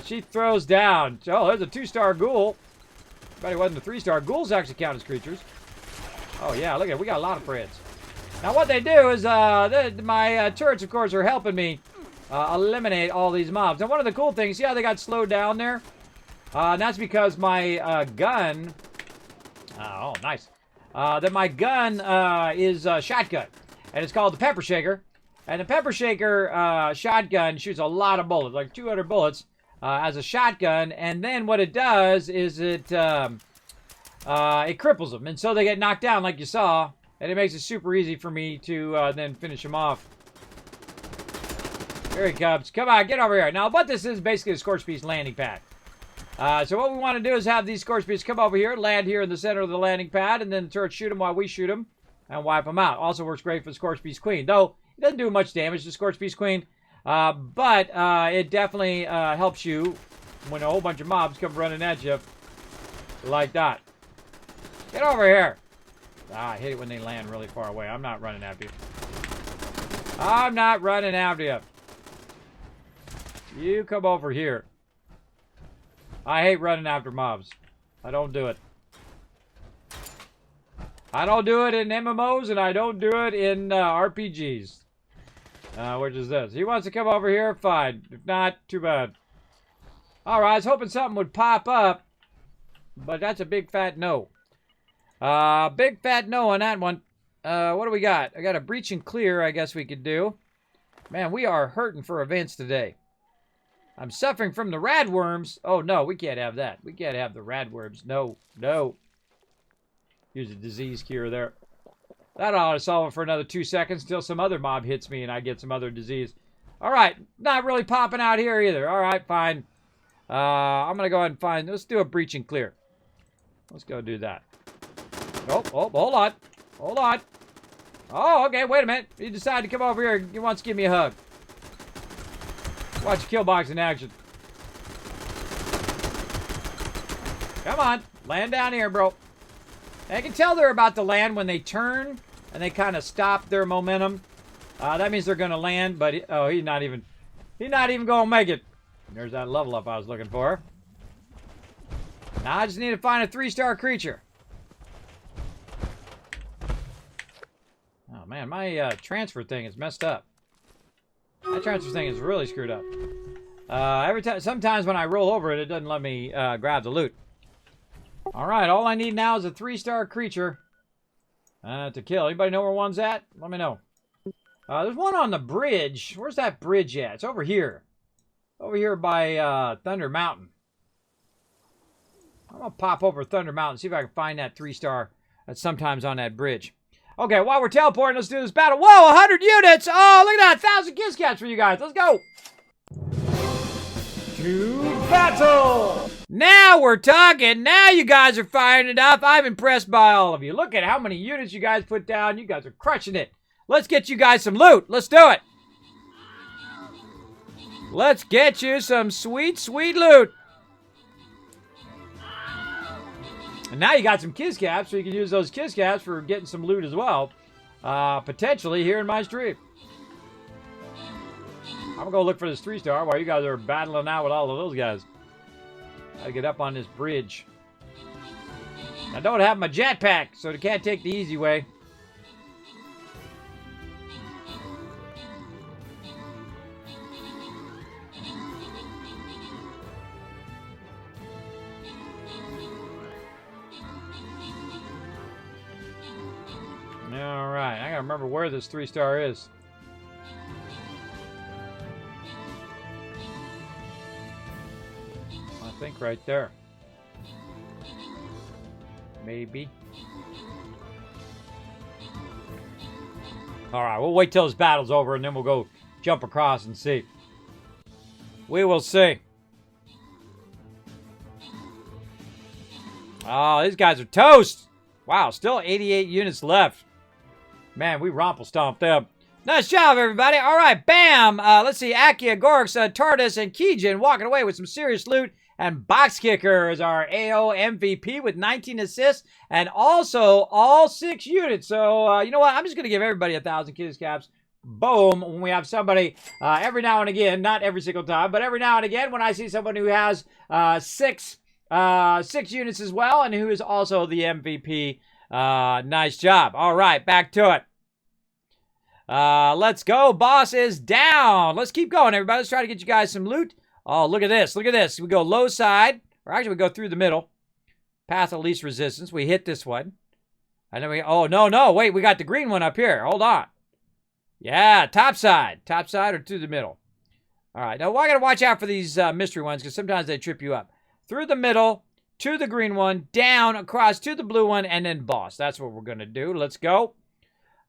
She throws down. Oh, there's a 2-star ghoul. But it wasn't a 3-star. Ghouls actually count as creatures. Oh, yeah, look at it. We got a lot of friends. Now, what they do is my turrets, of course, are helping me eliminate all these mobs. And one of the cool things, see how they got slowed down there? And that's because my gun... oh, nice. That my gun is a shotgun. And it's called the Pepper Shaker. And the Pepper Shaker shotgun shoots a lot of bullets, like 200 bullets as a shotgun. And then what it does is it cripples them. And so they get knocked down like you saw. And it makes it super easy for me to then finish them off. Here he comes. Come on, get over here. Now, what this is basically a Scorch-Beast landing pad. So what we want to do is have these Scorch-Beasts come over here, land here in the center of the landing pad, and then the turret shoot them while we shoot them and wipe them out. Also works great for the Scorch-Beast-Queen, though it doesn't do much damage to Scorch-Beast-Queen, but it definitely helps you when a whole bunch of mobs come running at you like that. Get over here. I hate it when they land really far away. I'm not running after you. I'm not running after you. You come over here. I hate running after mobs. I don't do it. I don't do it in MMOs, and I don't do it in RPGs. Which is this. He wants to come over here? Fine. If not, too bad. Alright, I was hoping something would pop up, but that's a big fat no. Big fat no on that one. What do we got? I got a breach and clear, I guess we could do. Man, we are hurting for events today. I'm suffering from the radworms. Oh, no, we can't have that. We can't have the radworms. No, no. Here's a disease cure there. That ought to solve it for another 2 seconds until some other mob hits me and I get some other disease. All right, not really popping out here either. All right, fine. I'm going to go ahead and find... Let's do a breach and clear. Let's go do that. Oh, hold on. Hold on. Oh, okay, wait a minute. He decided to come over here. He wants to give me a hug. Watch your kill box in action. Come on. Land down here, bro. I can tell they're about to land when they turn and they kind of stop their momentum. That means they're going to land, but he's not even going to make it. There's that level up I was looking for. Now I just need to find a 3-star creature. Oh man, my transfer thing is messed up. My transfer thing is really screwed up. Sometimes when I roll over it, it doesn't let me grab the loot. Alright, all I need now is a 3-star creature to kill. Anybody know where one's at? Let me know. There's one on the bridge. Where's that bridge at? It's over here. Over here by Thunder Mountain. I'm going to pop over Thunder Mountain, see if I can find that 3-star that's sometimes on that bridge. Okay, while we're teleporting, let's do this battle. Whoa, 100 units! Oh, look at that! 1,000 kiss cats for you guys. Let's go! To battle! Now we're talking. Now you guys are firing it up. I'm impressed by all of you. Look at how many units you guys put down. You guys are crushing it. Let's get you guys some loot. Let's do it. Let's get you some sweet, sweet loot. And now you got some kiss caps, so you can use those kiss caps for getting some loot as well. Potentially here in my stream. I'm going to go look for this 3-star while you guys are battling out with all of those guys. Gotta get up on this bridge. I don't have my jetpack, so they can't take the easy way. Alright, I gotta remember where this 3-star is. I think right there. Maybe. Alright, we'll wait till this battle's over and then we'll go jump across and see. We will see. Oh, these guys are toast! Wow, still 88 units left. Man, we romple stomped them. Nice job, everybody. All right, bam. Let's see. Akia, Gorks, Tardis, and Kijin walking away with some serious loot. And Box Kicker is our AO MVP with 19 assists and also all 6 units. So, you know what? I'm just going to give everybody 1,000 kiss caps. Boom. When we have somebody every now and again, not every single time, but every now and again when I see someone who has 6 units as well and who is also the MVP. Nice job. All right, back to it. Let's go. Boss is down. Let's keep going, everybody. Let's try to get you guys some loot. Oh, look at this. Look at this. We go low side, Or actually, we go through the middle. Path of least resistance. We hit this one. And then we... Oh, no. Wait, we got the green one up here. Hold on. Yeah, top side. Top side or through the middle. All right. Now, I got to watch out for these mystery ones because sometimes they trip you up. Through the middle, to the green one, down, across to the blue one, and then boss. That's what we're going to do. Let's go.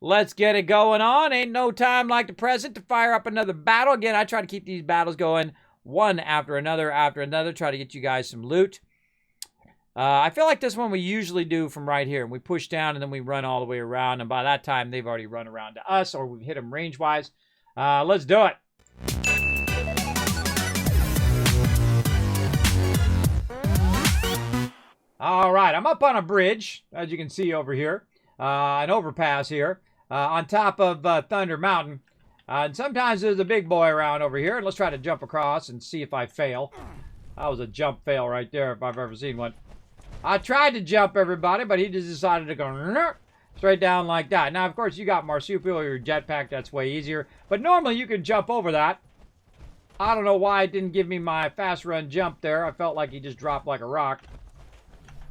Let's get it going on. Ain't no time like the present to fire up another battle. Again, I try to keep these battles going one after another, try to get you guys some loot. I feel like this one we usually do from right here. We push down and then we run all the way around. And by that time, they've already run around to us or we've hit them range-wise. Let's do it. All right, I'm up on a bridge, as you can see over here. An overpass here on top of Thunder Mountain. And sometimes there's a big boy around over here. And let's try to jump across and see if I fail. That was a jump fail right there if I've ever seen one. I tried to jump everybody, but he just decided to go straight down like that. Now, of course, you got marsupial or your jetpack. That's way easier. But normally you can jump over that. I don't know why it didn't give me my fast run jump there. I felt like he just dropped like a rock.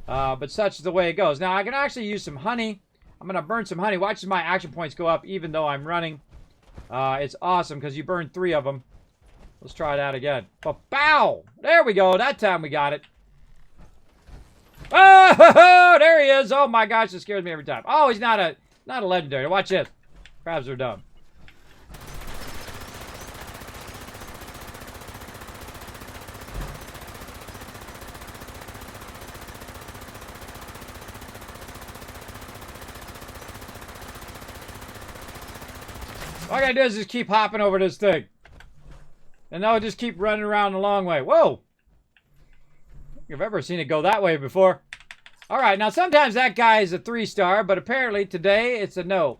But such is the way it goes. Now, I can actually use some honey. I'm going to burn some honey. Watch as my action points go up even though I'm running. It's awesome because you burn 3 of them. Let's try that again. Bow! There we go. That time we got it. Oh, there he is. Oh my gosh, it scares me every time. Oh, he's not a legendary. Watch this. Crabs are dumb. All I gotta do is just keep hopping over this thing. And now I'll just keep running around the long way. Whoa! I've ever seen it go that way before. All right, now sometimes that guy is a 3-star, but apparently today it's a no.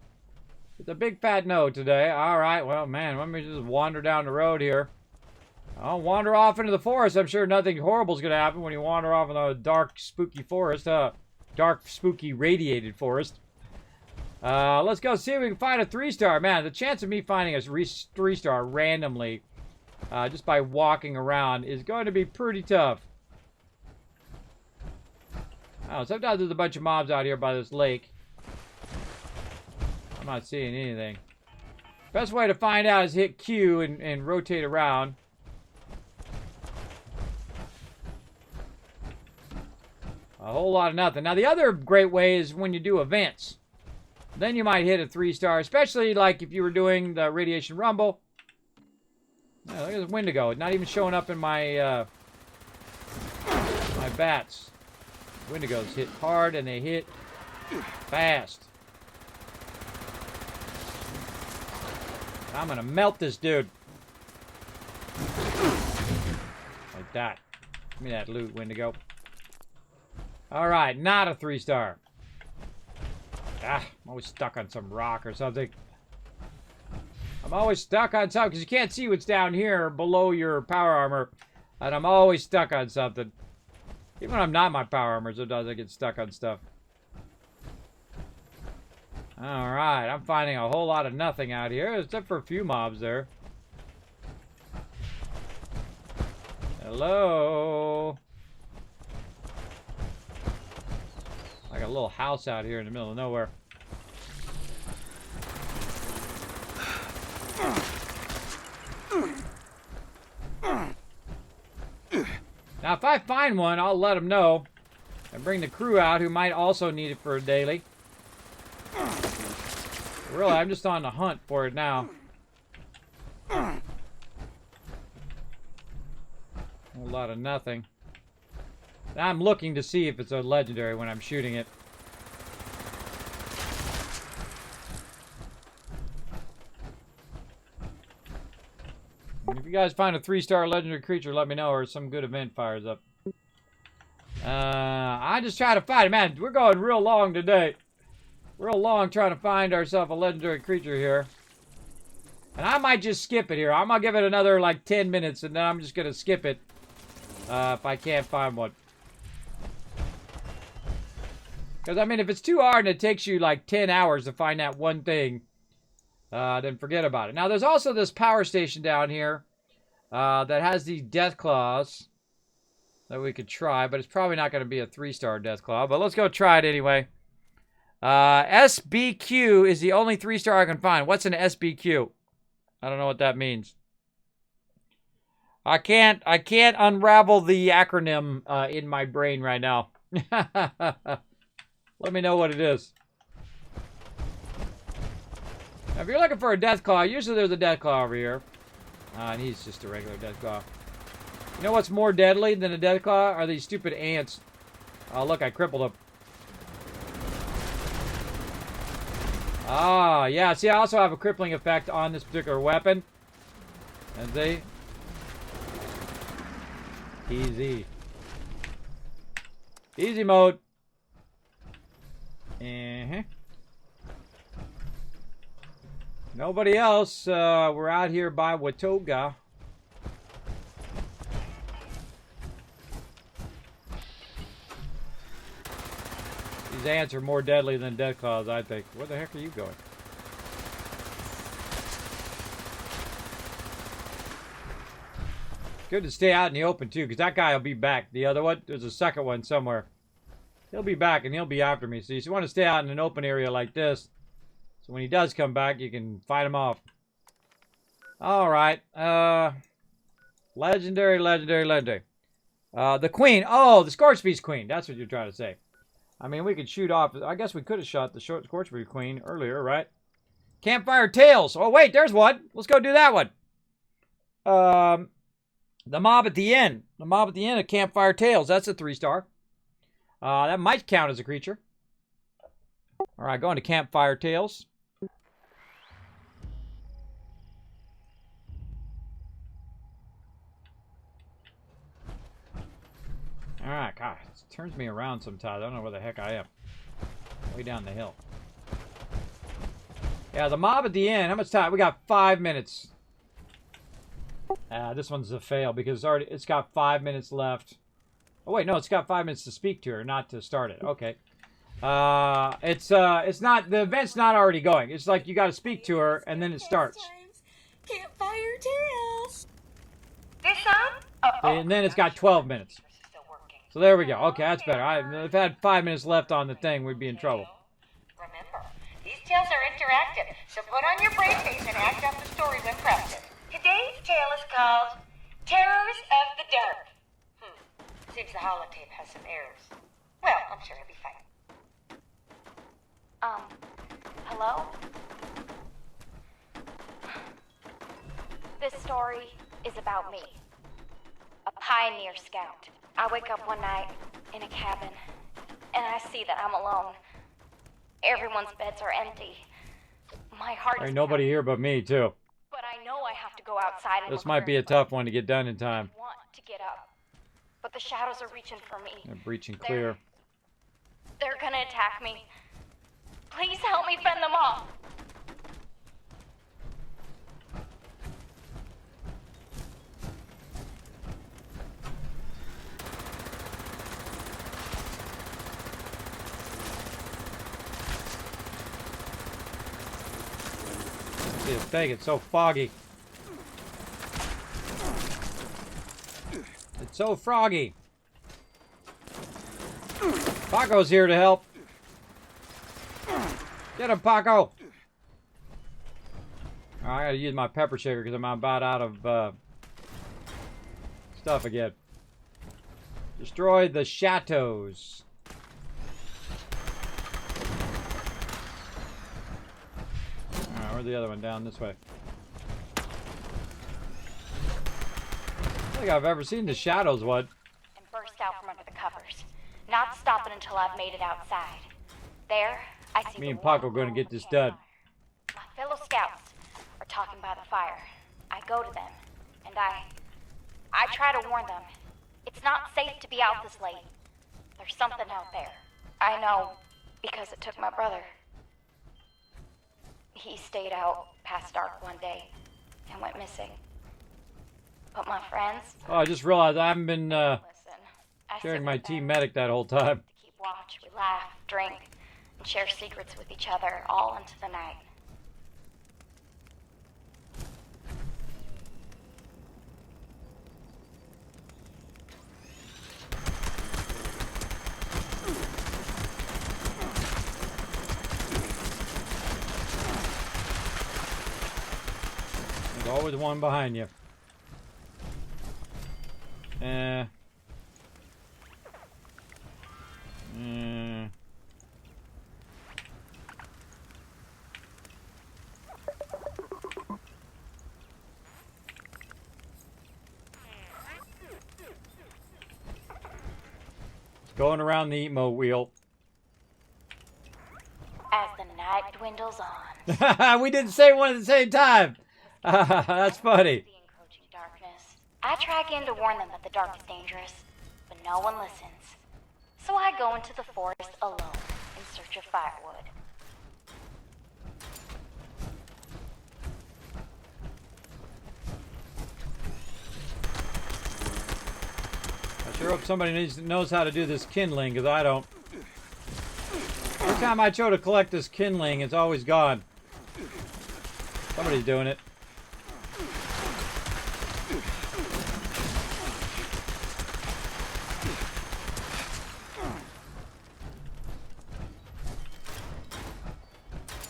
It's a big fat no today. All right, well, man, let me just wander down the road here. I'll wander off into the forest. I'm sure nothing horrible is going to happen when you wander off in a dark, spooky forest. Dark, spooky, radiated forest. Let's go see if we can find a 3-star. Man, the chance of me finding a 3-star randomly, just by walking around, is going to be pretty tough. Oh, sometimes there's a bunch of mobs out here by this lake. I'm not seeing anything. Best way to find out is hit Q and rotate around. A whole lot of nothing. Now, the other great way is when you do events. Then you might hit a 3-star, especially like if you were doing the Radiation Rumble. Yeah, look at this Wendigo. It's not even showing up in my my bats. Wendigos hit hard and they hit fast. I'm gonna melt this dude. Like that. Give me that loot, Wendigo. Alright, not a 3-star. I'm always stuck on some rock or something. I'm always stuck on something because you can't see what's down here below your power armor. And I'm always stuck on something. Even when I'm not in my power armor, sometimes I get stuck on stuff. Alright, I'm finding a whole lot of nothing out here, except for a few mobs there. Hello? Like a little house out here in the middle of nowhere. Now, if I find one, I'll let them know. And bring the crew out who might also need it for a daily. Really, I'm just on the hunt for it now. A lot of nothing. I'm looking to see if it's a legendary when I'm shooting it. And if you guys find a 3-star legendary creature, let me know, or some good event fires up. I just try to find it. Man, we're going real long today. Real long trying to find ourselves a legendary creature here. And I might just skip it here. I'm going to give it another like 10 minutes and then I'm just going to skip it. If I can't find one. Because, I mean, if it's too hard and it takes you like 10 hours to find that one thing, then forget about it. Now, there's also this power station down here that has these death claws. that we could try, but it's probably not going to be a 3-star Deathclaw. But let's go try it anyway. S.p.e.c.i.a.l is the only 3-star I can find. What's an S.p.e.c.i.a.l? I don't know what that means. I can't unravel the acronym in my brain right now. Let me know what it is. Now, if you're looking for a Deathclaw, usually there's a Deathclaw over here. And he's just a regular Deathclaw. You know what's more deadly than a Deathclaw? Are these stupid ants. Oh, look, I crippled him. Ah, yeah. See, I also have a crippling effect on this particular weapon. And see? Easy. Easy mode. Nobody else. We're out here by Watoga. These ants are more deadly than Deathclaws, I think. Where the heck are you going? Good to stay out in the open, too, because that guy will be back. The other one, there's a second one somewhere. He'll be back, and he'll be after me. So you want to stay out in an open area like this. So when he does come back, you can fight him off. All right. Legendary. The Queen. Oh, the Scorchbeast Queen. That's what you're trying to say. I mean, we could shoot off. I guess we could have shot the Scorchbeast Queen earlier, right? Campfire Tales. Oh, wait, there's one. Let's go do that one. The mob at the end. The mob at the end of Campfire Tales. That's a 3-star. That might count as a creature. All right, going to Campfire Tales. All right, God, it turns me around sometimes. I don't know where the heck I am. Way down the hill. Yeah, the mob at the end. How much time? We got 5 minutes. This one's a fail because it's got 5 minutes left. Oh wait, no, it's got 5 minutes to speak to her, not to start it. Okay. It's not, the event's not already going. It's like you got to speak to her and then it starts. Campfire Tales. This on? And then it's got 12 minutes. So there we go. Okay, that's better. If I had 5 minutes left on the thing, we'd be in trouble. Remember, these tales are interactive, so put on your brave face and act out the story when prompted. Today's tale is called Terrors of the Dark. Seems the holotape has some errors. Well, I'm sure it'll be fine. Hello? This story is about me. A pioneer scout. I wake up one night in a cabin, and I see that I'm alone. Everyone's beds are empty. My heart Ain't is nobody here but me, too. but I know I have to go outside and This look might for be a anybody. tough one to get done in time. I want to get up, but the shadows are reaching for me. They're breaching clear. They're gonna attack me. Please help me fend them off. See this thing, it's so foggy. It's so froggy. Paco's here to help. Get him, Paco. I gotta use my pepper shaker because I'm about out of stuff again. Destroy the chateaus. Alright, where's the other one? Down this way. I don't think I've ever seen the shadows one. And burst out from under the covers, not stopping until I've made it outside. There, I see Me the and Paco warm gonna glow get of this a done. campfire. My fellow scouts are talking by the fire. I go to them, and I try to warn them. It's not safe to be out this late. There's something out there. I know, because it took my brother. He stayed out past dark one day and went missing. But my friends, Oh, I just realized I haven't been listen. I sit sharing my with them team medic that whole time. to keep watch. We laugh, drink, and share secrets with each other all into the night. always one behind you. Going around the emo wheel. As the night dwindles on. We didn't say one at the same time. That's funny. The encroaching darkness. I try again to warn them that the dark is dangerous, but no one listens. So I go into the forest alone in search of firewood. I sure hope somebody knows how to do this kindling, because I don't. Every time I try to collect this kindling, it's always gone. Somebody's doing it.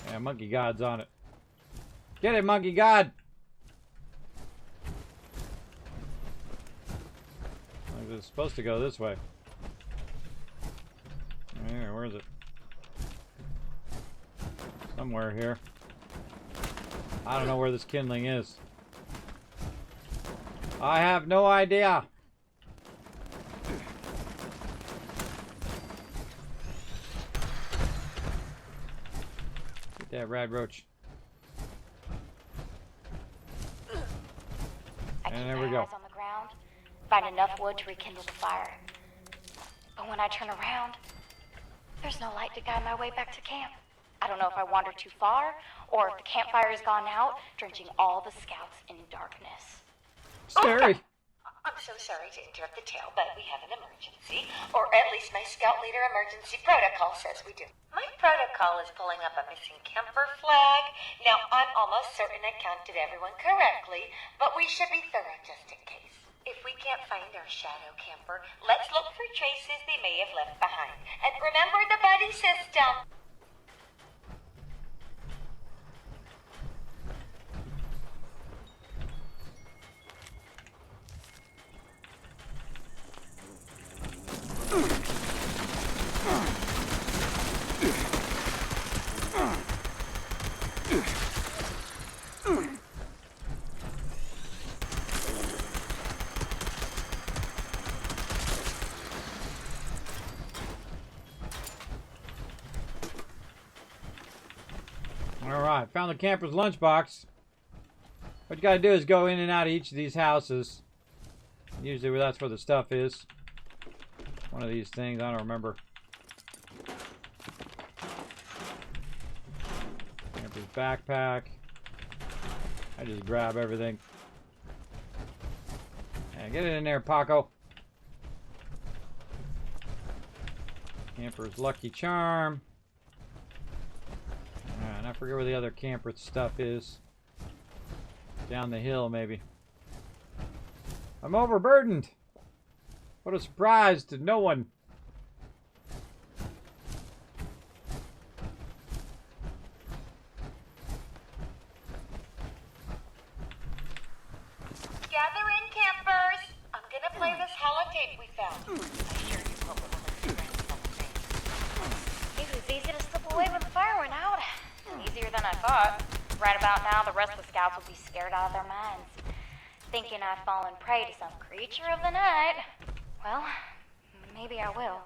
Yeah, Monkey God's on it. Get it, Monkey God! It's supposed to go this way. Here, where is it? Somewhere here. I don't know where this kindling is. I have no idea. Get that rad roach. And there we go. Eyes on the ground, find enough wood to rekindle the fire. But when I turn around, there's no light to guide my way back to camp. I don't know if I wandered too far, or if the campfire has gone out, drenching all the scouts in darkness. Scary. I'm so sorry to interrupt the tale, but we have an emergency. Or at least my scout leader emergency protocol says we do. My protocol is pulling up a missing camper flag. Now, I'm almost certain I counted everyone correctly, but we should be thorough just in case. If we can't find our shadow camper, let's look for traces they may have left behind. And remember the buddy system. Alright, found the camper's lunchbox. What you gotta do is go in and out of each of these houses. Usually that's where the stuff is. One of these things, I don't remember. Camper's backpack. I just grab everything. And get it in there, Paco. Camper's Lucky Charm. And I forget where the other camper stuff is. Down the hill, maybe. I'm overburdened. What a surprise to no one. Gather in, campers. I'm gonna play this holotape we found. I sure you hope it will It was easy to slip away when the fire went out. Easier than I thought. Right about now, the rest of the scouts will be scared out of their minds, thinking I've fallen prey to some creature of the night. Well, maybe I will.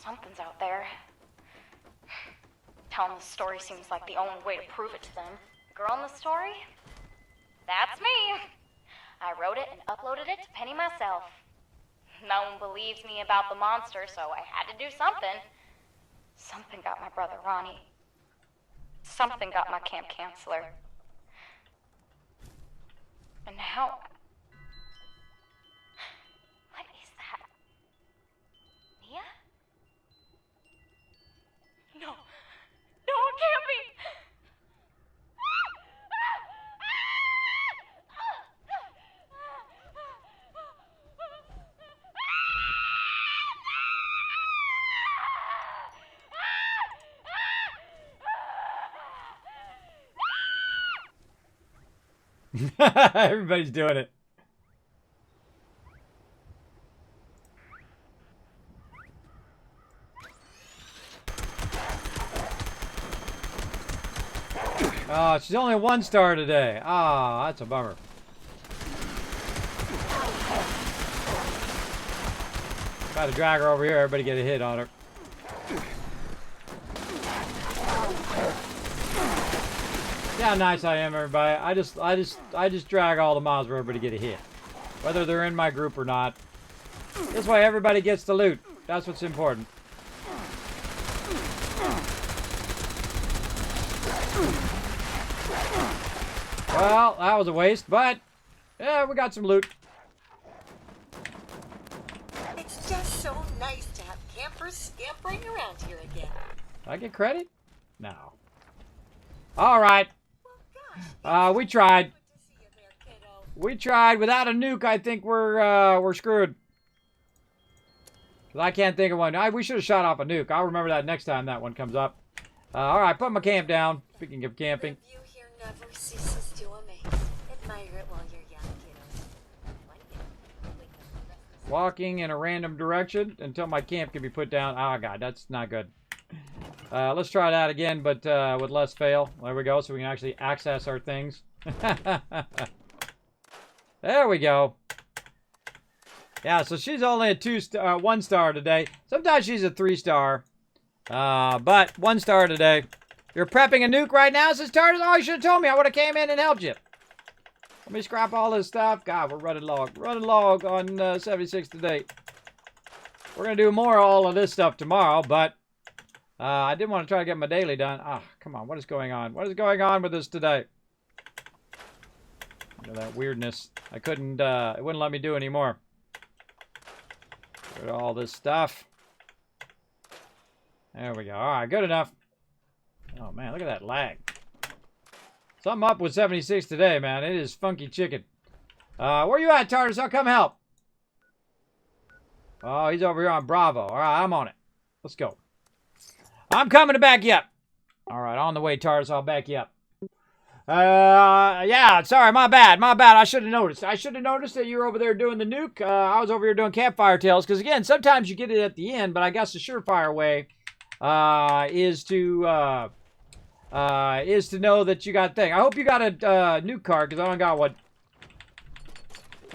Something's out there. Telling the story seems like the only way to prove it to them. Girl in the story? That's me. I wrote it and uploaded it to Penny myself. No one believes me about the monster, so I had to do something. Something got my brother Ronnie. Something got my camp counselor. And now... What is that? Mia? No. No, it can't be! Everybody's doing it. Oh, she's only 1 star today. Ah, oh, that's a bummer. Try to drag her over here. Everybody get a hit on her. See how nice I am, everybody. I just drag all the mobs for everybody to get a hit, whether they're in my group or not. This way, everybody gets the loot. That's what's important. Well, that was a waste, but yeah, we got some loot. It's just so nice to have campers scampering around here again. Did I get credit? No. All right. Well, gosh, We tried. good to see you there, kiddo. We tried. Without a nuke, I think we're screwed. 'Cause I can't think of one. We should have shot off a nuke. I'll remember that next time that one comes up. All right, put my camp down. Speaking of camping. The view here never ceases to amaze. Admire it while you're young, kiddos. Walking in a random direction until my camp can be put down. Oh, God, that's not good. Let's try that again, but with less fail. There we go, so we can actually access our things. There we go. Yeah, so she's only a 1 star today. Sometimes she's a 3 star. But 1 star today. You're prepping a nuke right now, says Tardis? Oh, you should have told me. I would have came in and helped you. Let me scrap all this stuff. God, we're running log. Running log on 76 today. We're going to do more of all of this stuff tomorrow, but I did want to try to get my daily done. Ah, come on. What is going on? What is going on with this today? Look at that weirdness. I couldn't, it wouldn't let me do any more. Look at all this stuff. There we go. All right, good enough. Oh, man, look at that lag. Something up with 76 today, man. It is funky chicken. Where you at, Tardis? I'll come help. Oh, he's over here on Bravo. All right, I'm on it. Let's go. I'm coming to back you up. All right, on the way, Tardis. I'll back you up. Yeah, sorry, my bad. My bad. I should have noticed. I should have noticed that you were over there doing the nuke. I was over here doing campfire tales. Because, again, sometimes you get it at the end, but I guess the surefire way is to know that you got a thing. I hope you got a nuke card, because I don't got one.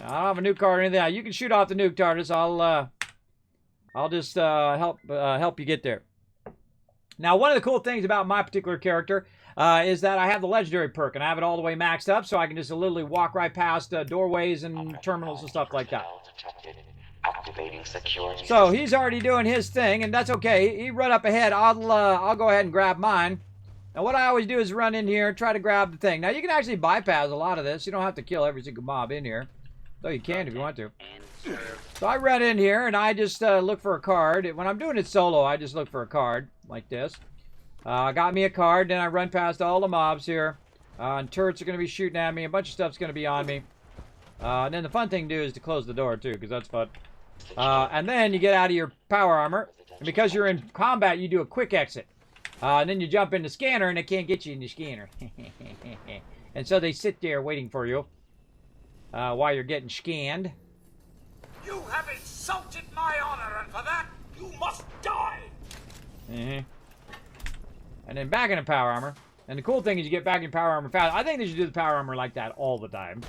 I don't have a nuke card or anything. You can shoot off the nuke, Tardis. I'll just help you get there. Now, one of the cool things about my particular character is that I have the legendary perk, and I have it all the way maxed up, so I can just literally walk right past doorways and terminals and stuff like that. Activating security. So he's already doing his thing, and that's okay. He run up ahead. I'll go ahead and grab mine. Now, what I always do is run in here and try to grab the thing. Now, you can actually bypass a lot of this. You don't have to kill every single mob in here. Though you can if you want to. So I run in here, and I just look for a card. When I'm doing it solo, I just look for a card like this. Got me a card, then I run past all the mobs here. And turrets are going to be shooting at me. A bunch of stuff's going to be on me. And then the fun thing to do is to close the door, too, because that's fun. And then you get out of your power armor. And because you're in combat, you do a quick exit. And then you jump in the scanner, and they can't get you in the scanner. And so they sit there waiting for you while you're getting scanned. You have insulted my honor, and for that, you must die! And then back into power armor. And the cool thing is you get back in power armor fast. I think they should do the power armor like that all the time.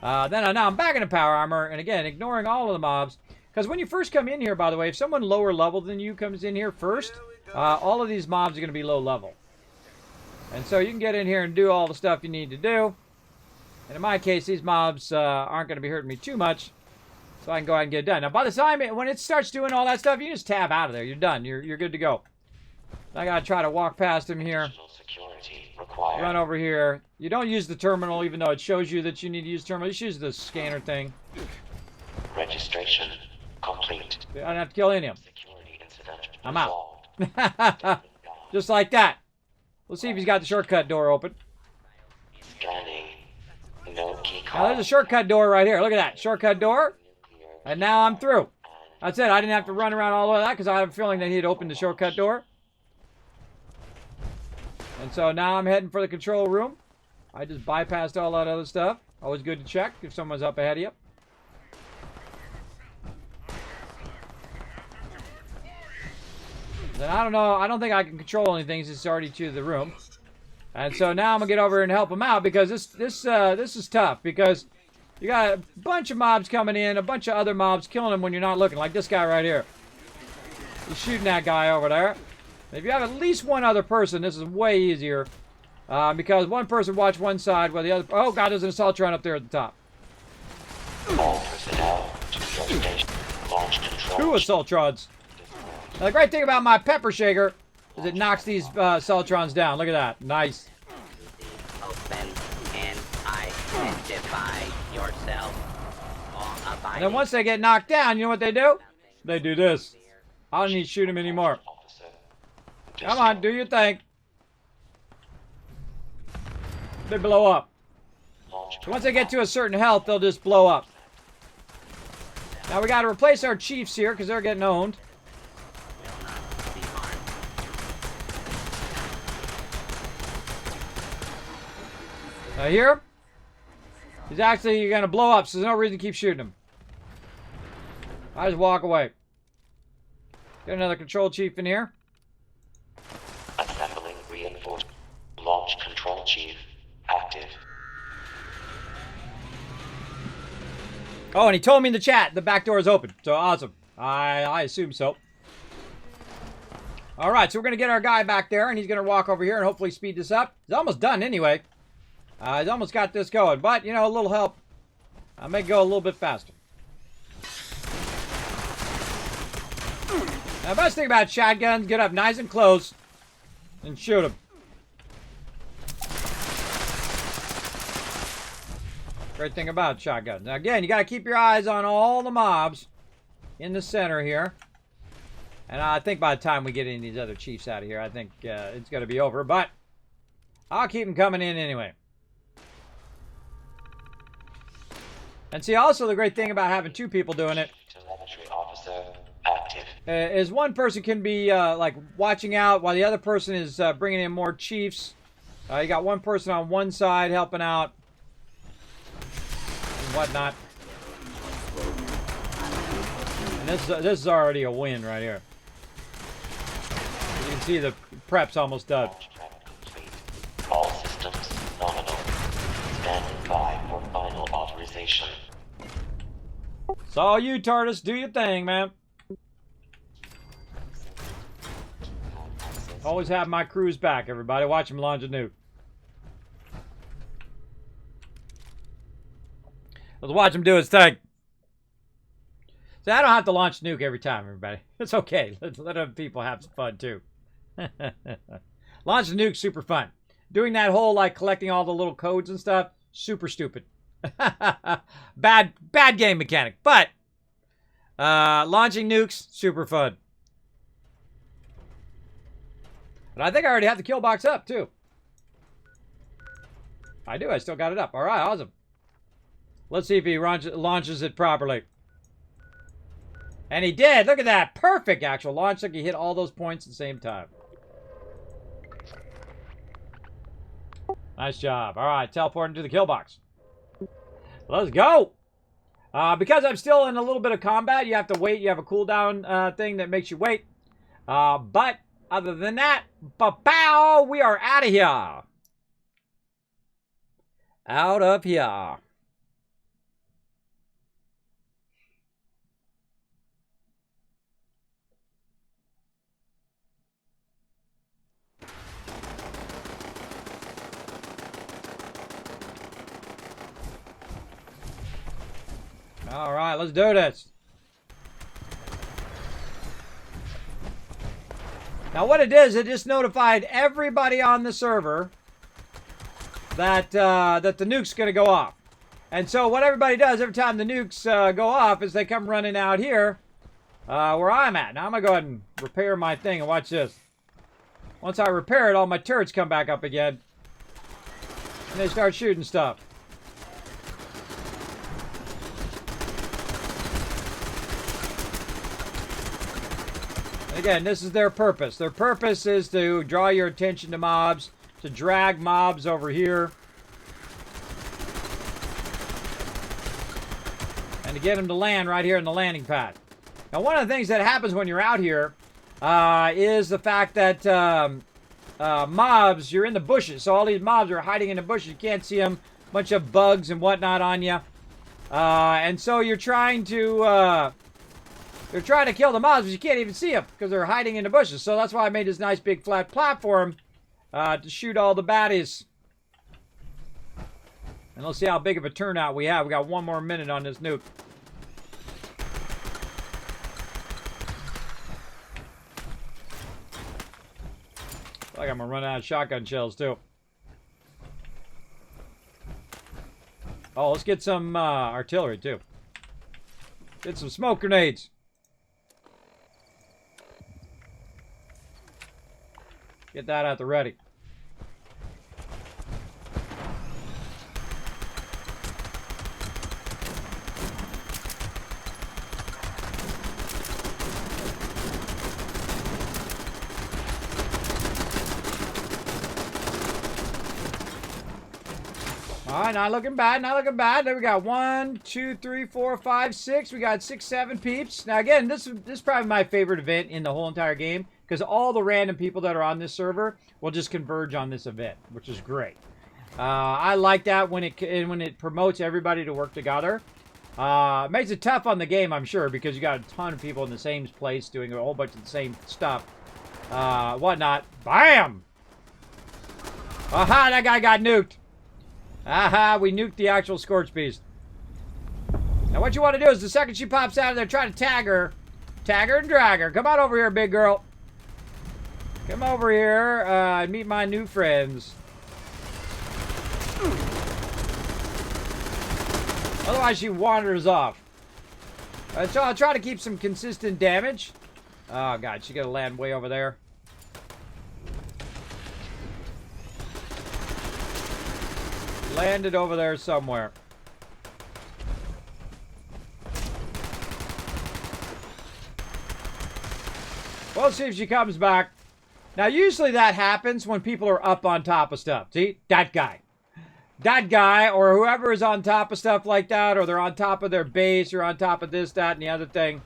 Then now I'm back into power armor, and again, ignoring all of the mobs. Because when you first come in here, by the way, if someone lower level than you comes in here first, all of these mobs are going to be low level. And so you can get in here and do all the stuff you need to do. And in my case, these mobs aren't going to be hurting me too much. So I can go ahead and get it done. Now, by the time, when it starts doing all that stuff, you just tab out of there. You're done. You're good to go. I got to try to walk past him here. Run over here. You don't use the terminal, even though it shows you that you need to use the terminal. You just use the scanner thing. Registration complete. I don't have to kill any of them. I'm out. Just like that. Let's see if he's got the shortcut door open. Scanning. No key Now, there's a shortcut door right here. Look at that. Shortcut door. And now I'm through. That's it. I didn't have to run around all the way that because I have a feeling that he'd opened the shortcut door. And so now I'm heading for the control room. I just bypassed all that other stuff. Always good to check if someone's up ahead of you. Then I don't know. I don't think I can control anything since it's already to the room. And so now I'm gonna get over and help him out because this is tough because you got a bunch of mobs coming in, a bunch of other mobs killing them when you're not looking, like this guy right here. He's shooting that guy over there. If you have at least one other person, this is way easier because one person watch one side while the other. Oh God, there's an assault run up there at the top. All personnel to your station. Launch control. Two assaultrons. Now, the great thing about my pepper shaker is it knocks these assaultrons down. Look at that. Nice. Open and identify yourself. And then once they get knocked down, you know what they do? They do this. I don't need to shoot them anymore. Come on, do your thing. They blow up. So once they get to a certain health, they'll just blow up. Now we got to replace our chiefs here because they're getting owned. Now here, he's actually going to blow up, so there's no reason to keep shooting him. I just walk away. Get another control chief in here. Assembling reinforced. Launch control chief active. Oh, and he told me in the chat the back door is open. So awesome. I assume so. All right, so we're going to get our guy back there, and he's going to walk over here and hopefully speed this up. He's almost done anyway. He's almost got this going. But, you know, a little help. I'll make it go a little bit faster. Now, the best thing about shotguns, get up nice and close and shoot them. Great thing about shotguns. Now, again, you got to keep your eyes on all the mobs in the center here. And I think by the time we get any of these other chiefs out of here, I think it's going to be over. But I'll keep them coming in anyway. And see, also the great thing about having two people doing it Telemetry officer active. is one person can be like watching out while the other person is bringing in more chiefs. You got one person on one side helping out and whatnot. And this is already a win right here. You can see the prep's almost done. Launch prep complete. All systems nominal. Standing by for final authorization. It's all you, TARDIS. Do your thing, man. Always have my crews back, everybody. Watch him launch a nuke. Let's watch him do his thing. So I don't have to launch a nuke every time, everybody. It's okay. Let other people have some fun, too. Launch a nuke, super fun. Doing that whole, like, collecting all the little codes and stuff, super stupid. bad game mechanic. But, launching nukes, super fun. And I think I already have the kill box up, too. I do. I still got it up. All right, awesome. Let's see if he launches it properly. And he did. Look at that. Perfect actual launch. Like he hit all those points at the same time. Nice job. All right, teleporting to the kill box. Let's go. Because I'm still in a little bit of combat, you have to wait. You have a cooldown thing that makes you wait. But other than that, pow, we are out of here. Out of here. All right, let's do this. Now what it is, it just notified everybody on the server that that the nuke's going to go off. And so what everybody does every time the nukes go off is they come running out here where I'm at. Now I'm going to go ahead and repair my thing and watch this. Once I repair it, all my turrets come back up again. And they start shooting stuff. And again, this is their purpose. Their purpose is to draw your attention to mobs, to drag mobs over here. And to get them to land right here in the landing pad. Now, one of the things that happens when you're out here is the fact that mobs, you're in the bushes. So all these mobs are hiding in the bushes. You can't see them. Bunch of bugs and whatnot on you. And so you're trying to kill the mobs, but you can't even see them because they're hiding in the bushes. So that's why I made this nice big flat platform to shoot all the baddies. And let's see how big of a turnout we have. We got 1 more minute on this nuke. Like I'm gonna run out of shotgun shells too. Oh, let's get some artillery too. Get some smoke grenades. Get that at the ready. All right, not looking bad, not looking bad. There we got 1, 2, 3, 4, 5, 6. We got 6, 7 peeps. Now again, this is probably my favorite event in the whole entire game because all the random people that are on this server will just converge on this event, which is great. I like that when it promotes everybody to work together. Makes it tough on the game, I'm sure, because you got a ton of people in the same place doing a whole bunch of the same stuff, whatnot. Bam! Aha! That guy got nuked. Aha, we nuked the actual Scorch Beast. Now what you want to do is the second she pops out of there, try to tag her. Tag her and drag her. Come on over here, big girl. Come over here and meet my new friends. Otherwise she wanders off. So I'll try to keep some consistent damage. Oh god, she gotta land way over there. Landed over there somewhere. We'll see if she comes back. Now, usually that happens when people are up on top of stuff. See? That guy. That guy, or whoever is on top of stuff like that, or they're on top of their base, or on top of this, that, and the other thing.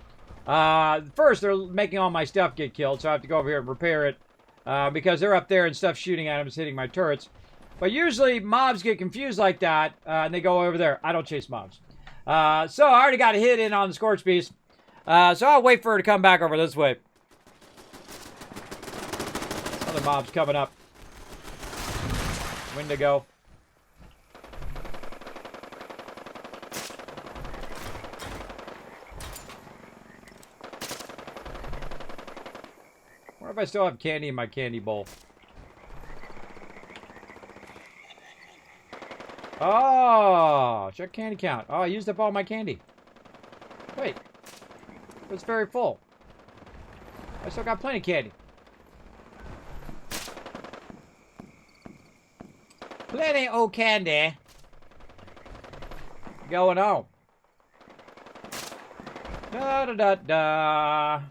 First, they're making all my stuff get killed, so I have to go over here and repair it. Because they're up there and stuff shooting at them is hitting my turrets. But usually, mobs get confused like that, and they go over there. I don't chase mobs. So, I already got a hit in on the Scorch Beast. So, I'll wait for her to come back over this way. Other mobs coming up. Wendigo. I wonder if I still have candy in my candy bowl. Oh, check candy count. Oh, I used up all my candy. Wait. It's very full. I still got plenty of candy. Plenty of candy. Going on. Da da da da.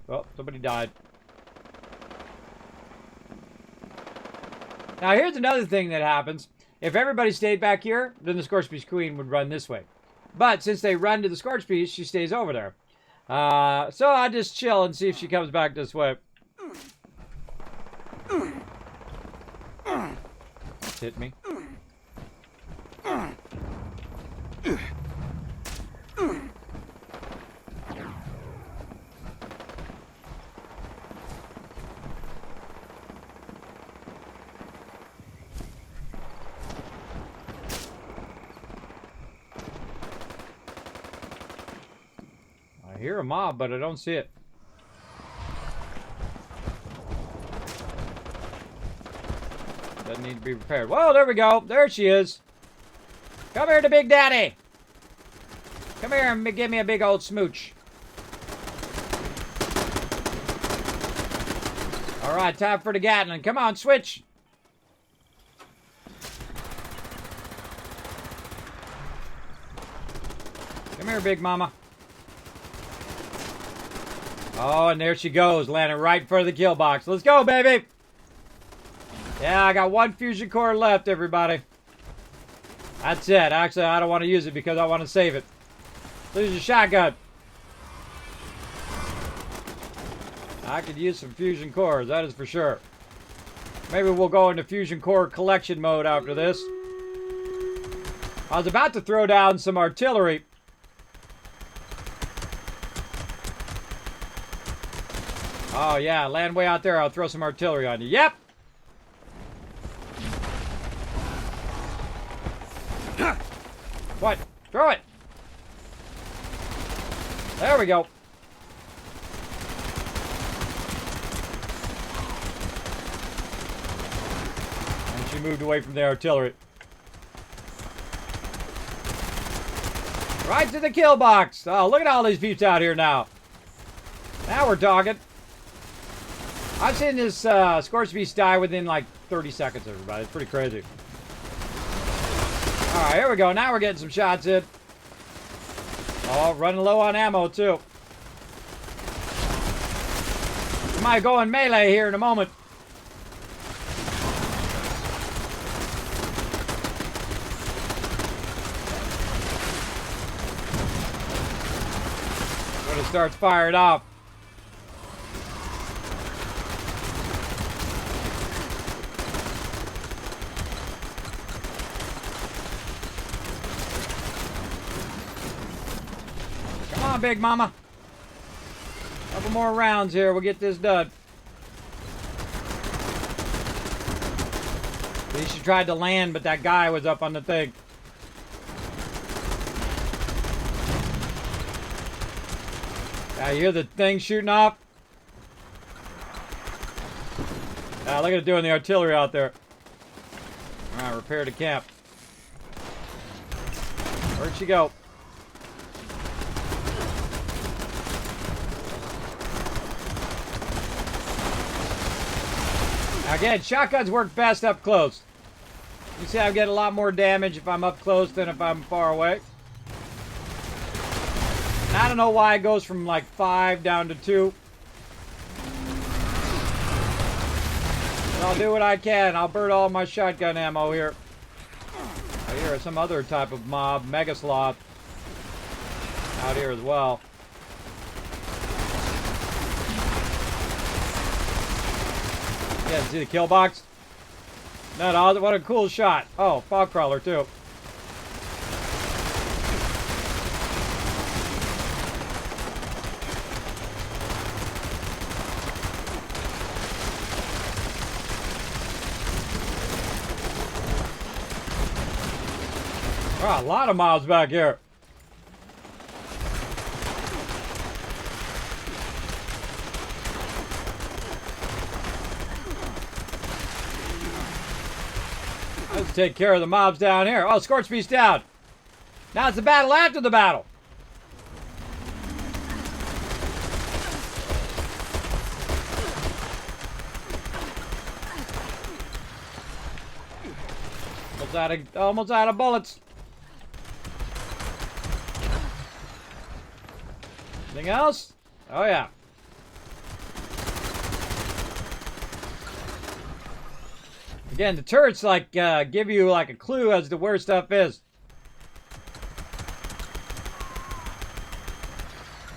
Oh, somebody died. Now here's another thing that happens. If everybody stayed back here, then the Scorch Beast Queen would run this way. But since they run to the Scorch Beast, she stays over there. So I'll just chill and see if she comes back this way. Hit me. I hear a mob, but I don't see it. Doesn't need to be repaired. Whoa, there we go. There she is. Come here to Big Daddy. Come here and give me a big old smooch. All right, time for the Gatling. Come on, switch. Come here, Big Mama. Oh, and there she goes, landing right in front of the kill box. Let's go, baby. Yeah, I got 1 fusion core left, everybody. That's it. Actually, I don't want to use it because I want to save it. Lose your shotgun. I could use some fusion cores, that is for sure. Maybe we'll go into fusion core collection mode after this. I was about to throw down some artillery. Oh yeah, land way out there, I'll throw some artillery on you. Yep! What? Throw it! There we go. And she moved away from the artillery. Right to the kill box. Oh, look at all these views out here now. Now we're talking. I've seen this s.p.e.c.i.a.l die within like 30 seconds, everybody. It's pretty crazy. Alright, here we go. Now we're getting some shots in. Oh, running low on ammo, too. We might go in melee here in a moment. When it starts firing off. Come on, Big Mama. Couple more rounds here. We'll get this done. At least she tried to land, but that guy was up on the thing. Yeah, you hear the thing shooting off? Yeah, look at it doing the artillery out there. Alright, repair the camp. Where'd she go? Again, shotguns work best up close. You see I get a lot more damage if I'm up close than if I'm far away. And I don't know why it goes from like 5 down to 2. But I'll do what I can. I'll burn all my shotgun ammo here. I hear some other type of mob, Mega Sloth, out here as well. Yeah, see the kill box? No, what a cool shot. Oh, fog crawler too. Wow, a lot of mobs back here. Let's take care of the mobs down here. Oh, s.p.e.c.i.a.l down. Now it's the battle after the battle. Almost out of bullets. Anything else? Oh yeah. Again, the turrets like give you like a clue as to where stuff is.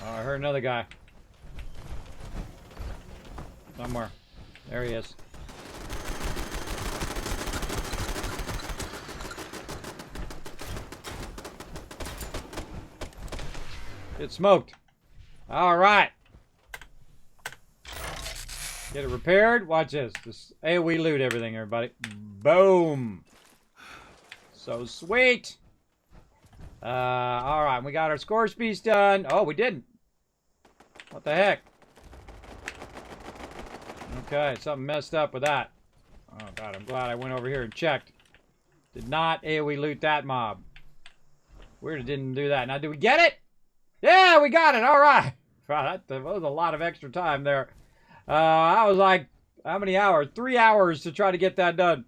Oh, I heard another guy. Somewhere. There he is. It's smoked. All right. Get it repaired. Watch this. Just AoE loot everything, everybody. Boom. So sweet. All right. We got our s.p.e.c.i.a.l done. Oh, we didn't. What the heck? Okay, something messed up with that. Oh, God. I'm glad I went over here and checked. Did not AoE loot that mob. Weird it didn't do that. Now, did we get it? Yeah, we got it. All right. Wow, that was a lot of extra time there. I was like, how many hours? 3 hours to try to get that done.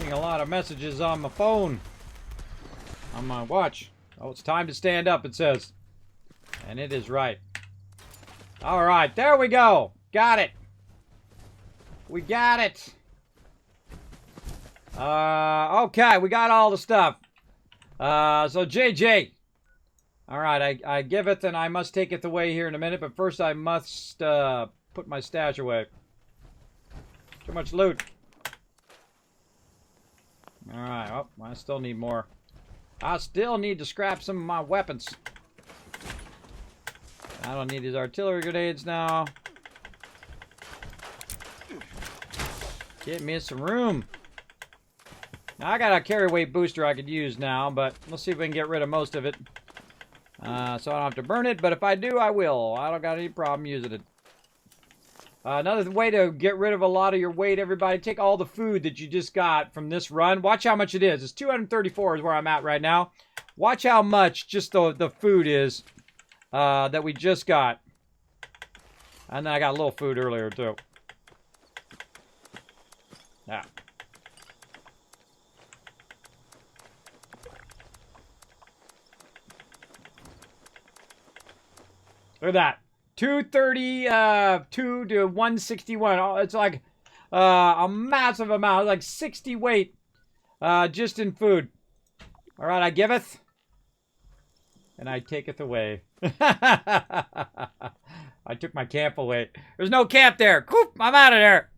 getting a lot of messages on my phone. On my watch. Oh, it's time to stand up, it says. And it is right. Alright, there we go. Got it. We got it. Okay, we got all the stuff. So JJ. Alright, I give it and I must take it away here in a minute, but first I must put my stash away. Too much loot. Alright, oh, I still need more. I still need to scrap some of my weapons. I don't need these artillery grenades now. Get me some room. Now, I got a carry weight booster I could use now, but let's see if we can get rid of most of it. So I don't have to burn it, but if I do, I will. I don't got any problem using it. Another way to get rid of a lot of your weight, everybody, take all the food that you just got from this run. Watch how much it is. It's 234 is where I'm at right now. Watch how much just the food is that we just got. And then I got a little food earlier, too. Yeah. Look at that. 232 to 161. Oh, it's like a massive amount. Like 60 weight just in food. All right, I giveth. And I taketh away. I took my camp away. There's no camp there. Coop, I'm out of there.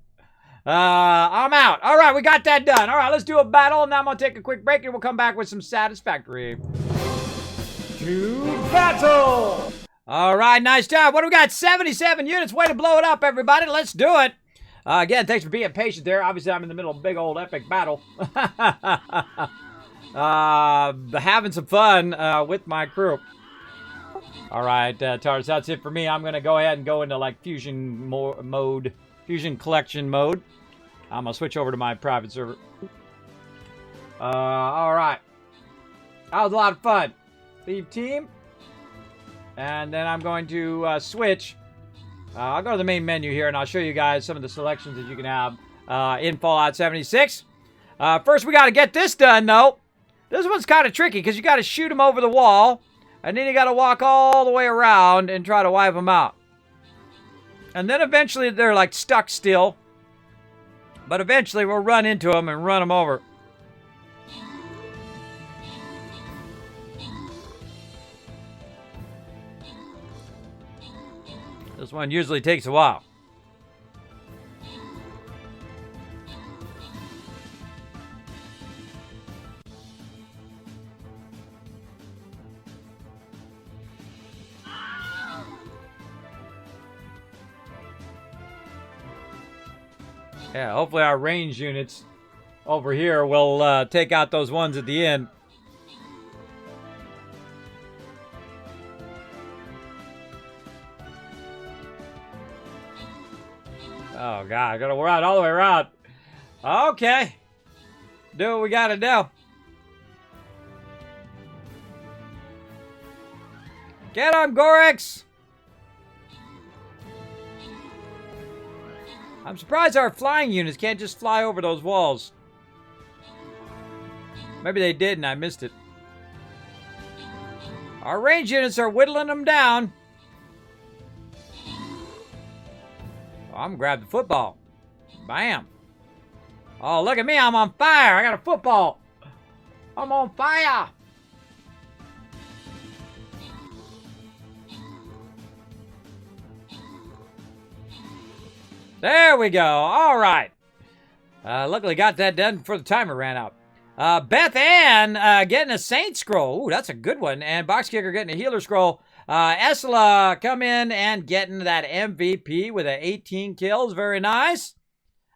I'm out. All right, we got that done. All right, let's do a battle. Now I'm going to take a quick break and we'll come back with some satisfactory. To battle. All right, nice job. What do we got? 77 units. Way to blow it up, everybody. Let's do it. Again, thanks for being patient there. Obviously, I'm in the middle of a big old epic battle. Having some fun with my crew. All right, Tars, that's it for me. I'm going to go ahead and go into, like, fusion mode, fusion collection mode. I'm going to switch over to my private server. All right. That was a lot of fun. Leave team. And then I'm going to switch. I'll go to the main menu here, and I'll show you guys some of the selections that you can have in Fallout 76. First, we got to get this done, though. This one's kind of tricky, because you got to shoot them over the wall, and then you got to walk all the way around and try to wipe them out. And then eventually, they're, like, stuck still. But eventually, we'll run into them and run them over. This one usually takes a while. Yeah, hopefully our range units over here will take out those ones at the end. Oh, God, I gotta run all the way around. Okay. Do what we gotta do. Get him, Gorix! I'm surprised our flying units can't just fly over those walls. Maybe they did and I missed it. Our range units are whittling them down. I'm gonna grab the football. Bam. Oh, look at me. I'm on fire. I got a football. I'm on fire. There we go. All right. Luckily got that done before the timer ran out. Beth Ann getting a Saint Scroll. Ooh, that's a good one. And Box Kicker getting a Healer Scroll. Esla come in and getting that MVP with 18 kills. Very nice.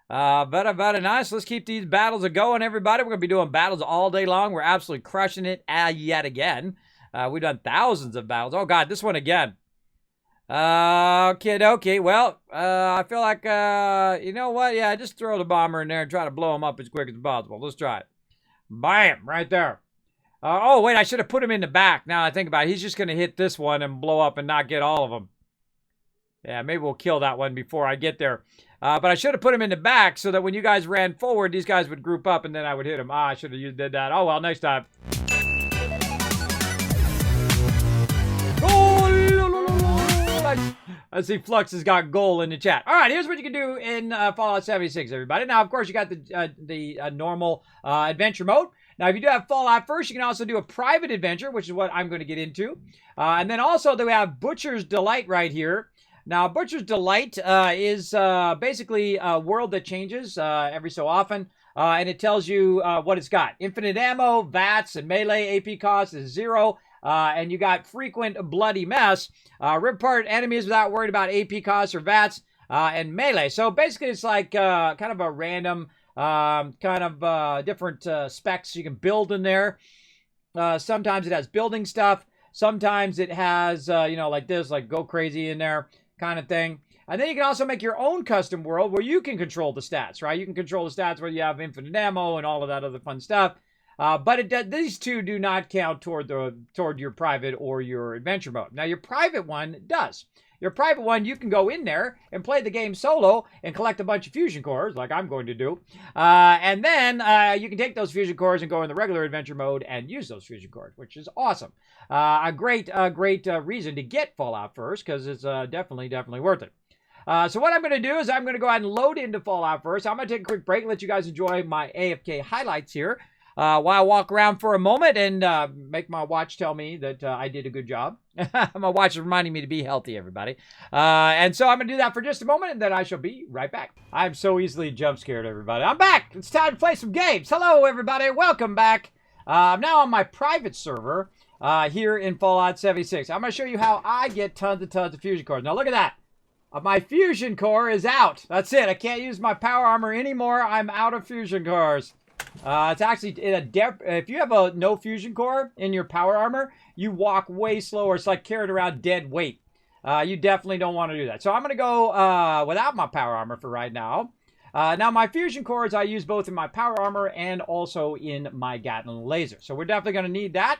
Very nice. Let's keep these battles going, everybody. We're going to be doing battles all day long. We're absolutely crushing it yet again. We've done thousands of battles. Oh, God, this one again. Okay. Well, I feel like, you know what? Yeah, just throw the bomber in there and try to blow him up as quick as possible. Let's try it. Bam! Right there. Oh, wait, I should have put him in the back. Now I think about it. He's just going to hit this one and blow up and not get all of them. Yeah, maybe we'll kill that one before I get there. But I should have put him in the back so that when you guys ran forward, these guys would group up and then I would hit him. I should have did that. Oh, well, next time. I see Flux has got goal in the chat. All right, here's what you can do in Fallout 76, everybody. Now, of course, you got the normal adventure mode. Now, if you do have Fallout first, you can also do a private adventure, which is what I'm going to get into. And then also, we have Butcher's Delight right here. Now, Butcher's Delight is basically a world that changes every so often. And it tells you what it's got. Infinite ammo, VATS, and melee AP cost is 0. And you got frequent bloody mess. Rip apart enemies without worrying about AP costs or VATS, and melee. So basically it's like kind of a random different specs you can build in there. Sometimes it has building stuff. Sometimes it has, like this, like go crazy in there kind of thing. And then you can also make your own custom world where you can control the stats, right? You can control the stats where you have infinite ammo and all of that other fun stuff. But these two do not count toward your private or your adventure mode. Now, your private one does. Your private one, you can go in there and play the game solo and collect a bunch of fusion cores, like I'm going to do. And then you can take those fusion cores and go in the regular adventure mode and use those fusion cores, which is awesome. A great reason to get Fallout first, because it's definitely worth it. So what I'm going to do is I'm going to go ahead and load into Fallout first. I'm going to take a quick break and let you guys enjoy my AFK highlights here. While I walk around for a moment and make my watch tell me that I did a good job. My watch is reminding me to be healthy, everybody. And so I'm going to do that for just a moment, and then I shall be right back. I'm so easily jump scared, everybody. I'm back. It's time to play some games. Hello, everybody. Welcome back. I'm now on my private server here in Fallout 76. I'm going to show you how I get tons and tons of fusion cores. Now, look at that. My fusion core is out. That's it. I can't use my power armor anymore. I'm out of fusion cores. It's actually in a if you have a no fusion core in your power armor, you walk way slower. It's like carrying around dead weight. You definitely don't want to do that. So I'm going to go without my power armor for right now. Now, my fusion cores I use both in my power armor and also in my Gatling laser. So we're definitely going to need that.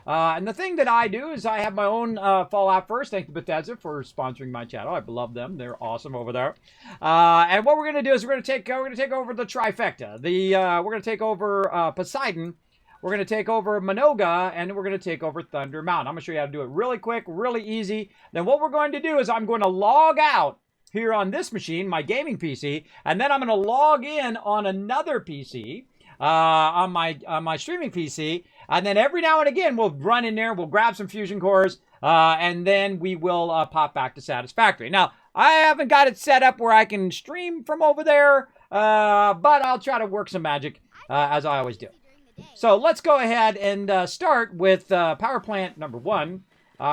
And the thing that I do is I have my own Fallout first. Thank you, Bethesda, for sponsoring my channel. I love them. They're awesome over there. And what we're going to do is we're going to take over the trifecta. We're going to take over Poseidon. We're going to take over Minoga, and we're going to take over Thunder Mountain. I'm going to show you how to do it really quick, really easy. Then what we're going to do is I'm going to log out here on this machine, my gaming PC, and then I'm going to log in on another PC, on my streaming PC, and then every now and again we'll run in there, we'll grab some fusion cores, and then we will pop back to Satisfactory. Now, I haven't got it set up where I can stream from over there, but I'll try to work some magic, as I always do. So let's go ahead and start with power plant number 1,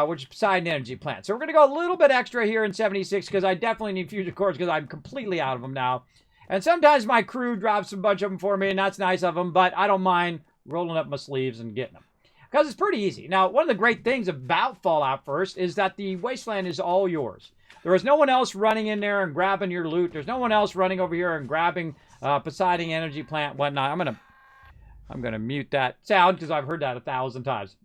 which is Poseidon Energy Plant. So we're going to go a little bit extra here in 76 because I definitely need fusion cores because I'm completely out of them now. And sometimes my crew drops a bunch of them for me, and that's nice of them, but I don't mind rolling up my sleeves and getting them. Because it's pretty easy. Now, one of the great things about Fallout First is that the wasteland is all yours. There is no one else running in there and grabbing your loot. There's no one else running over here and grabbing Poseidon Energy Plant and whatnot. I'm gonna mute that sound because I've heard that 1,000 times.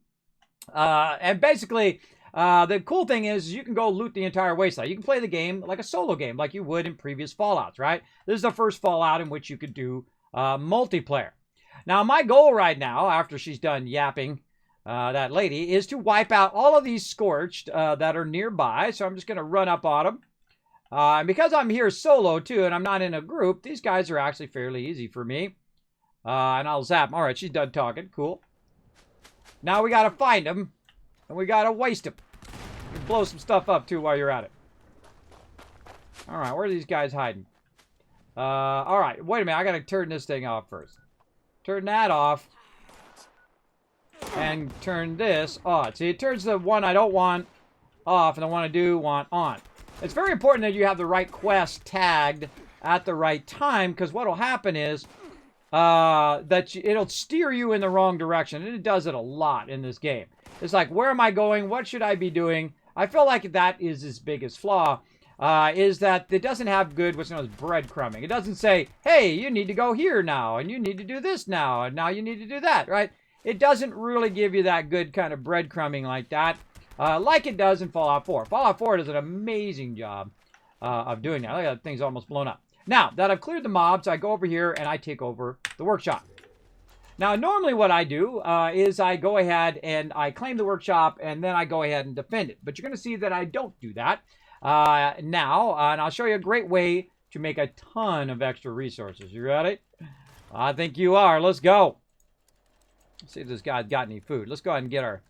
And basically, the cool thing is you can go loot the entire wasteland. You can play the game like a solo game, like you would in previous Fallouts, right? This is the first Fallout in which you could do multiplayer. Now, my goal right now, after she's done yapping, that lady, is to wipe out all of these Scorched that are nearby. So I'm just going to run up on them. And because I'm here solo, too, and I'm not in a group, these guys are actually fairly easy for me. And I'll zap them. All right, she's done talking. Cool. Now we got to find them, and we got to waste them. Blow some stuff up, too, while you're at it. All right, where are these guys hiding? All right, wait a minute. I got to turn this thing off first. Turn that off. And turn this on. See, it turns the one I don't want off, and the one I do want on. It's very important that you have the right quest tagged at the right time, because what will happen is it'll steer you in the wrong direction, and it does it a lot in this game. It's like, where am I going? What should I be doing? I feel like that is its biggest flaw, is that it doesn't have good what's known as breadcrumbing. It doesn't say, hey, you need to go here now, and you need to do this now, and now you need to do that, right? It doesn't really give you that good kind of breadcrumbing like that. like it does in Fallout 4. Fallout 4 does an amazing job of doing that. Look at that thing's almost blown up. Now that I've cleared the mobs, I go over here and I take over the workshop. Now, normally what I do is I go ahead and I claim the workshop and then I go ahead and defend it. But you're going to see that I don't do that now. And I'll show you a great way to make a ton of extra resources. You ready? I think you are. Let's go. Let's see if this guy's got any food. Let's go ahead and get our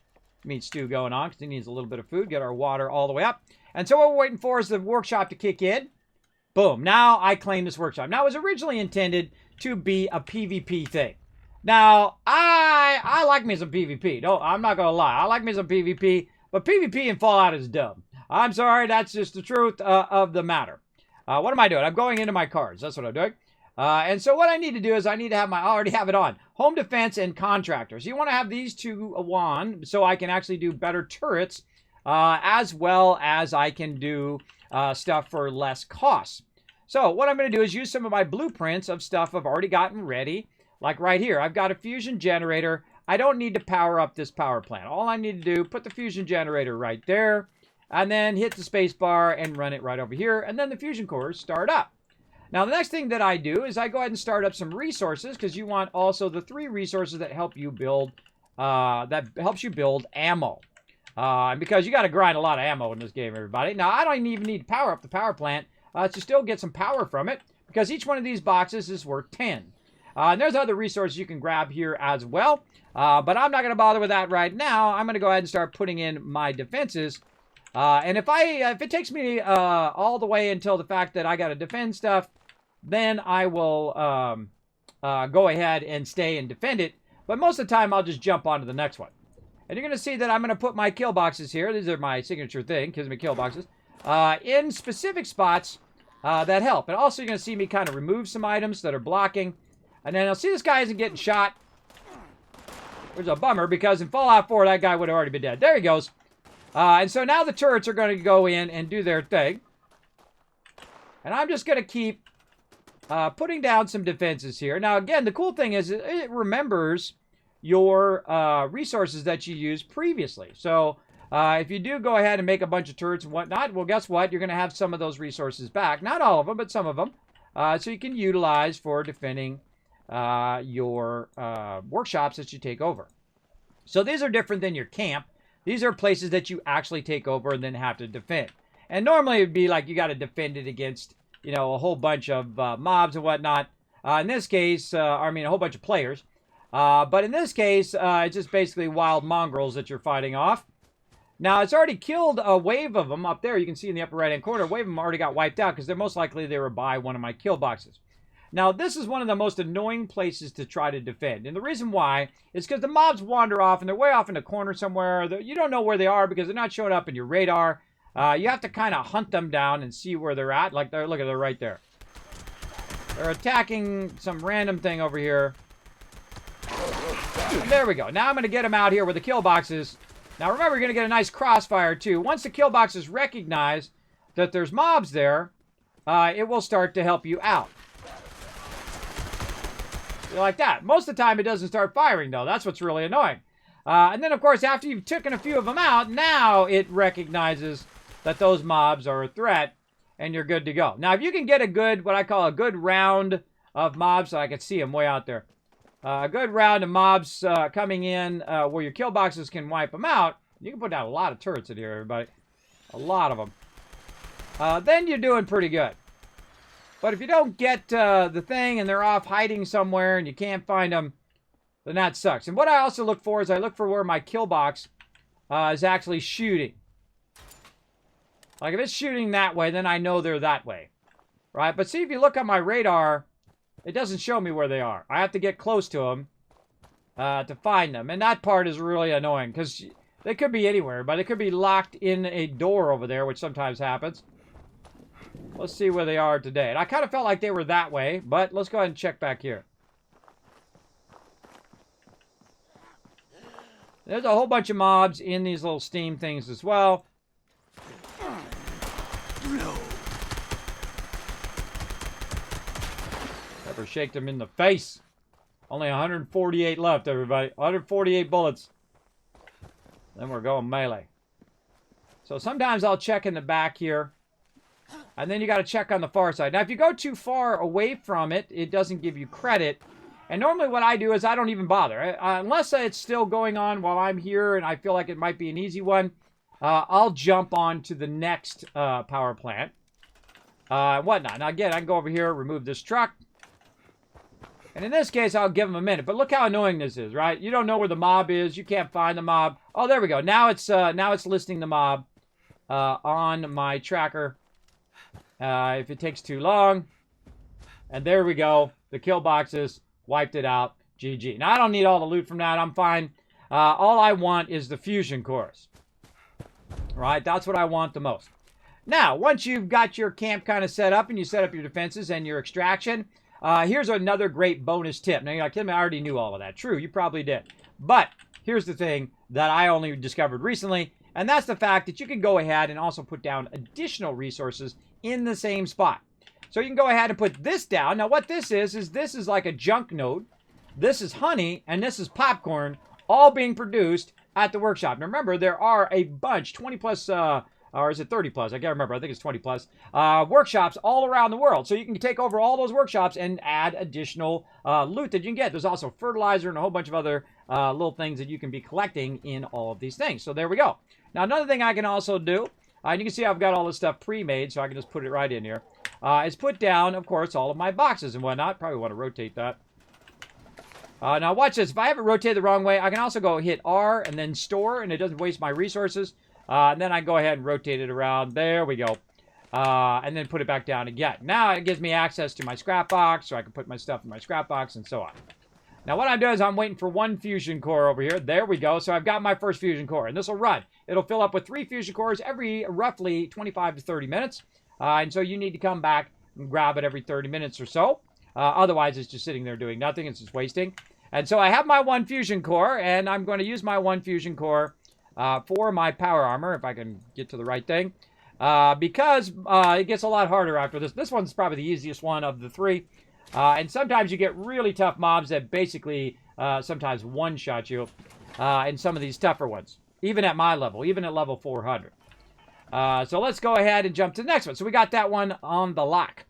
meat stew going on because he needs a little bit of food. Get our water all the way up. And so what we're waiting for is the workshop to kick in. Boom. Now I claim this workshop. Now, it was originally intended to be a PvP thing. Now, I like me some PvP. No, I'm not going to lie. I like me some PvP, but PvP in Fallout is dumb. I'm sorry, that's just the truth of the matter. What am I doing? I'm going into my cards. That's what I'm doing. And so what I need to do is I need to have I already have it on. Home defense and contractors. You want to have these two on so I can actually do better turrets as well as I can do stuff for less costs. So what I'm going to do is use some of my blueprints of stuff I've already gotten ready. Like right here, I've got a fusion generator. I don't need to power up this power plant. All I need to do, put the fusion generator right there, and then hit the space bar and run it right over here, and then the fusion cores start up. Now, the next thing that I do is I go ahead and start up some resources, because you want also the 3 resources that help you build, ammo. And because you got to grind a lot of ammo in this game, everybody. Now, I don't even need to power up the power plant to still get some power from it, because each one of these boxes is worth 10. And there's other resources you can grab here as well. But I'm not going to bother with that right now. I'm going to go ahead and start putting in my defenses. And if it takes me all the way until the fact that I got to defend stuff, then I will go ahead and stay and defend it. But most of the time, I'll just jump on to the next one. And you're going to see that I'm going to put my kill boxes here. These are my signature thing, Kismet kill boxes, in specific spots that help. And also, you're going to see me kind of remove some items that are blocking. And then I'll see this guy isn't getting shot. Which is a bummer, because in Fallout 4, that guy would have already been dead. There he goes. And so now the turrets are going to go in and do their thing. And I'm just going to keep putting down some defenses here. Now, again, the cool thing is it remembers your resources that you used previously. So if you do go ahead and make a bunch of turrets and whatnot, well, guess what? You're going to have some of those resources back. Not all of them, but some of them. So you can utilize for defending your workshops that you take over. So these are different than your camp. These are places that you actually take over and then have to defend. And normally it would be like you got to defend it against, you know, a whole bunch of mobs and whatnot. In this case, I mean, a whole bunch of players. But in this case, it's just basically wild mongrels that you're fighting off. Now, it's already killed a wave of them up there. You can see in the upper right-hand corner, a wave of them already got wiped out because they're most likely they were by one of my kill boxes. Now, this is one of the most annoying places to try to defend. And the reason why is because the mobs wander off, and they're way off in the corner somewhere. You don't know where they are because they're not showing up in your radar. You have to kind of hunt them down and see where they're at. Like, look at they're right there. They're attacking some random thing over here. And there we go. Now I'm going to get them out here where the kill box is. Now, remember, you're going to get a nice crossfire, too. Once the kill boxes recognize that there's mobs there, it will start to help you out. Like that. Most of the time, it doesn't start firing, though. That's what's really annoying. And then, of course, after you've taken a few of them out, now it recognizes that those mobs are a threat, and you're good to go. Now, if you can get a good, what I call a good round of mobs, so I can see them way out there. A good round of mobs coming in where your kill boxes can wipe them out. You can put down a lot of turrets in here, everybody. A lot of them. Then you're doing pretty good. But if you don't get the thing and they're off hiding somewhere and you can't find them, then that sucks. And what I also look for is I look for where my kill box is actually shooting. Like if it's shooting that way, then I know they're that way. Right? But see, if you look on my radar, it doesn't show me where they are. I have to get close to them to find them. And that part is really annoying because they could be anywhere, but it could be locked in a door over there, which sometimes happens. Let's see where they are today. And I kind of felt like they were that way, but let's go ahead and check back here. There's a whole bunch of mobs in these little steam things as well. Never shake them in the face. Only 148 left, everybody. 148 bullets. Then we're going melee. So sometimes I'll check in the back here. And then you got to check on the far side. Now, if you go too far away from it, it doesn't give you credit. And normally what I do is I don't even bother. Unless it's still going on while I'm here and I feel like it might be an easy one, I'll jump on to the next power plant. Whatnot. Now, again, I can go over here, remove this truck. And in this case, I'll give them a minute. But look how annoying this is, right? You don't know where the mob is. You can't find the mob. Oh, there we go. Now it's listing the mob on my tracker. If it takes too long. And there we go. The kill boxes wiped it out. GG. Now, I don't need all the loot from that. I'm fine. All I want is the fusion cores. Right? That's what I want the most. Now, once you've got your camp kind of set up and you set up your defenses and your extraction, here's another great bonus tip. Now, you're like, Kim, I already knew all of that. True, you probably did. But here's the thing that I only discovered recently, and that's the fact that you can go ahead and also put down additional resources in the same spot. So you can go ahead and put this down. Now, what this is like a junk node. This is honey, and this is popcorn, all being produced at the workshop. Now, remember, there are a bunch, 20 plus, or is it 30 plus? I can't remember. I think it's 20 plus workshops all around the world. So you can take over all those workshops and add additional loot that you can get. There's also fertilizer and a whole bunch of other little things that you can be collecting in all of these things. So there we go. Now, another thing I can also do, and you can see I've got all this stuff pre-made, so I can just put it right in here, is put down, of course, all of my boxes and whatnot. Probably want to rotate that. Now, watch this. If I have it rotated the wrong way, I can also go hit R and then store, and it doesn't waste my resources. And then I go ahead and rotate it around. There we go. And then put it back down again. Now it gives me access to my scrap box, so I can put my stuff in my scrap box and so on. Now what I'm doing is I'm waiting for one fusion core over here. There we go. So I've got my first fusion core, and this will run. It'll fill up with 3 fusion cores every roughly 25 to 30 minutes. And so you need to come back and grab it every 30 minutes or so. Otherwise, it's just sitting there doing nothing. It's just wasting. And so I have my one fusion core, and I'm going to use my one fusion core for my power armor, if I can get to the right thing, because it gets a lot harder after this. This one's probably the easiest one of the 3. And sometimes you get really tough mobs that basically sometimes one-shot you in some of these tougher ones, even at my level, even at level 400. So let's go ahead and jump to the next one. So we got that one on the lock.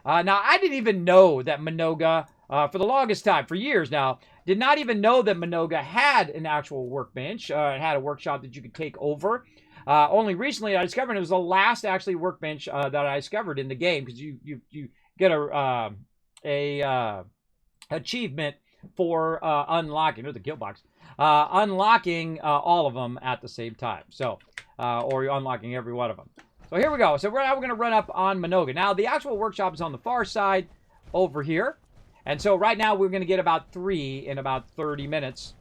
Now, I didn't even know that Minoga, for the longest time, for years now, did not even know that Minoga had an actual workbench. It had a workshop that you could take over. Only recently I discovered it was the last actually workbench that I discovered in the game, because you get a achievement for unlocking, or the kill box, unlocking all of them at the same time. So, or you're unlocking every one of them. So here we go. So now we're going to run up on Minoga. Now the actual workshop is on the far side over here. And so right now we're going to get about 3 in about 30 minutes.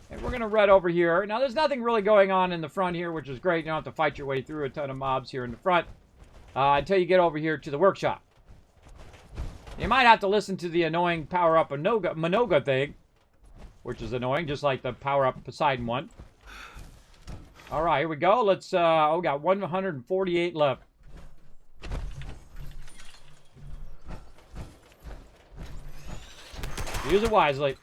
And we're going to run over here. Now there's nothing really going on in the front here, which is great. You don't have to fight your way through a ton of mobs here in the front until you get over here to the workshop. You might have to listen to the annoying power-up Minoga thing, which is annoying, just like the power-up Poseidon one. All right, here we go. Let's, we got 148 left. Use it wisely.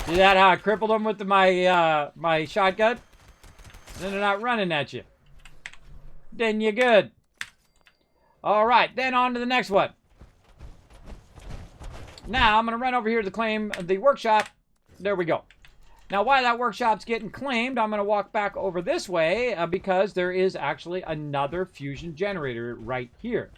See that, how I crippled them with my my shotgun? Then they're not running at you. Then you're good. All right, then on to the next one. Now, I'm going to run over here to claim the workshop. There we go. Now, while that workshop's getting claimed, I'm going to walk back over this way because there is actually another fusion generator right here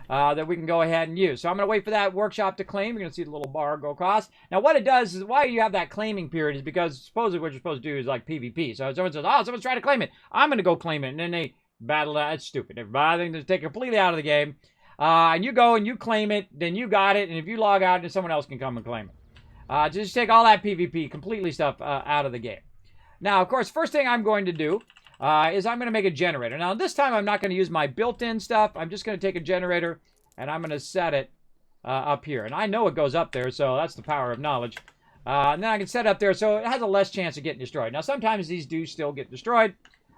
that we can go ahead and use. So I'm going to wait for that workshop to claim. You're going to see the little bar go across. Now, what it does is, why you have that claiming period is because supposedly what you're supposed to do is like PvP. So someone says, oh, someone's trying to claim it. I'm going to go claim it. And then they battle that. It's stupid. Everybody just take it completely out of the game. And you go and you claim it, then you got it. And if you log out, then someone else can come and claim it. Just take all that PvP, completely stuff out of the game. Now, of course, first thing I'm going to do is I'm going to make a generator. Now, this time I'm not going to use my built-in stuff. I'm just going to take a generator and I'm going to set it up here. And I know it goes up there, so that's the power of knowledge. And then I can set it up there so it has a less chance of getting destroyed. Now, sometimes these do still get destroyed.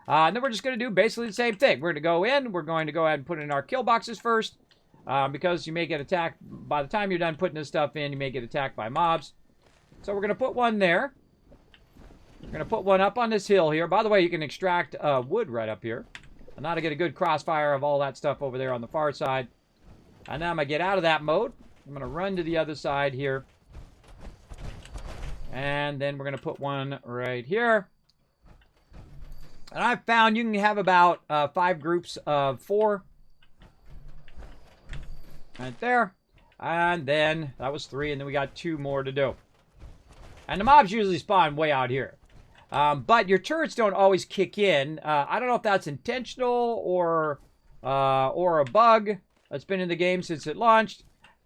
And then we're just going to do basically the same thing. We're going to go in. We're going to go ahead and put in our kill boxes first. Because you may get attacked. By the time you're done putting this stuff in, you may get attacked by mobs. So we're going to put one there. We're going to put one up on this hill here. By the way, you can extract wood right up here. And now to get a good crossfire of all that stuff over there on the far side. And now I'm going to get out of that mode. I'm going to run to the other side here. And then we're going to put one right here. And I've found you can have about 5 groups of 4. Right there. And then that was 3. And then we got 2 more to do. And the mobs usually spawn way out here. But your turrets don't always kick in. I don't know if that's intentional or a bug that's been in the game since it launched.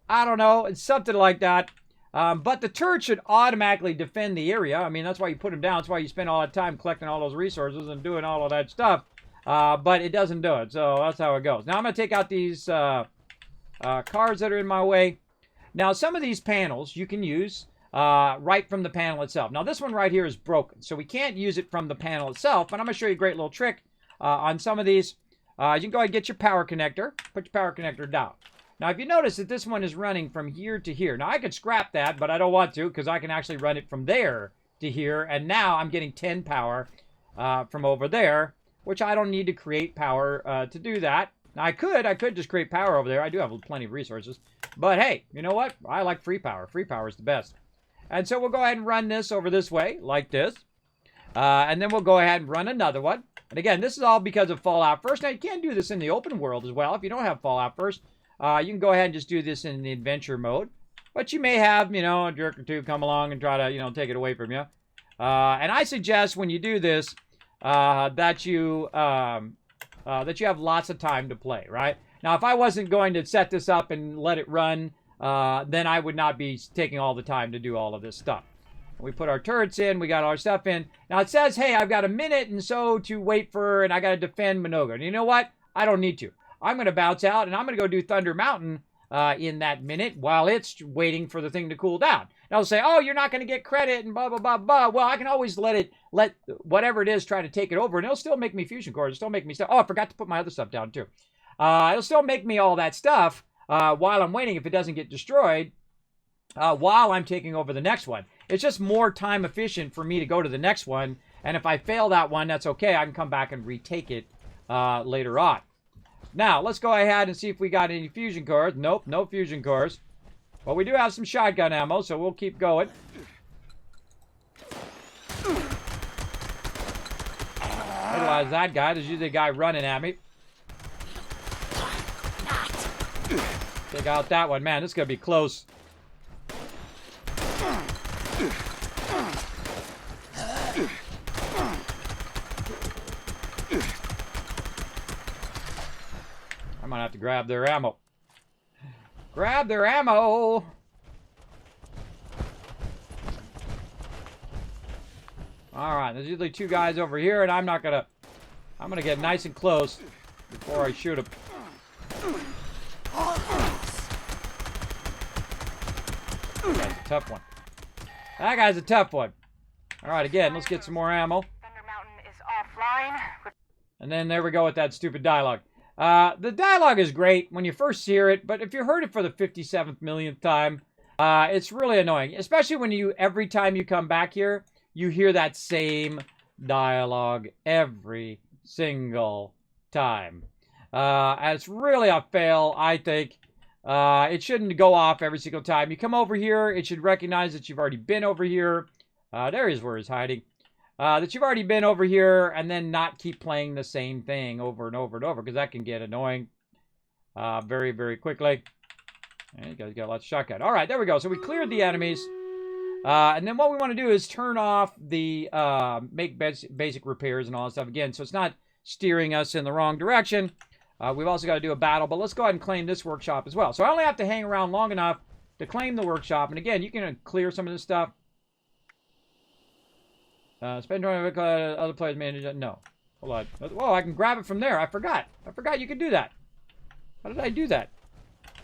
I don't know. It's something like that. But the turret should automatically defend the area. I mean, that's why you put them down. That's why you spend all that time collecting all those resources and doing all of that stuff. But it doesn't do it. So that's how it goes. Now I'm going to take out these cars that are in my way. Now, some of these panels you can use right from the panel itself. Now, this one right here is broken. So we can't use it from the panel itself. But I'm going to show you a great little trick on some of these. You can go ahead and get your power connector. Put your power connector down. Now, if you notice that this one is running from here to here. Now, I could scrap that, but I don't want to because I can actually run it from there to here. And now I'm getting 10 power from over there, which I don't need to create power to do that. Now, I could just create power over there. I do have plenty of resources. But hey, you know what? I like free power. Free power is the best. And so we'll go ahead and run this over this way, like this. And then we'll go ahead and run another one. And again, this is all because of Fallout First. Now, you can do this in the open world as well. If you don't have Fallout First, you can go ahead and just do this in the adventure mode. But you may have, you know, a jerk or two come along and try to, you know, take it away from you. And I suggest when you do this that you have lots of time to play, right? Now, if I wasn't going to set this up and let it run, then I would not be taking all the time to do all of this stuff. We put our turrets in. We got our stuff in. Now, it says, hey, I've got a minute and so to wait for, and I got to defend Minoga. And you know what? I don't need to. I'm going to bounce out, and I'm going to go do Thunder Mountain in that minute while it's waiting for the thing to cool down. And I'll say, oh, you're not going to get credit and blah, blah, blah, blah. Well, I can always let whatever it is try to take it over, and it'll still make me fusion cores. It'll still make me stuff. Oh, I forgot to put my other stuff down, too. It'll still make me all that stuff while I'm waiting if it doesn't get destroyed while I'm taking over the next one. It's just more time efficient for me to go to the next one, and if I fail that one, that's okay. I can come back and retake it later on. Now, let's go ahead and see if we got any fusion cores. Nope, no fusion cores. Well, we do have some shotgun ammo, so we'll keep going. Realize that guy. There's usually a guy running at me. Take out that one. Man, this is going to be close. I'm going to have to grab their ammo. Grab their ammo! Alright, there's usually 2 guys over here, and I'm going to get nice and close before I shoot them. That's a tough one. That guy's a tough one. Alright, again, let's get some more ammo. Thunder Mountain is offline. And then there we go with that stupid dialogue. The dialogue is great when you first hear it, but if you heard it for the 57th millionth time, it's really annoying. Especially when every time you come back here, you hear that same dialogue every single time. And it's really a fail, I think. It shouldn't go off every single time. You come over here, it should recognize that you've already been over here. There is where he's hiding. That you've already been over here and then not keep playing the same thing over and over and over, because that can get annoying very, very quickly. And you guys got lots of shotgun. All right, there we go. So we cleared the enemies. And then what we want to do is turn off the make basic repairs and all that stuff again, so it's not steering us in the wrong direction. We've also got to do a battle, but let's go ahead and claim this workshop as well. So I only have to hang around long enough to claim the workshop. And again, you can clear some of this stuff. Spend 20 other players manage. No. Hold on. Whoa, I can grab it from there. I forgot. I forgot you could do that. How did I do that?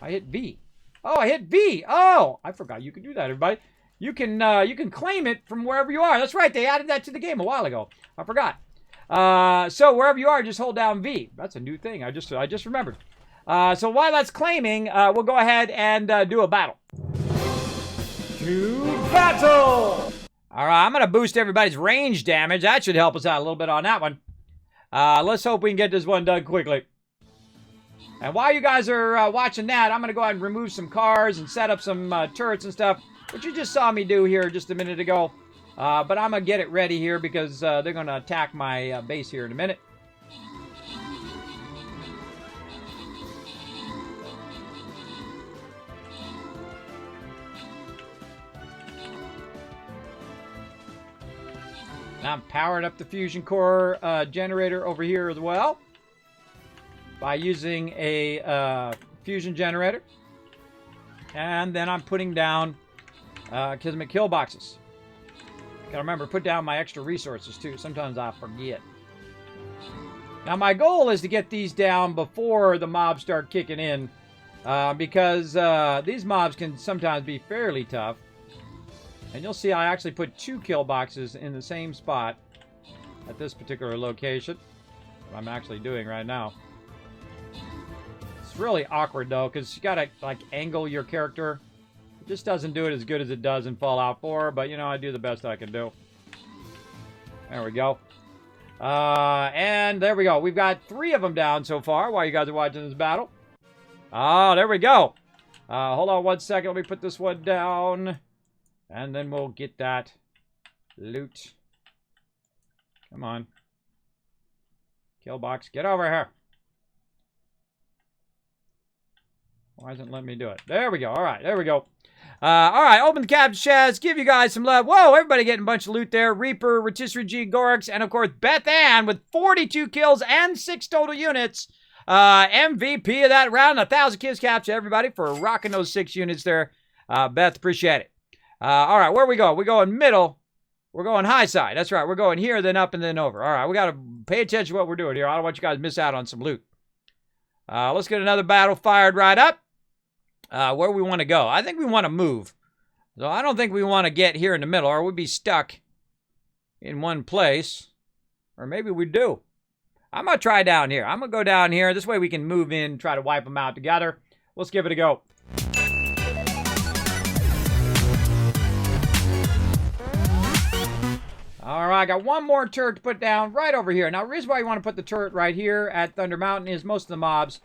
I hit V. Oh, I hit V. Oh, I forgot you could do that, everybody. You can claim it from wherever you are. That's right. They added that to the game a while ago. I forgot. So wherever you are, just hold down V. That's a new thing. I just remembered. So while that's claiming, we'll go ahead and do a battle. to battle! All right, I'm going to boost everybody's range damage. That should help us out a little bit on that one. Let's hope we can get this one done quickly. And while you guys are watching that, I'm going to go ahead and remove some cars and set up some turrets and stuff, which you just saw me do here just a minute ago. But I'm going to get it ready here because they're going to attack my base here in a minute. Now I'm powering up the fusion core generator over here as well by using a fusion generator. And then I'm putting down Kismet kill boxes. Gotta remember to put down my extra resources too. Sometimes I forget. Now my goal is to get these down before the mobs start kicking in because these mobs can sometimes be fairly tough. And you'll see I actually put 2 kill boxes in the same spot at this particular location. What I'm actually doing right now. It's really awkward though, because you gotta like angle your character. It just doesn't do it as good as it does in Fallout 4, but you know, I do the best I can do. There we go. And there we go. We've got 3 of them down so far while you guys are watching this battle. Oh, there we go. Hold on 1 second. Let me put this one down. And then we'll get that loot. Come on. Kill box, get over here. Why isn't it letting me do it? There we go. All right, there we go. All right, open the captain chest. Give you guys some love. Whoa, everybody getting a bunch of loot there. Reaper, Rotisserie G, Gorix, and of course Beth Ann with 42 kills and 6 total units. MVP of that round. 1,000 kills caps to everybody for rocking those 6 units there. Beth, appreciate it. All right, where we go? We're going middle. We're going high side. That's right. We're going here, then up, and then over. All right, we got to pay attention to what we're doing here. I don't want you guys to miss out on some loot. Let's get another battle fired right up. Where we want to go. I think we want to move. So I don't think we want to get here in the middle, or we'd be stuck in one place. Or maybe we do. I'm going to try down here. I'm going to go down here. This way we can move in, try to wipe them out together. Let's give it a go. All right, I got one more turret to put down right over here. Now, the reason why you want to put the turret right here at Thunder Mountain is most of the mobs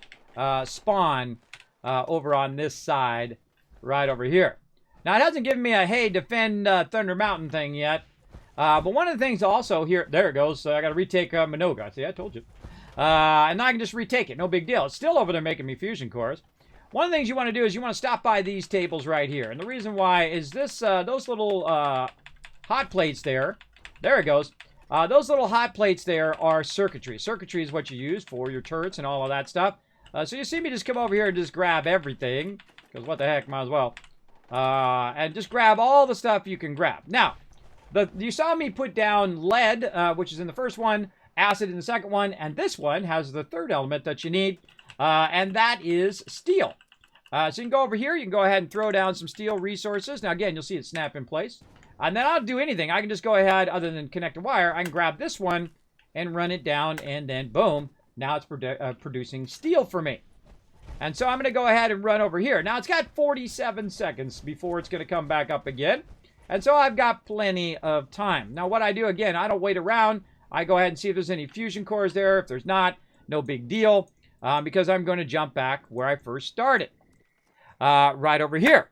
spawn over on this side right over here. Now, it hasn't given me a, hey, defend Thunder Mountain thing yet. But one of the things also here, there it goes. So I got to retake Minoga. See, I told you. And I can just retake it. No big deal. It's still over there making me fusion cores. One of the things you want to do is you want to stop by these tables right here. And the reason why is this, those little hot plates there. There it goes. Those little hot plates there are circuitry. Circuitry is what you use for your turrets and all of that stuff. So you see me just come over here and just grab everything. Because what the heck, might as well. And just grab all the stuff you can grab. Now, you saw me put down lead, which is in the first one, acid in the second one, and this one has the third element that you need, and that is steel. So you can go over here, you can go ahead and throw down some steel resources. Now again, you'll see it snap in place. And then I'll do anything. I can just go ahead, other than connect a wire, I can grab this one and run it down, and then boom, now it's producing steel for me. And so I'm going to go ahead and run over here. Now it's got 47 seconds before it's going to come back up again. And so I've got plenty of time. Now what I do, again, I don't wait around. I go ahead and see if there's any fusion cores there. If there's not, no big deal. Because I'm going to jump back where I first started. Right over here.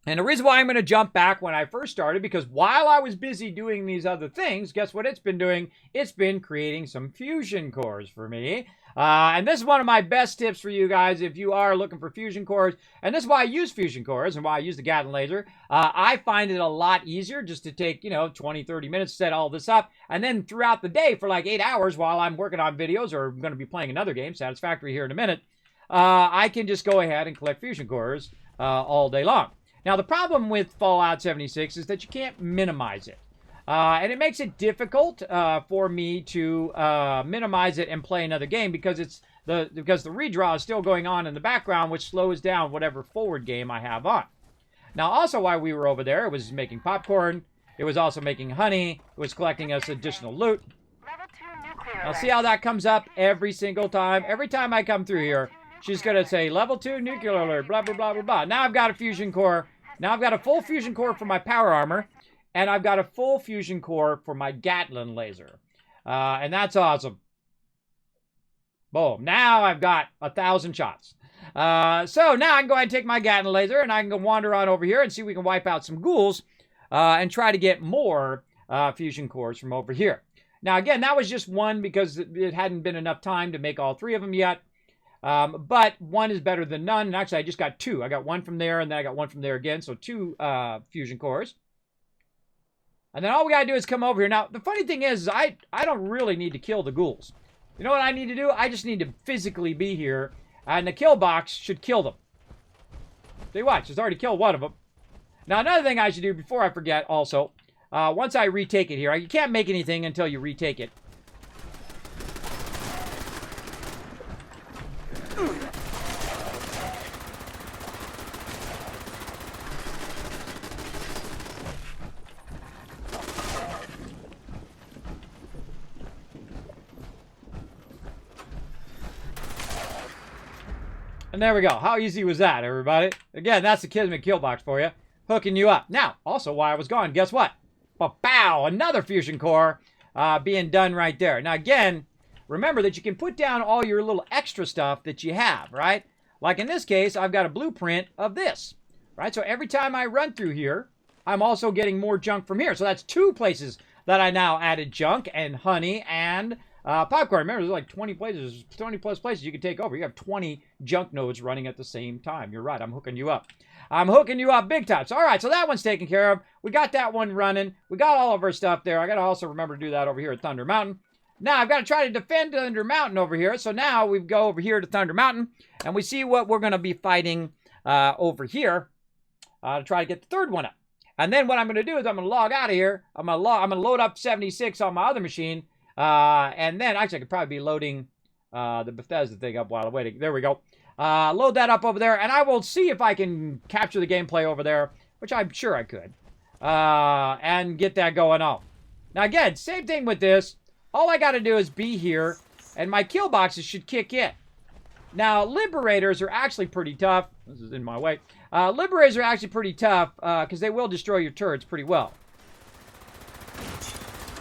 And the reason why I'm going to jump back when I first started, because while I was busy doing these other things, guess what it's been doing? It's been creating some fusion cores for me. And this is one of my best tips for you guys if you are looking for fusion cores. And this is why I use fusion cores and why I use the Gatling laser. I find it a lot easier just to take, 20, 30 minutes to set all this up. And then throughout the day for like 8 hours while I'm working on videos or I'm going to be playing another game, Satisfactory, here in a minute, I can just go ahead and collect fusion cores all day long. Now, the problem with Fallout 76 is that you can't minimize it. And it makes it difficult for me to minimize it and play another game because the redraw is still going on in the background, which slows down whatever forward game I have on. Now, also while we were over there, it was making popcorn. It was also making honey. It was collecting us additional loot. Now, see how that comes up every single time? Every time I come through here, she's going to say, level 2 nuclear alert, blah, blah, blah, blah, blah. Now I've got a fusion core Now I've got a full fusion core for my power armor, and I've got a full fusion core for my Gatling laser. And that's awesome. Boom. Now I've got 1,000 shots. So now I can go ahead and take my Gatling laser, and I can go wander on over here and see if we can wipe out some ghouls and try to get more fusion cores from over here. Now, again, that was just one because it hadn't been enough time to make all 3 of them yet. But one is better than none. And actually, I just got 2. I got one from there, and then I got one from there again. So 2 fusion cores. And then all we got to do is come over here. Now, the funny thing is I don't really need to kill the ghouls. You know what I need to do? I just need to physically be here. And the kill box should kill them. See, watch. It's already killed one of them. Now, another thing I should do before I forget also, once I retake it here, you can't make anything until you retake it. And there we go. How easy was that, everybody? Again, that's the Kismet kill box for you. Hooking you up. Now, also while I was gone, guess what? Ba-pow! Another fusion core being done right there. Now, again, remember that you can put down all your little extra stuff that you have, right? Like in this case, I've got a blueprint of this, right? So every time I run through here, I'm also getting more junk from here. So that's 2 places that I now added junk and honey and popcorn. Remember, there's like 20 places, 20 plus places you can take over. You have 20 junk nodes running at the same time. You're right. I'm hooking you up. I'm hooking you up big time. So, all right, so that one's taken care of. We got that one running. We got all of our stuff there. I got to also remember to do that over here at Thunder Mountain. Now, I've got to try to defend Thunder Mountain over here. So now we go over here to Thunder Mountain, and we see what we're going to be fighting over here to try to get the third one up. And then what I'm going to do is I'm going to log out of here. I'm going to load up 76 on my other machine. And then, actually, I could probably be loading the Bethesda thing up while I'm waiting. There we go. Load that up over there, and I will see if I can capture the gameplay over there, which I'm sure I could, and get that going on. Now, again, same thing with this. All I got to do is be here, and my kill boxes should kick in. Now, Liberators are actually pretty tough. This is in my way. Liberators are actually pretty tough because they will destroy your turrets pretty well.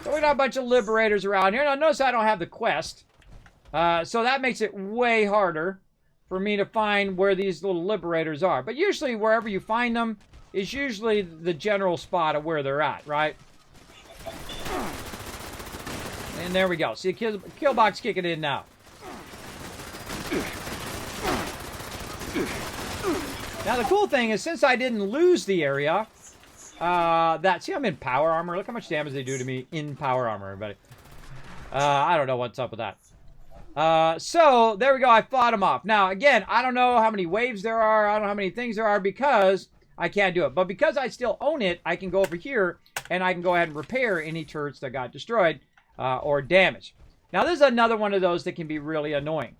So we got a bunch of Liberators around here. Now, notice I don't have the quest. So that makes it way harder for me to find where these little Liberators are. But usually, wherever you find them is usually the general spot of where they're at, right? And there we go. See, kill box kicking in now. Now, the cool thing is, since I didn't lose the area, see, I'm in power armor. Look how much damage they do to me in power armor, everybody. I don't know what's up with that. So, there we go. I fought them off. Now, again, I don't know how many waves there are. I don't know how many things there are because I can't do it. But because I still own it, I can go over here and I can go ahead and repair any turrets that got destroyed or damaged. Now, this is another one of those that can be really annoying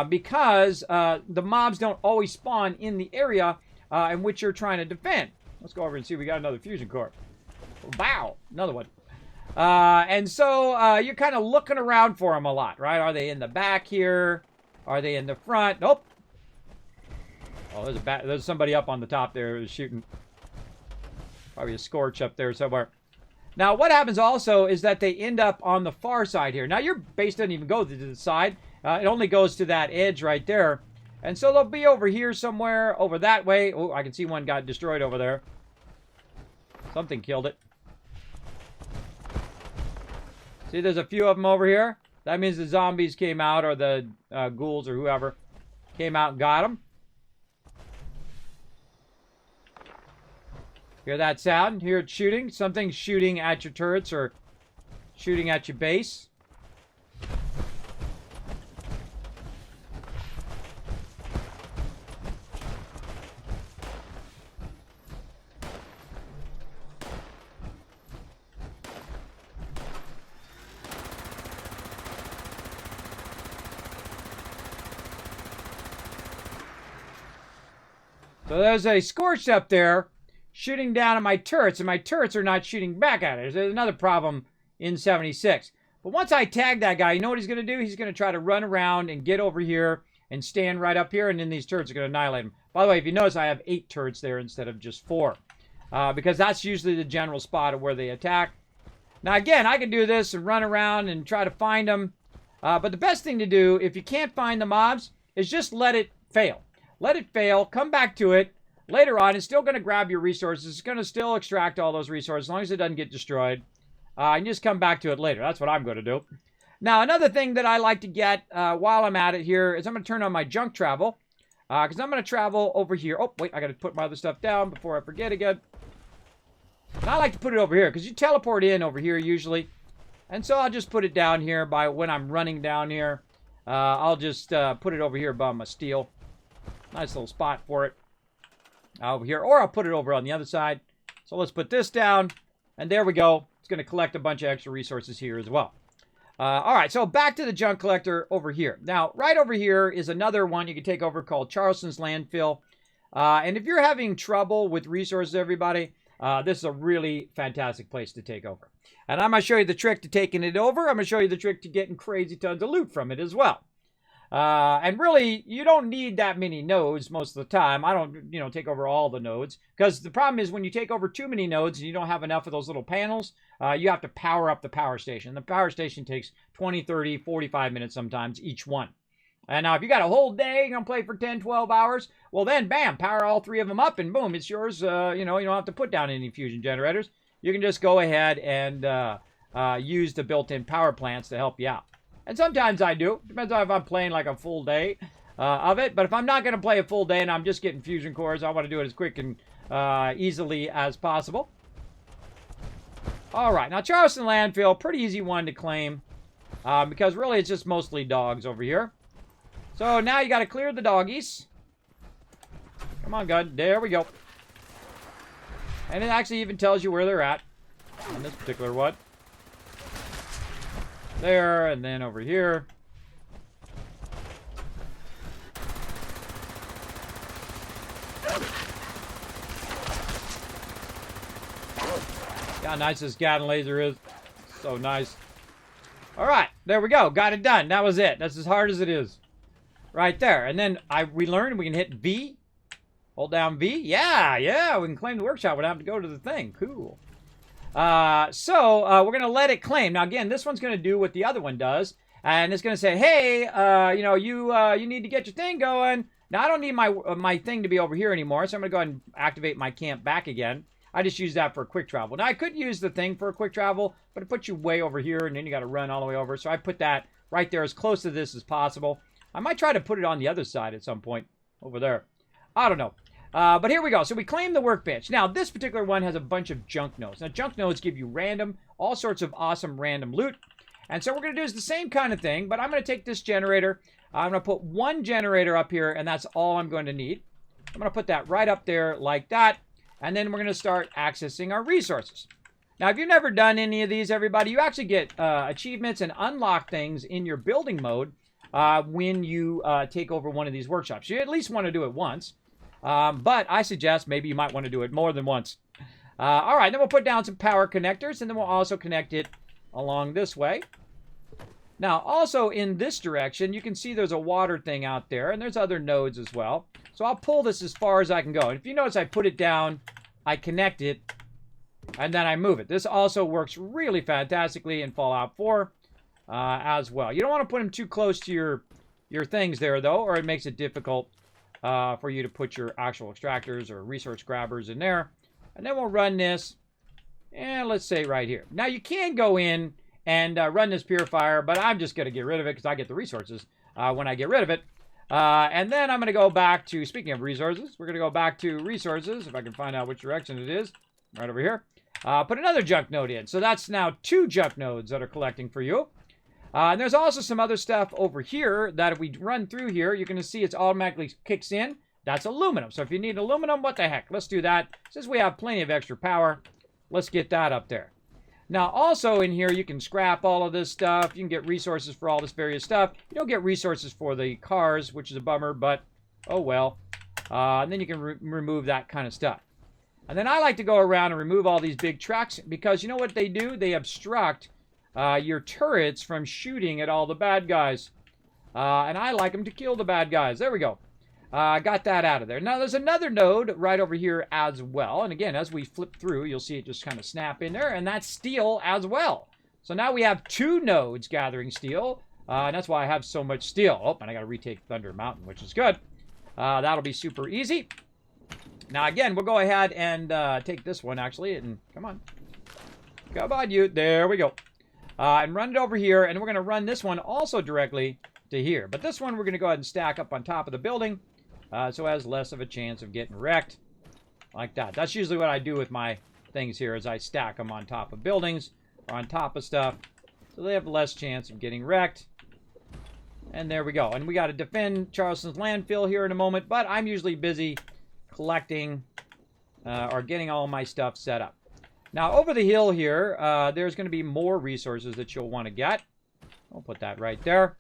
because the mobs don't always spawn in the area in which you're trying to defend. Let's go over and see. We got another fusion core. Wow, another one. And so you're kind of looking around for them a lot, right? Are they in the back here? Are they in the front? Nope. Oh, there's somebody up on the top there who's shooting. Probably a Scorch up there somewhere. Now, what happens also is that they end up on the far side here. Now, your base doesn't even go to the side. It only goes to that edge right there. And so they'll be over here somewhere, over that way. Oh, I can see one got destroyed over there. Something killed it. See, there's a few of them over here. That means the zombies came out, or the ghouls, or whoever came out and got them. Hear that sound? Hear it shooting? Something's shooting at your turrets or shooting at your base. So there's a Scorched up there shooting down at my turrets, and my turrets are not shooting back at it. There's another problem in 76. But once I tag that guy, you know what he's going to do? He's going to try to run around and get over here and stand right up here, and then these turrets are going to annihilate him. By the way, if you notice, I have 8 turrets there instead of just 4. Because that's usually the general spot of where they attack. Now, again, I can do this and run around and try to find them. But the best thing to do, if you can't find the mobs, is just let it fail. Let it fail. Come back to it. Later on, it's still going to grab your resources. It's going to still extract all those resources as long as it doesn't get destroyed. And just come back to it later. That's what I'm going to do. Now, another thing that I like to get while I'm at it here is I'm going to turn on my junk travel. Because I'm going to travel over here. Oh, wait, I got to put my other stuff down before I forget again. And I like to put it over here because you teleport in over here usually. And so I'll just put it down here by when I'm running down here. I'll just put it over here by my steel. Nice little spot for it. Over here, or I'll put it over on the other side. So let's put this down, and there we go. It's going to collect a bunch of extra resources here as well. All right, so back to the junk collector over here. Now, right over here is another one you can take over called Charleston's Landfill. And if you're having trouble with resources, everybody, this is a really fantastic place to take over. And I'm going to show you the trick to taking it over. I'm going to show you the trick to getting crazy tons of loot from it as well. And really, you don't need that many nodes most of the time. I don't, take over all the nodes. Because the problem is when you take over too many nodes and you don't have enough of those little panels, you have to power up the power station. The power station takes 20, 30, 45 minutes sometimes each one. And now if you got a whole day, you're going to play for 10, 12 hours, well then, bam, power all 3 of them up and boom, it's yours. You don't have to put down any fusion generators. You can just go ahead and use the built-in power plants to help you out. And sometimes I do. Depends on if I'm playing like a full day of it. But if I'm not going to play a full day and I'm just getting fusion cores, I want to do it as quick and easily as possible. All right. Now, Charleston Landfill, pretty easy one to claim. Because really it's just mostly dogs over here. So now you got to clear the doggies. Come on, gun. There we go. And it actually even tells you where they're at on this particular one. There, and then over here. Yeah, how nice this Gatling laser is. So nice. All right, there we go. Got it done. That was it. That's as hard as it is. Right there. And then we learned we can hit V. Hold down V. Yeah, we can claim the workshop without having to go to the thing. Cool. So we're going to let it claim. Now, again, this one's going to do what the other one does. And it's going to say, hey, you need to get your thing going. Now, I don't need my thing to be over here anymore. So I'm going to go ahead and activate my camp back again. I just use that for a quick travel. Now, I could use the thing for a quick travel, but it puts you way over here, and then you got to run all the way over. So I put that right there as close to this as possible. I might try to put it on the other side at some point over there. I don't know. But here we go. So we claim the workbench. Now, this particular one has a bunch of junk nodes. Now, junk nodes give you all sorts of awesome random loot. And so what we're going to do is the same kind of thing, but I'm going to take this generator. I'm going to put one generator up here, and that's all I'm going to need. I'm going to put that right up there like that. And then we're going to start accessing our resources. Now, if you've never done any of these, everybody, you actually get achievements and unlock things in your building mode when you take over one of these workshops. You at least want to do it once. But I suggest maybe you might want to do it more than once. All right, then we'll put down some power connectors, and then we'll also connect it along this way. Now, also in this direction, you can see there's a water thing out there, and there's other nodes as well. So I'll pull this as far as I can go. And if you notice, I put it down, I connect it, and then I move it. This also works really fantastically in Fallout 4 as well. You don't want to put them too close to your things there, though, or it makes it difficult for you to put your actual extractors or resource grabbers in there. And then we'll run this, and let's say right here. Now, you can go in and run this purifier, but I'm just going to get rid of it because I get the resources when I get rid of it. And then I'm going to go back to, speaking of resources, we're going to go back to resources, if I can find out which direction it is, right over here. Put another junk node in. So that's now 2 junk nodes that are collecting for you. And there's also some other stuff over here that if we run through here, you're going to see it's automatically kicks in. That's aluminum. So if you need aluminum, what the heck? Let's do that. Since we have plenty of extra power, let's get that up there. Now, also in here, you can scrap all of this stuff. You can get resources for all this various stuff. You don't get resources for the cars, which is a bummer, but oh well. And then you can remove that kind of stuff. And then I like to go around and remove all these big trucks because you know what they do? They obstruct your turrets from shooting at all the bad guys. And I like them to kill the bad guys. There we go. Got that out of there. Now, there's another node right over here as well. And again, as we flip through, you'll see it just kind of snap in there. And that's steel as well. So now we have 2 nodes gathering steel. And that's why I have so much steel. Oh, and I got to retake Thunder Mountain, which is good. That'll be super easy. Now, again, we'll go ahead and take this one, actually. And come on. Come on, you. There we go. And run it over here. And we're going to run this one also directly to here. But this one, we're going to go ahead and stack up on top of the building. So it has less of a chance of getting wrecked. Like that. That's usually what I do with my things here, is I stack them on top of buildings or on top of stuff. So they have less chance of getting wrecked. And there we go. And we got to defend Charleston's landfill here in a moment. But I'm usually busy collecting or getting all my stuff set up. Now, over the hill here, there's going to be more resources that you'll want to get. I'll put that right there.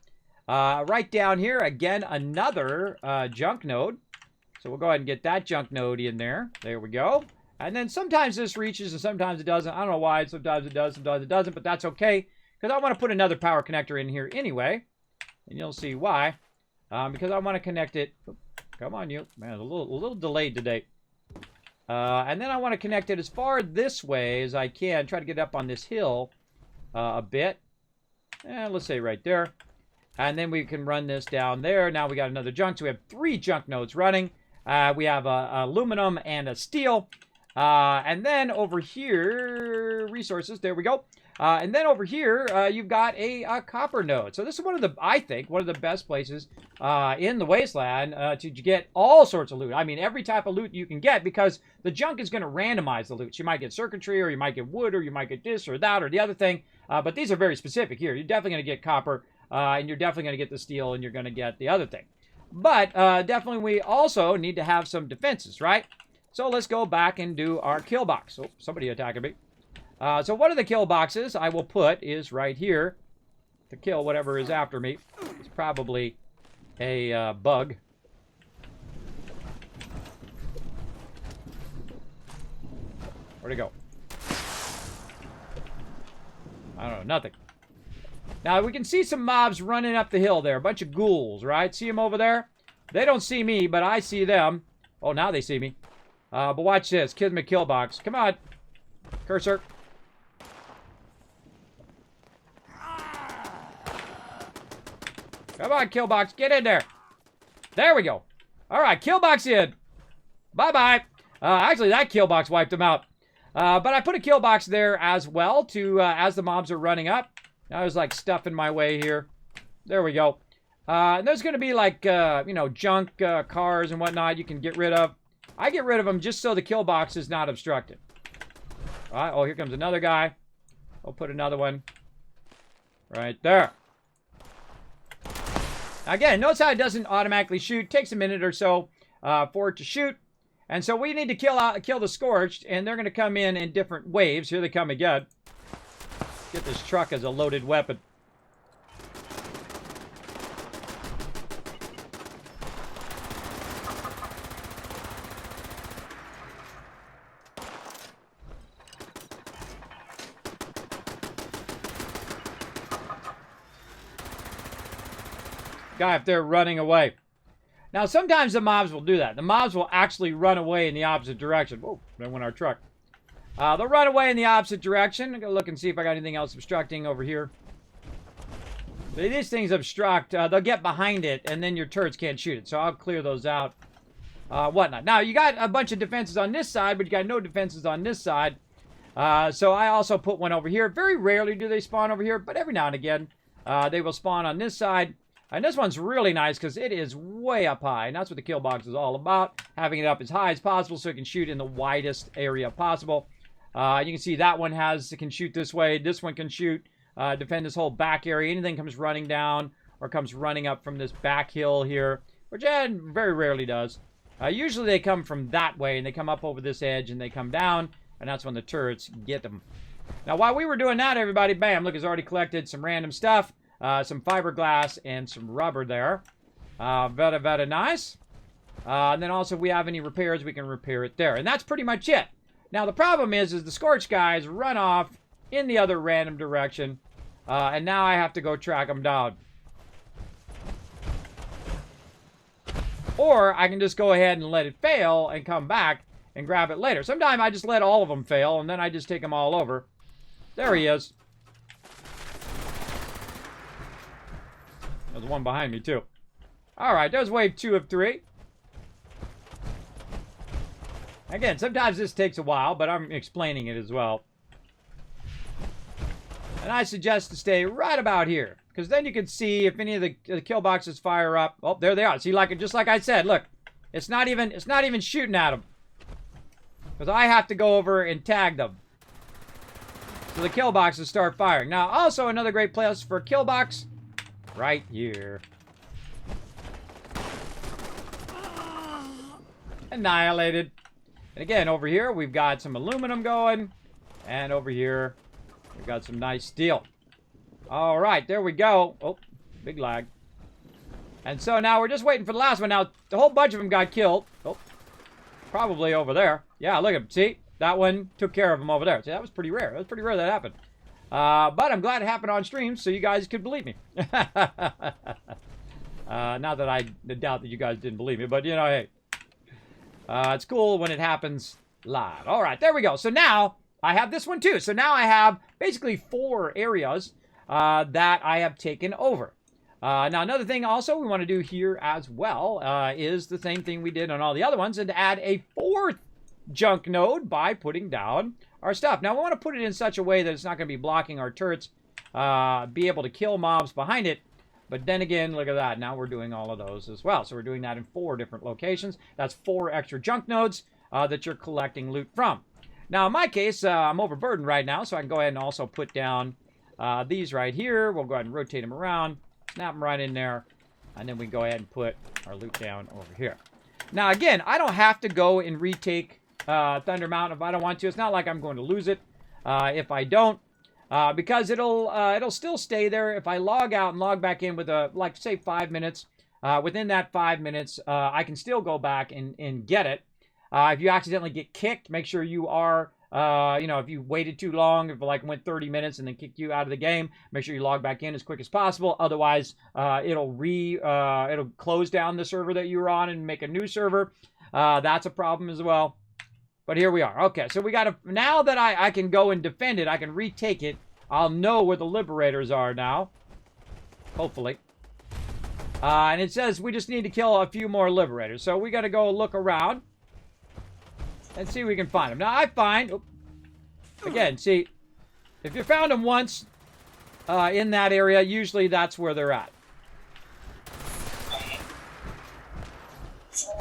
Right down here, again, another junk node. So we'll go ahead and get that junk node in there. There we go. And then sometimes this reaches and sometimes it doesn't. I don't know why. Sometimes it does, sometimes it doesn't. But that's okay, because I want to put another power connector in here anyway. And you'll see why. Because I want to connect it. Come on, you. Man, a little delayed today. And then I want to connect it as far this way as I can. Try to get up on this hill a bit. Let's say right there. And then we can run this down there. Now we got another junk. So we have 3 junk nodes running. We have aluminum and a steel. And then over here, resources. There we go. And then over here, you've got a copper node. So this is I think, one of the best places in the wasteland to get all sorts of loot. I mean, every type of loot you can get, because the junk is going to randomize the loot. You might get circuitry, or you might get wood, or you might get this or that or the other thing. But these are very specific here. You're definitely going to get copper, and you're definitely going to get the steel, and you're going to get the other thing. But definitely we also need to have some defenses, right? So let's go back and do our kill box. Oh, somebody attacking me. So one of the kill boxes I will put is right here to kill whatever is after me. It's probably a bug. Where'd it go? I don't know, nothing. Now we can see some mobs running up the hill there. A bunch of ghouls, right? See them over there? They don't see me, but I see them. Oh, now they see me. But watch this. Kismet kill box. Come on. Cursor. Come on, Killbox. Get in there. There we go. All right, Killbox in. Bye-bye. Actually, that Killbox wiped them out. But I put a Killbox there as well to as the mobs are running up. I was like stuff in my way here. There we go. And there's going to be like, you know, junk cars and whatnot you can get rid of. I get rid of them just so the Killbox is not obstructed. All right. Oh, here comes another guy. I'll put another one right there. Again, notice how it doesn't automatically shoot. Takes a minute or so for it to shoot. And so we need to kill the Scorched, and they're going to come in different waves. Here they come again. Get this truck as a loaded weapon. Guy up there running away. Now, sometimes the mobs will do that. The mobs will actually run away in the opposite direction. Whoa, there went our truck. They'll run away in the opposite direction. I'm going to look and see if I got anything else obstructing over here. These things obstruct. They'll get behind it, and then your turrets can't shoot it. So I'll clear those out. Whatnot. Now, you got a bunch of defenses on this side, but you got no defenses on this side. So I also put one over here. Very rarely do they spawn over here, but every now and again, they will spawn on this side. And this one's really nice because it is way up high. And that's what the kill box is all about. Having it up as high as possible so it can shoot in the widest area possible. You can see that one can shoot this way. This one can shoot, defend this whole back area. Anything comes running down or comes running up from this back hill here. Which it very rarely does. Usually they come from that way and they come up over this edge and they come down. And that's when the turrets get them. Now while we were doing that, everybody, bam, look, it's already collected some random stuff. Some fiberglass and some rubber there. Very, very nice. And then also if we have any repairs, we can repair it there. And that's pretty much it. Now the problem is the Scorched guys run off in the other random direction. And now I have to go track them down. Or I can just go ahead and let it fail and come back and grab it later. Sometimes I just let all of them fail, and then I just take them all over. There he is. There's one behind me, too. All right, there's wave 2 of 3. Again, sometimes this takes a while, but I'm explaining it as well. And I suggest to stay right about here, because then you can see if any of the kill boxes fire up. Oh, there they are. See, just like I said, look, it's not even shooting at them, because I have to go over and tag them. So the kill boxes start firing. Now, also another great place for kill box, right here. Annihilated. And again, over here, we've got some aluminum going. And over here, we've got some nice steel. All right, there we go. Oh, big lag. And so now we're just waiting for the last one. Now, the whole bunch of them got killed. Oh, probably over there. Yeah, look at them. See? That one took care of them over there. See, that was pretty rare. That was pretty rare that happened. But I'm glad it happened on stream so you guys could believe me. Not that I doubt that you guys didn't believe me, but, you know, hey. It's cool when it happens live. All right, there we go. So now I have this one too. So now I have basically 4 areas that I have taken over. Now, another thing also we want to do here as well is the same thing we did on all the other ones, and to add a 4th junk node by putting down our stuff. Now, we want to put it in such a way that it's not going to be blocking our turrets, be able to kill mobs behind it. But then again, look at that. Now we're doing all of those as well. So we're doing that in 4 different locations. That's 4 extra junk nodes that you're collecting loot from. Now, in my case, I'm overburdened right now, so I can go ahead and also put down these right here. We'll go ahead and rotate them around, snap them right in there, and then we go ahead and put our loot down over here. Now, again, I don't have to go and retake Thunder Mountain if I don't want to. It's not like I'm going to lose it if I don't. Because it'll still stay there. If I log out and log back in with like say 5 minutes, within that 5 minutes, I can still go back and get it. If you accidentally get kicked, make sure you are, if you waited too long, if like went 30 minutes and then kicked you out of the game, make sure you log back in as quick as possible. Otherwise, it'll close down the server that you were on and make a new server. That's a problem as well. But here we are. Okay, so we got to... Now that I can go and defend it, I can retake it. I'll know where the liberators are now. Hopefully. And it says we just need to kill a few more liberators. So we got to go look around and see if we can find them. Now, I find... Oh, again, see, if you found them once in that area, usually that's where they're at.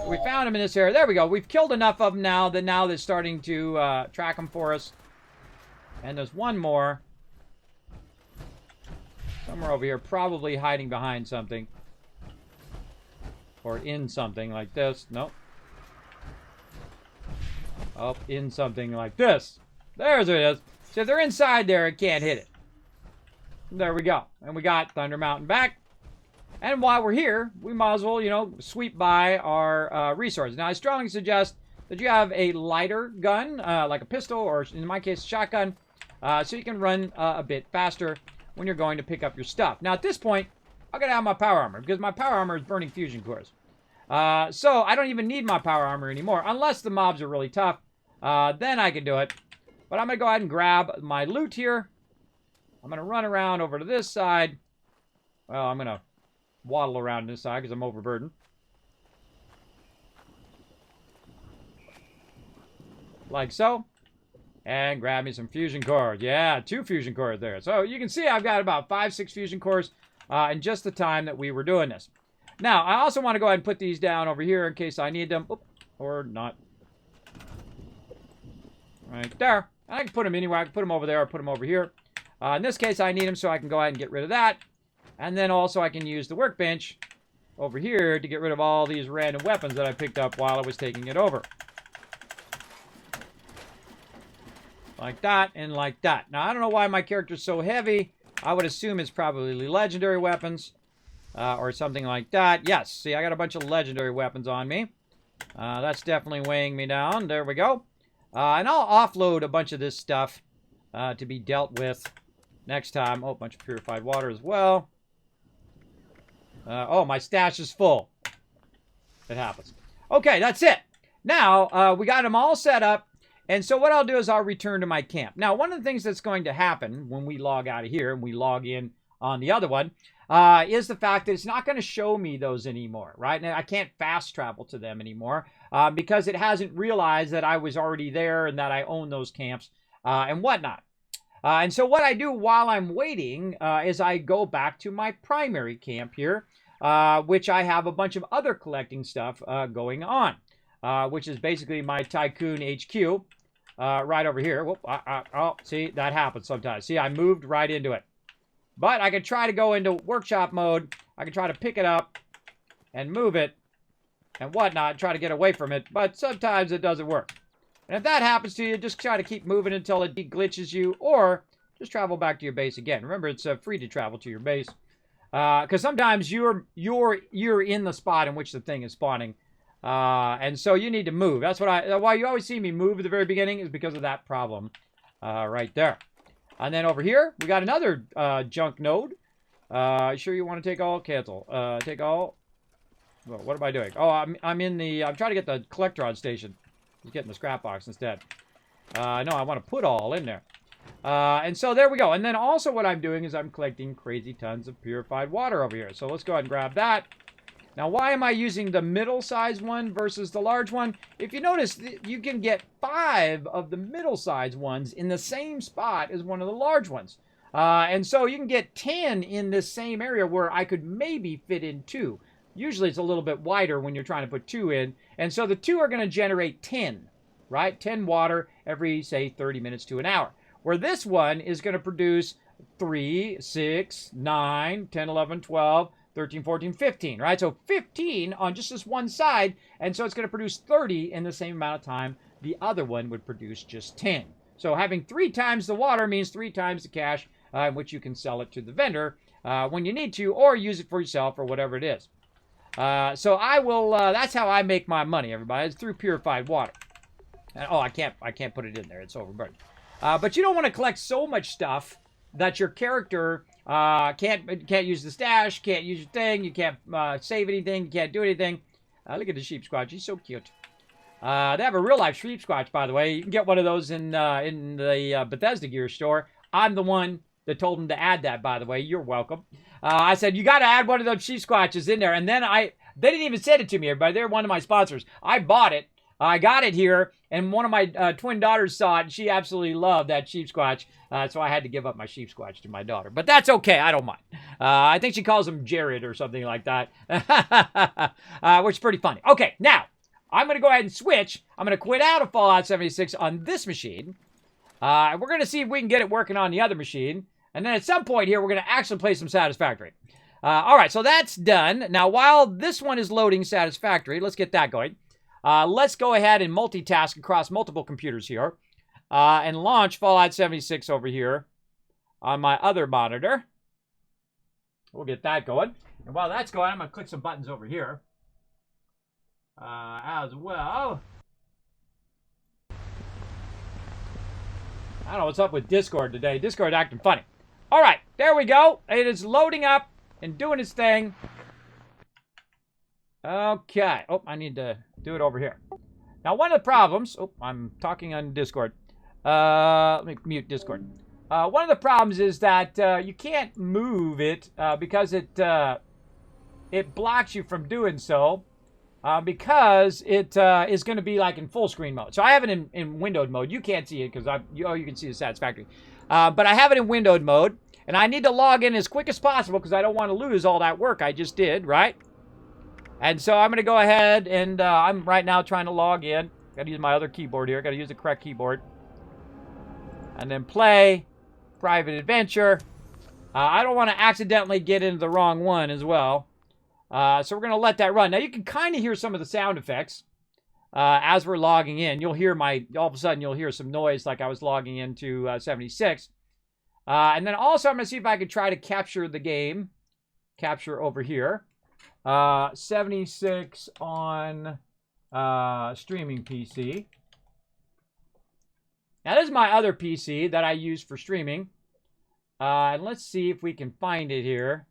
We found them in this area. There we go. We've killed enough of them now that now they're starting to track them for us. And there's one more. Somewhere over here. Probably hiding behind something. Or in something like this. Nope. Up in something like this. There's it is. So if they're inside there, it can't hit it. There we go. And we got Thunder Mountain back. And while we're here, we might as well, sweep by our resources. Now, I strongly suggest that you have a lighter gun, like a pistol, or in my case, a shotgun, so you can run a bit faster when you're going to pick up your stuff. Now, at this point, I'm going to have my power armor, because my power armor is burning fusion cores. So I don't even need my power armor anymore, unless the mobs are really tough. Then I can do it. But I'm going to go ahead and grab my loot here. I'm going to run around over to this side. Well, I'm going to waddle around this side because I'm overburdened. Like so. And grab me some fusion cores. Yeah, 2 fusion cores there. So you can see I've got about 5-6 fusion cores in just the time that we were doing this. Now, I also want to go ahead and put these down over here in case I need them. Oop, or not. Right there. I can put them anywhere. I can put them over there or put them over here. In this case, I need them so I can go ahead and get rid of that. And then also I can use the workbench over here to get rid of all these random weapons that I picked up while I was taking it over. Like that and like that. Now, I don't know why my character's so heavy. I would assume it's probably legendary weapons or something like that. Yes, see, I got a bunch of legendary weapons on me. That's definitely weighing me down. There we go. And I'll offload a bunch of this stuff to be dealt with next time. Oh, a bunch of purified water as well. Oh, my stash is full. it happens. Okay, that's it. Now, we got them all set up. And so what I'll do is I'll return to my camp. Now, one of the things that's going to happen when we log out of here and we log in on the other one is the fact that it's not going to show me those anymore, right? Now, I can't fast travel to them anymore because it hasn't realized that I was already there and that I own those camps and whatnot. And so what I do while I'm waiting is I go back to my primary camp here, which I have a bunch of other collecting stuff going on, which is basically my Tycoon HQ right over here. Whoop, oh, see, that happens sometimes. See, I moved right into it. But I could try to go into workshop mode. I could try to pick it up and move it and whatnot, try to get away from it. But sometimes it doesn't work. And if that happens to you, just try to keep moving until it glitches you, or just travel back to your base again. Remember, it's free to travel to your base, because sometimes you're in the spot in which the thing is spawning, and so you need to move. That's why you always see me move at the very beginning, is because of that problem right there. And then over here we got another junk node. Sure you want to take all? Cancel. Take all. Well, what am I doing? Oh, I'm trying to get the Collectron station. Just getting the scrap box instead. No, I want to put all in there. And so there we go. And then also what I'm doing is I'm collecting crazy tons of purified water over here. So let's go ahead and grab that. Now, why am I using the middle-sized one versus the large one? If you notice, you can get 5 of the middle-sized ones in the same spot as one of the large ones. And so you can get 10 in this same area where I could maybe fit in 2. Usually it's a little bit wider when you're trying to put 2 in. And so the 2 are going to generate 10, right? 10 water every, say, 30 minutes to an hour. Where this one is going to produce 3, 6, 9, 10, 11, 12, 13, 14, 15, right? So 15 on just this one side. And so it's going to produce 30 in the same amount of time. The other one would produce just 10. So having 3 times the water means 3 times the cash in which you can sell it to the vendor when you need to, or use it for yourself or whatever it is. So I will, that's how I make my money, everybody. It's through purified water. And, oh, I can't put it in there. It's overburdened. But you don't want to collect so much stuff that your character can't use the stash, can't use your thing, you can't save anything, you can't do anything. Look at the sheep squatch. He's so cute. They have a real-life sheep squatch, by the way. You can get one of those in the Bethesda Gear store. I'm the one that told them to add that, by the way. You're welcome. I said, you got to add one of those sheep squatches in there. And then they didn't even send it to me, everybody. They're one of my sponsors. I bought it. I got it here, and one of my twin daughters saw it, and she absolutely loved that sheep squatch. So I had to give up my sheep squatch to my daughter. But that's okay. I don't mind. I think she calls him Jared or something like that, which is pretty funny. Okay, now, I'm going to go ahead and switch. I'm going to quit out of Fallout 76 on this machine. We're going to see if we can get it working on the other machine. And then at some point here, we're going to actually play some Satisfactory. All right, so that's done. Now, while this one is loading Satisfactory, let's get that going. Let's go ahead and multitask across multiple computers here and launch Fallout 76 over here on my other monitor. We'll get that going. And while that's going, I'm going to click some buttons over here as well. I don't know what's up with Discord today. Discord acting funny. All right, there we go. It is loading up and doing its thing. Okay. Oh, I need to do it over here. Now, one of the problems... Oh, I'm talking on Discord. Let me mute Discord. One of the problems is that you can't move it because it blocks you from doing so because it is going to be like in full screen mode. So I have it in windowed mode. You can't see it because you can see the Satisfactory. But I have it in windowed mode, and I need to log in as quick as possible because I don't want to lose all that work I just did, right? And so I'm going to go ahead and I'm right now trying to log in. Got to use my other keyboard here. Got to use the correct keyboard. And then play private adventure. I don't want to accidentally get into the wrong one as well. So we're going to let that run. Now you can kind of hear some of the sound effects as we're logging in. You'll hear all of a sudden you'll hear some noise like I was logging into 76. And then also I'm going to see if I can try to capture the game. Capture over here. 76 on streaming PC. Now, this is my other PC that I use for streaming. And let's see if we can find it here.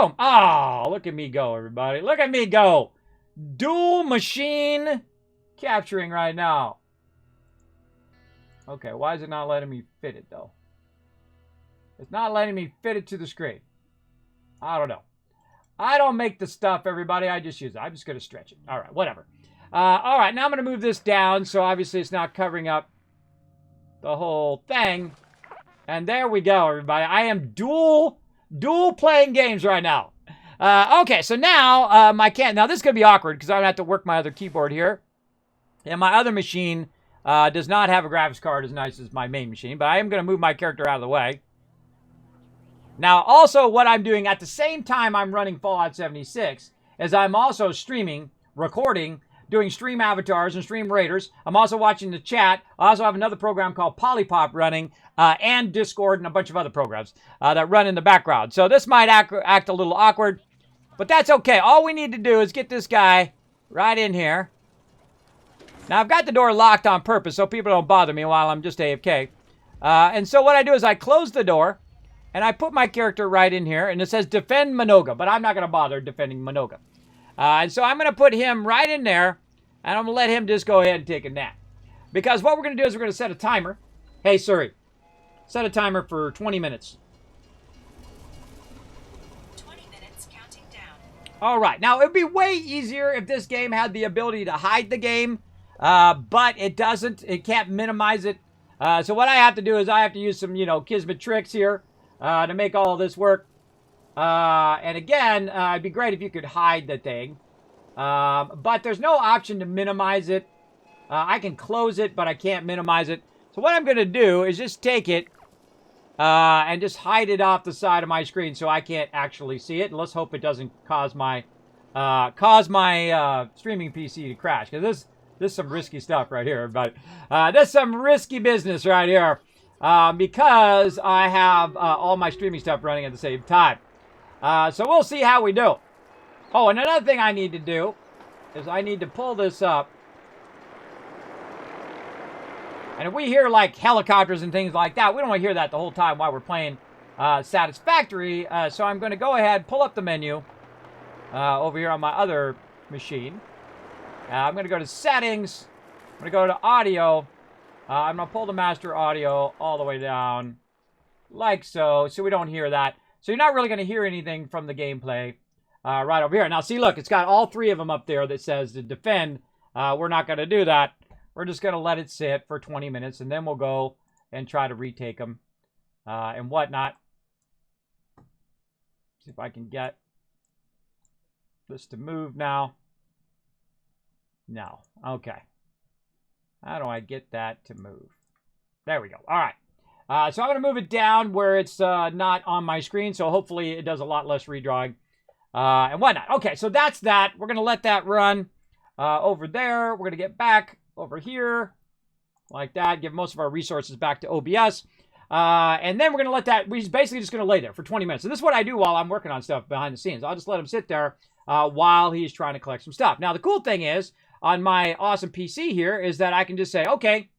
Boom. Oh, look at me go, everybody. Look at me go. Dual machine capturing right now. Okay, why is it not letting me fit it, though? It's not letting me fit it to the screen. I don't know. I don't make the stuff, everybody. I just use it. I'm just going to stretch it. All right, whatever. All right, now I'm going to move this down, so obviously it's not covering up the whole thing. And there we go, everybody. I am dual playing games right now. Okay, so now now this is going to be awkward because I'm going to have to work my other keyboard here. And my other machine does not have a graphics card as nice as my main machine, but I am going to move my character out of the way. Now, also what I'm doing at the same time I'm running Fallout 76 is I'm also streaming, recording, doing stream avatars and stream raiders. I'm also watching the chat. I also have another program called Polypop running, and Discord and a bunch of other programs that run in the background. So this might act a little awkward, but that's okay. All we need to do is get this guy right in here. Now, I've got the door locked on purpose so people don't bother me while I'm just AFK. And so what I do is I close the door, and I put my character right in here, and it says Defend Minoga, but I'm not going to bother defending Minoga. And so I'm going to put him right in there, and I'm going to let him just go ahead and take a nap. Because what we're going to do is we're going to set a timer. Hey, Siri, set a timer for 20 minutes. 20 minutes, counting down. All right. Now, it would be way easier if this game had the ability to hide the game, but it doesn't. It can't minimize it. So what I have to do is I have to use some, Kismet tricks here to make all of this work. And again, it'd be great if you could hide the thing. But there's no option to minimize it. I can close it, but I can't minimize it. So what I'm going to do is just take it and just hide it off the side of my screen so I can't actually see it. And let's hope it doesn't cause my streaming PC to crash. Because this is some risky stuff right here. But this is some risky business right here. Because I have all my streaming stuff running at the same time. So we'll see how we do. Oh, and another thing I need to do is I need to pull this up. And if we hear, like, helicopters and things like that, we don't want to hear that the whole time while we're playing Satisfactory. So I'm going to go ahead, pull up the menu over here on my other machine. I'm going to go to Settings. I'm going to go to Audio. I'm going to pull the master audio all the way down, like so we don't hear that. So you're not really going to hear anything from the gameplay right over here. Now, see, look, it's got all three of them up there that says to defend. We're not going to do that. We're just going to let it sit for 20 minutes, and then we'll go and try to retake them and whatnot. See if I can get this to move now. No. Okay. How do I get that to move? There we go. All right. So I'm going to move it down where it's not on my screen, so hopefully it does a lot less redrawing and whatnot. Okay, so that's that. We're going to let that run over there. We're going to get back over here like that, give most of our resources back to OBS. And then we're going to let that, we're basically just going to lay there for 20 minutes. And this is what I do while I'm working on stuff behind the scenes. I'll just let him sit there while he's trying to collect some stuff. Now, the cool thing is, on my awesome PC here, is that I can just say, okay,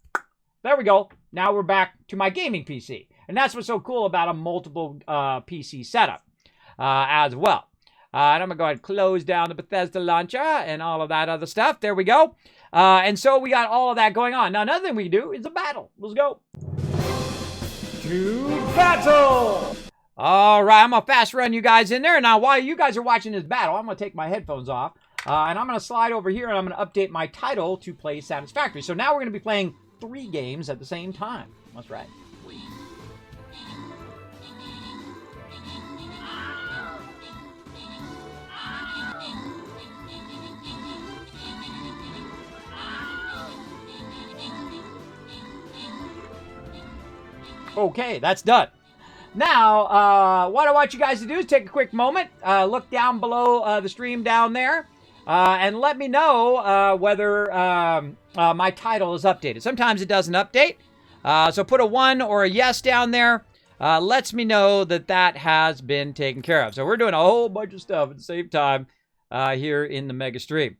there we go. Now we're back to my gaming PC. And that's what's so cool about a multiple PC setup as well. And I'm going to go ahead and close down the Bethesda launcher and all of that other stuff. There we go. And so we got all of that going on. Now, another thing we do is a battle. Let's go. To battle! All right, I'm going to fast run you guys in there. Now, while you guys are watching this battle, I'm going to take my headphones off. And I'm going to slide over here and I'm going to update my title to play Satisfactory. So now we're going to be playing 3 games at the same time. That's right. Okay, that's done. Now, what I want you guys to do is take a quick moment, look down below the stream down there, and let me know whether my title is updated. Sometimes it doesn't update, so put a 1 or a yes down there. Lets me know that that has been taken care of. So we're doing a whole bunch of stuff at the same time here in the mega stream.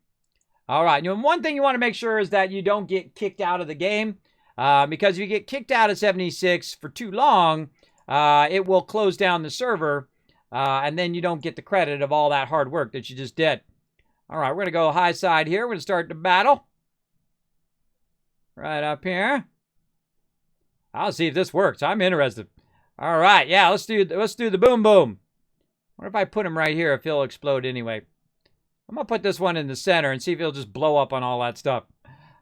All right, one thing you want to make sure is that you don't get kicked out of the game, because if you get kicked out of 76 for too long, it will close down the server and then you don't get the credit of all that hard work that you just did. All right, we're going to go high side here. We're going to start the battle. Right up here. I'll see if this works. I'm interested. All right, yeah, let's do the boom boom. What if I put him right here if he'll explode anyway? I'm going to put this one in the center and see if he'll just blow up on all that stuff.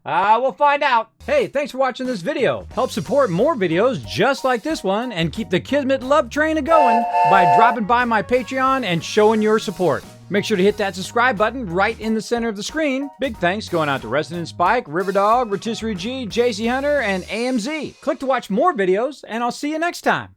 We'll find out. Hey, thanks for watching this video. Help support more videos just like this one and keep the Kismet love train a-going by dropping by my Patreon and showing your support. Make sure to hit that subscribe button right in the center of the screen. Big thanks going out to Resident Spike, Riverdog, Rotisserie G, JC Hunter, and AMZ. Click to watch more videos, and I'll see you next time.